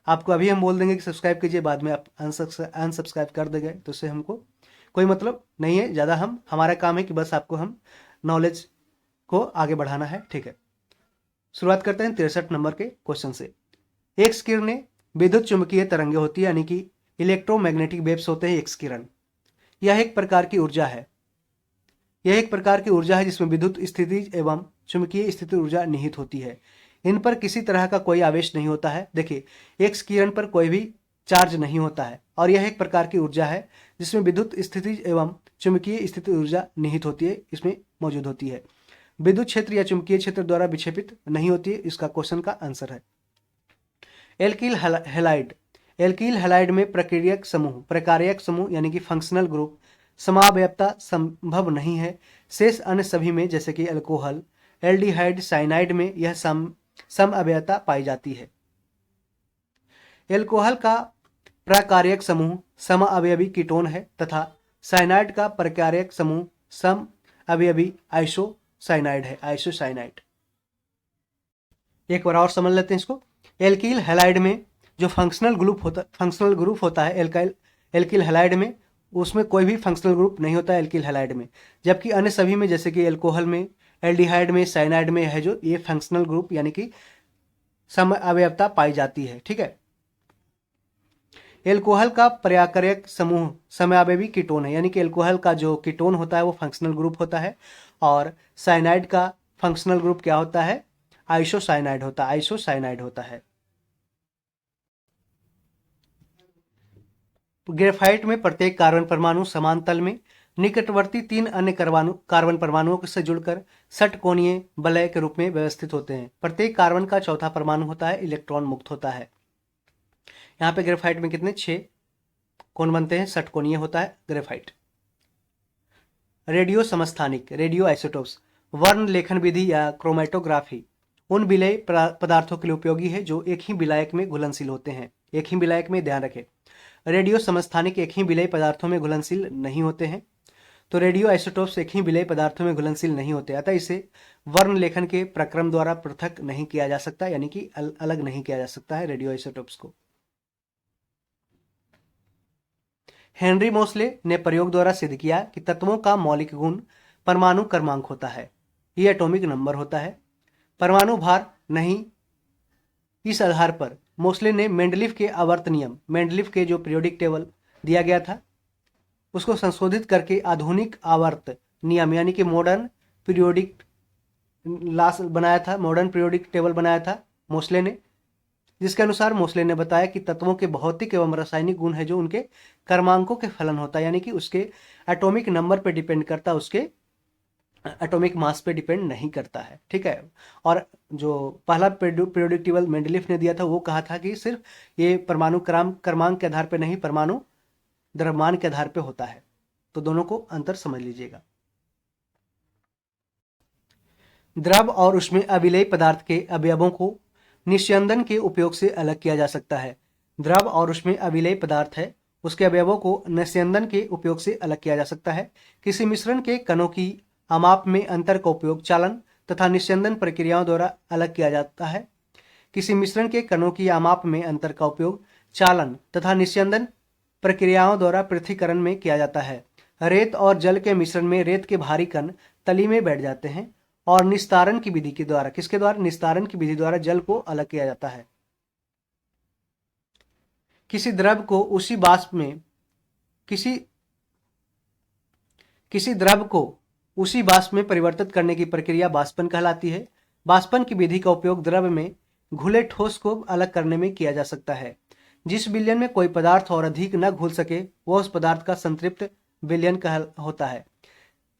आपको अभी हम बोल देंगे कि सब्सक्राइब कीजिए, बाद में आप अनसब्सक्राइब कर देंगे तो इससे हमको कोई मतलब नहीं है ज़्यादा। हमारा काम है कि बस आपको हम नॉलेज को आगे बढ़ाना है, ठीक है। शुरुआत करते हैं 63 नंबर के क्वेश्चन से। एक्स किरणें विद्युत चुंबकीय तरंगे होती है, यानी कि इलेक्ट्रोमैग्नेटिक वेव्स होते हैं एक्स किरण। यह एक प्रकार की ऊर्जा है, यह एक प्रकार की ऊर्जा है जिसमें विद्युत स्थितिज एवं चुंबकीय स्थिति ऊर्जा निहित होती है। इन पर किसी तरह का कोई आवेश नहीं होता है। देखिए, एक्स किरण पर कोई भी चार्ज नहीं होता है और यह एक प्रकार की ऊर्जा है जिसमें विद्युत स्थितिज एवं चुंबकीय स्थिति ऊर्जा निहित होती है, इसमें मौजूद होती है। विद्युत क्षेत्र या चुंबकीय क्षेत्र द्वारा विक्षेपित नहीं होती है, इसका क्वेश्चन का आंसर है। एल्किल हैलाइड, एल्किल हैलाइड में प्रकार्यक समूह यानी कि फंक्शनल ग्रुप समावयवता संभव नहीं है। शेष अन्य सभी में जैसे कि अल्कोहल, एल्डिहाइड, साइनाइड में यह समअवयवता पाई जाती है। एल्कोहल का प्रकार्यक समूह समअवयवी कीटोन है तथा साइनाइड का प्रकार्यक समूह समअवयवी आइसोसाइनाइड है, आइसोसाइनाइड। एक बार और समझ लेते हैं इसको। एल्किल हैलाइड में जो फंक्शनल ग्रुप होता है एल्किल हैलाइड में, उसमें कोई भी फंक्शनल ग्रुप नहीं होता है एल्किल हैलाइड में। जबकि अन्य सभी में जैसे कि एल्कोहल में, एल्डिहाइड में, साइनाइड में है जो ये फंक्शनल ग्रुप यानी कि समअवयवता पाई जाती है, ठीक है। एल्कोहल का प्रकार्यक समूह समअवयवी कीटोन है, यानी कि एल्कोहल का जो कीटोन होता है वो फंक्शनल ग्रुप होता है और साइनाइड का फंक्शनल ग्रुप क्या होता है, आइसोसाइनाइड होता है। ग्रेफाइट में प्रत्येक कार्बन परमाणु समान तल में निकटवर्ती 3 अन्य कार्बन परमाणुओं से जुड़कर षटकोणीय वलय के रूप में व्यवस्थित होते हैं। प्रत्येक कार्बन का चौथा परमाणु होता है इलेक्ट्रॉन मुक्त होता है। यहाँ पे ग्रेफाइट में कितने 6 कोण बनते हैं, षटकोणीय होता है ग्रेफाइट। रेडियो समस्थानिक, रेडियो आइसोटोप्स, वर्ण लेखन विधि या क्रोमेटोग्राफी उन विलय पदार्थों के लिए उपयोगी है जो एक ही विलायक में घुलनशील होते हैं। एक ही विलायक में, ध्यान रखें, रेडियो समस्थानिक एक ही विलय पदार्थों में घुलनशील नहीं होते हैं। तो रेडियो आइसोटोप्स एक ही विलय पदार्थों में घुलनशील नहीं होते, अतः इसे वर्ण लेखन के प्रक्रम द्वारा पृथक नहीं किया जा सकता, यानी कि अलग नहीं किया जा सकता है रेडियो आइसोटोप्स को। हेनरी मोसले ने प्रयोग द्वारा सिद्ध किया कि तत्वों का मौलिक गुण परमाणु क्रमांक होता है, ये एटॉमिक नंबर होता है, परमाणु भार नहीं। इस आधार पर मोसले ने मेंडलीफ के आवर्त नियम, मेंडलीफ के जो पीरियोडिक टेबल दिया गया था उसको संशोधित करके आधुनिक आवर्त नियम यानी कि modern periodic modern periodic table बनाया था मोसले ने, जिसके अनुसार मोसले ने बताया कि तत्वों के भौतिक एवं रासायनिक गुण है जो उनके क्रमांकों के फलन होता है, यानी कि उसके एटॉमिक नंबर पे डिपेंड करता है, उसके एटॉमिक मास पे डिपेंड नहीं करता है, ठीक है। और जो पहला पीरियोडिक टेबल मेंडलीफ ने दिया था वो कहा था कि सिर्फ ये परमाणु क्रमांक के आधार पे नहीं, परमाणु द्रव्यमान के आधार पे होता है। तो दोनों को अंतर समझ लीजिएगा। द्रव और उसमें अविलेय पदार्थ के अवयवों को निस्यंदन के उपयोग से अलग किया जा सकता है। द्रव और उसमें अविलेय पदार्थ है उसके अवयवों को निस्यंदन के उपयोग से अलग किया जा सकता है। किसी मिश्रण के कणों की अमाप में अंतर का उपयोग चालन तथा निस्यंदन प्रक्रियाओं द्वारा अलग किया जाता है। किसी मिश्रण के कणों की अमाप में अंतर का उपयोग चालन तथा निस्यंदन प्रक्रियाओं द्वारा पृथक्करण में किया जाता है। रेत और जल के मिश्रण में रेत के भारी कण तली में बैठ जाते हैं और निस्तारण की विधि के द्वारा, किसके द्वारा, निस्तारण की विधि द्वारा जल को अलग किया जाता है। किसी द्रव को उसी वाष्प में किसी द्रव को उसी वाष्प में परिवर्तित करने की प्रक्रिया वाष्पन कहलाती है। वाष्पन की विधि का उपयोग द्रव में घुले ठोस को अलग करने में किया जा सकता है। जिस विलयन में कोई पदार्थ और अधिक न घुल सके वह उस पदार्थ का संतृप्त विलयन होता है,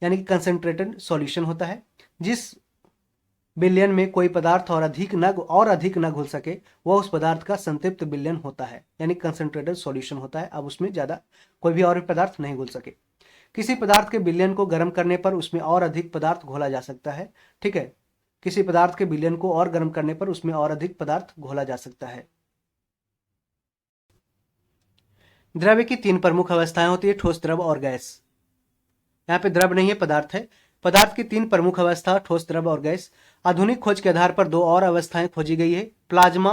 यानी कि कंसंट्रेटेड सॉल्यूशन होता है। जिस विलयन में कोई पदार्थ और अधिक न घुल सके वह उस पदार्थ का संतृप्त विलयन होता है, यानी कंसंट्रेटेड सॉल्यूशन होता है। अब उसमें ज्यादा कोई भी और पदार्थ नहीं घुल सके। किसी पदार्थ के विलयन को गर्म करने पर उसमें और अधिक पदार्थ घोला जा सकता है, ठीक है। किसी पदार्थ के विलयन को और गर्म करने पर उसमें और अधिक पदार्थ घोला जा सकता है। द्रव्य की 3 प्रमुख अवस्थाएं होती है, ठोस, द्रव और गैस। यहाँ पे द्रव नहीं है, पदार्थ है। पदार्थ की 3 प्रमुख अवस्था, ठोस, द्रव और गैस। आधुनिक खोज के आधार पर 2 और अवस्थाएं खोजी गई है, प्लाज्मा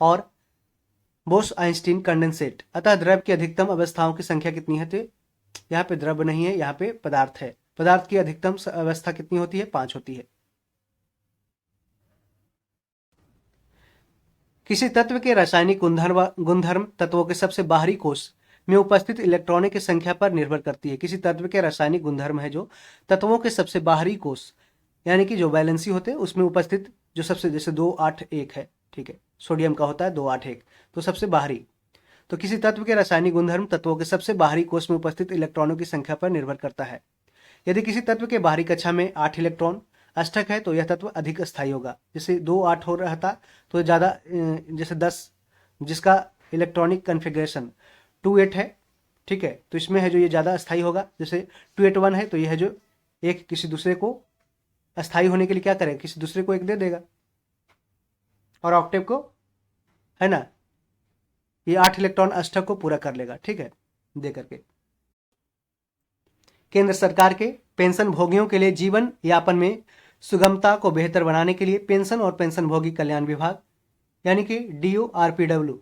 और बोस आइंस्टीन कंडेंसेट। अतः द्रव की अधिकतम अवस्थाओं की संख्या कितनी है? तो यहाँ पे द्रव नहीं है, यहाँ पे पदार्थ है। पदार्थ की अधिकतम अवस्था कितनी होती है? 5 होती है। किसी तत्व के रासायनिक गुणधर्म तत्वों के सबसे बाहरी कोष में उपस्थित इलेक्ट्रॉनों की संख्या पर निर्भर करती है। किसी तत्व के रासायनिक गुणधर्म है जो तत्वों के सबसे बाहरी कोष, यानी कि जो वैलेंसी होते हैं उसमें उपस्थित जो सबसे, जैसे 281 है, ठीक है, सोडियम का होता है 281, तो सबसे बाहरी। तो किसी तत्व के रासायनिक गुणधर्म तत्वों के सबसे बाहरी कोष में उपस्थित इलेक्ट्रॉनों की संख्या पर निर्भर करता है। यदि किसी तत्व के बाहरी कक्षा में 8 इलेक्ट्रॉन अष्टक है तो यह तत्व अधिक स्थायी होगा। जैसे 2 8 हो रहा था तो ज़्यादा, जैसे 10 जिसका इलेक्ट्रॉनिक कन्फिग्रेशन 2 8 है, ठीक है, तो इसमें है जो ये ज़्यादा अस्थायी होगा। जैसे 2 8 1 है तो यह है जो एक किसी दूसरे को अस्थायी होने के लिए क्या करेगा, किसी दूसरे को एक दे देगा, और ऑक्टेव को, है ना, ये 8 इलेक्ट्रॉन अष्टक को पूरा कर लेगा, ठीक है, दे करके। केंद्र सरकार के पेंशन भोगियों के लिए जीवन यापन में सुगमता को बेहतर बनाने के लिए पेंशन और पेंशन भोगी कल्याण विभाग, यानी कि DORPW,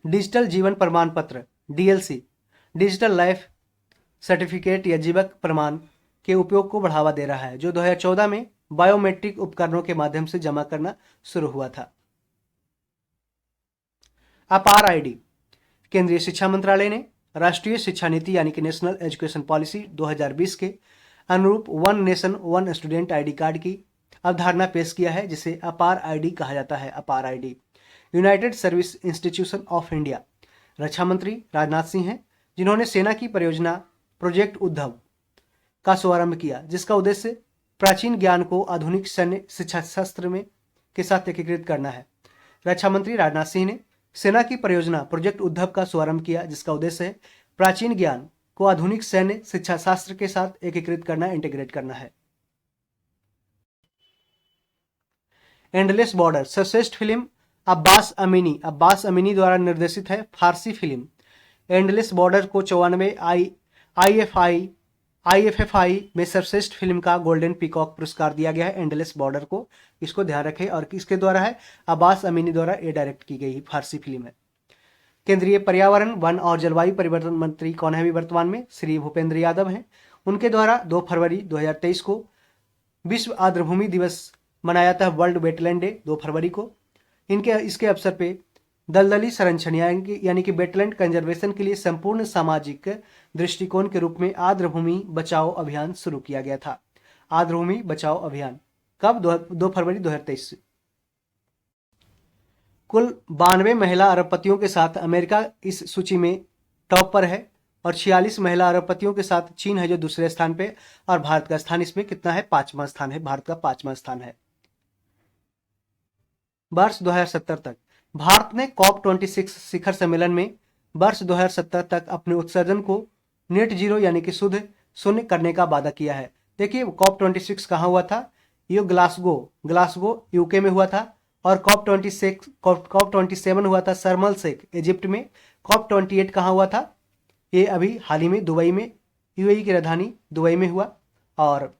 डिजिटल जीवन प्रमाण पत्र DLC, डिजिटल लाइफ सर्टिफिकेट या जीवक प्रमाण के उपयोग को बढ़ावा दे रहा है, जो 2014 में बायोमेट्रिक उपकरणों के माध्यम से जमा करना शुरू हुआ था। अपार ID, केंद्रीय शिक्षा मंत्रालय ने राष्ट्रीय शिक्षा नीति यानी कि नेशनल एजुकेशन पॉलिसी 2020 के अनुरूप one nation one student ID card की अवधारणा पेश किया है, जिसे अपार ID कहा जाता है। APAAR ID United Service Institution of India. रक्षा मंत्री राजनाथ सिंह हैं, जिन्होंने सेना की परियोजना प्रोजेक्ट उद्धव का शुभारंभ किया, जिसका उद्देश्य प्राचीन ज्ञान को आधुनिक सैन्य शिक्षा शास्त्र में के साथ एकीकृत करना है। रक्षा मंत्री राजनाथ सिंह ने सेना की परियोजना प्रोजेक्ट उद्धव का शुभारंभ किया, जिसका उद्देश्य है प्राचीन ज्ञान को आधुनिक सैन्य शिक्षा शास्त्र के साथ एकीकृत करना, इंटीग्रेट करना है। एंडलेस बॉर्डर सर्वश्रेष्ठ फिल्म अब्बास अमीनी द्वारा निर्देशित है। फारसी फिल्म एंडलेस बॉर्डर को 94 IFFI में सर्वश्रेष्ठ फिल्म का गोल्डन पीकॉक पुरस्कार दिया गया है। एंडलेस बॉर्डर को, इसको ध्यान रखें, और किसके द्वारा है? अब्बास अमीनी द्वारा ये डायरेक्ट की गई फारसी फिल्म है। केंद्रीय पर्यावरण, वन और जलवायु परिवर्तन मंत्री कौन है अभी वर्तमान में? श्री भूपेंद्र यादव हैं। उनके द्वारा 2 फरवरी 2023 को विश्व आर्द्रभूमि दिवस मनाया था, वर्ल्ड वेटलैंड डे 2 फरवरी को। इसके अवसर पे दलदली संरक्षण यानी कि वेटलैंड कंजर्वेशन के लिए संपूर्ण सामाजिक दृष्टिकोण के रूप में आर्द्रभूमि बचाओ अभियान शुरू किया गया था। आर्द्रभूमि बचाओ अभियान कब? 2 फरवरी 2023 से। कुल 92 महिला अरबपतियों के साथ अमेरिका इस सूची में टॉप पर है, और 46 महिला अरबपतियों के साथ चीन है जो दूसरे स्थान पे, और भारत का स्थान इसमें कितना है? 5वां स्थान है, भारत का 5वां स्थान है। वर्ष 2070 तक भारत ने COP26 शिखर सम्मेलन में वर्ष 2070 तक अपने उत्सर्जन को नेट जीरो यानी कि शुद्ध शून्य करने का वादा किया है। देखिए COP26 कहाँ हुआ था? ये ग्लासगो यूके में हुआ था, और COP27 हुआ था शर्म शेख इजिप्ट में। COP28 कहाँ हुआ था? ये अभी हाल ही में दुबई में, UAE की राजधानी दुबई में हुआ। और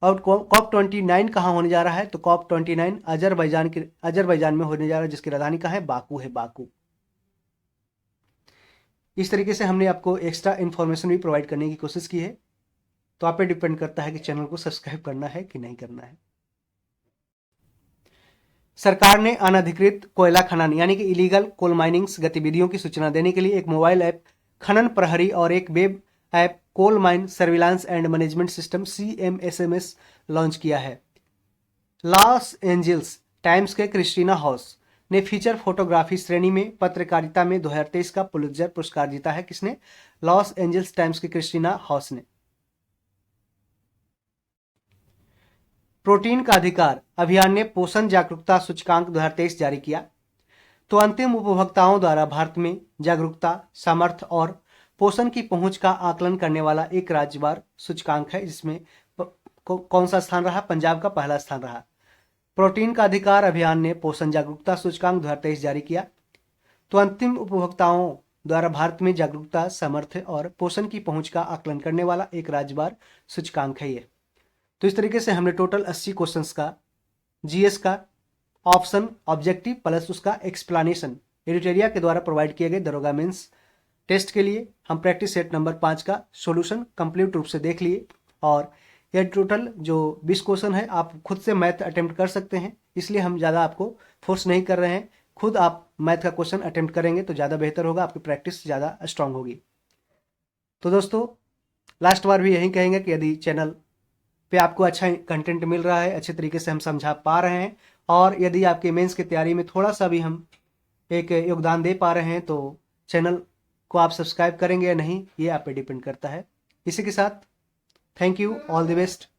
COP29 कहाँ होने जा रहा है? तो COP29 अजरबैजान में होने जा रहा है, जिसकी राजधानी कहाँ है? बाकू है, बाकू। इस तरीके से हमने आपको एक्स्ट्रा इन्फॉर्मेशन भी प्रोवाइड करने की कोशिश की है, तो आप पे डिपेंड करता है कि चैनल को सब्सक्राइब करना है कि नहीं करना है। सरकार ने अनधिकृत कोयला खनन यानी कि इलीगल कोल माइनिंग्स गतिविधियों की सूचना देने के लिए एक मोबाइल ऐप खनन प्रहरी और एक web app coal mine surveillance and management system CMSMS launch किया है। लॉस एंजल्स टाइम्स के क्रिस्टीना हॉस ने फीचर फोटोग्राफी श्रेणी में पत्रकारिता में 2023 का पुलित्जर पुरस्कार जीता है। किसने? लॉस एंजल्स टाइम्स की क्रिस्टीना हॉस ने। प्रोटीन का अधिकार अभियान ने पोषण जागरूकता सूचकांक 2023 जारी किया। तो अंतिम उपभोक्ताओं द्वारा भारत में जागरूकता, सामर्थ्य और पोषण की पहुंच का आकलन करने वाला एक राज्यवार सूचकांक है, जिसमें कौन सा स्थान रहा? पंजाब का पहला स्थान रहा। प्रोटीन का अधिकार अभियान ने पोषण जागरूकता सूचकांक 2023 जारी किया। तो अंतिम उपभोक्ताओं द्वारा भारत में जागरूकता, सामर्थ्य और पोषण की पहुंच का आकलन करने वाला एक राज्यवार सूचकांक है ये। तो इस तरीके से हमने टोटल 80 क्वेश्चंस का जीएस का ऑप्शन, ऑब्जेक्टिव प्लस उसका एक्सप्लेनेशन एडिटोरिया के द्वारा प्रोवाइड किए गए दरोगा मेंस टेस्ट के लिए हम प्रैक्टिस सेट नंबर 5 का सॉल्यूशन कंप्लीट रूप से देख लिए। और यह टोटल जो 20 क्वेश्चन है आप खुद से मैथ अटेम्प्ट कर सकते हैं, इसलिए हम ज़्यादा आपको फोर्स नहीं कर रहे हैं। खुद आप मैथ का क्वेश्चन अटेम्प्ट करेंगे तो ज़्यादा बेहतर होगा, आपकी प्रैक्टिस ज़्यादा स्ट्रांग होगी। तो दोस्तों लास्ट बार भी यही कहेंगे कि यदि चैनल पे आपको अच्छा कंटेंट मिल रहा है, अच्छे तरीके से हम समझा पा रहे हैं, और यदि आपके मेंस की तैयारी में थोड़ा सा भी हम एक योगदान दे पा रहे हैं, तो चैनल को आप सब्सक्राइब करेंगे या नहीं, ये आप पे डिपेंड करता है। इसी के साथ thank you, all the best.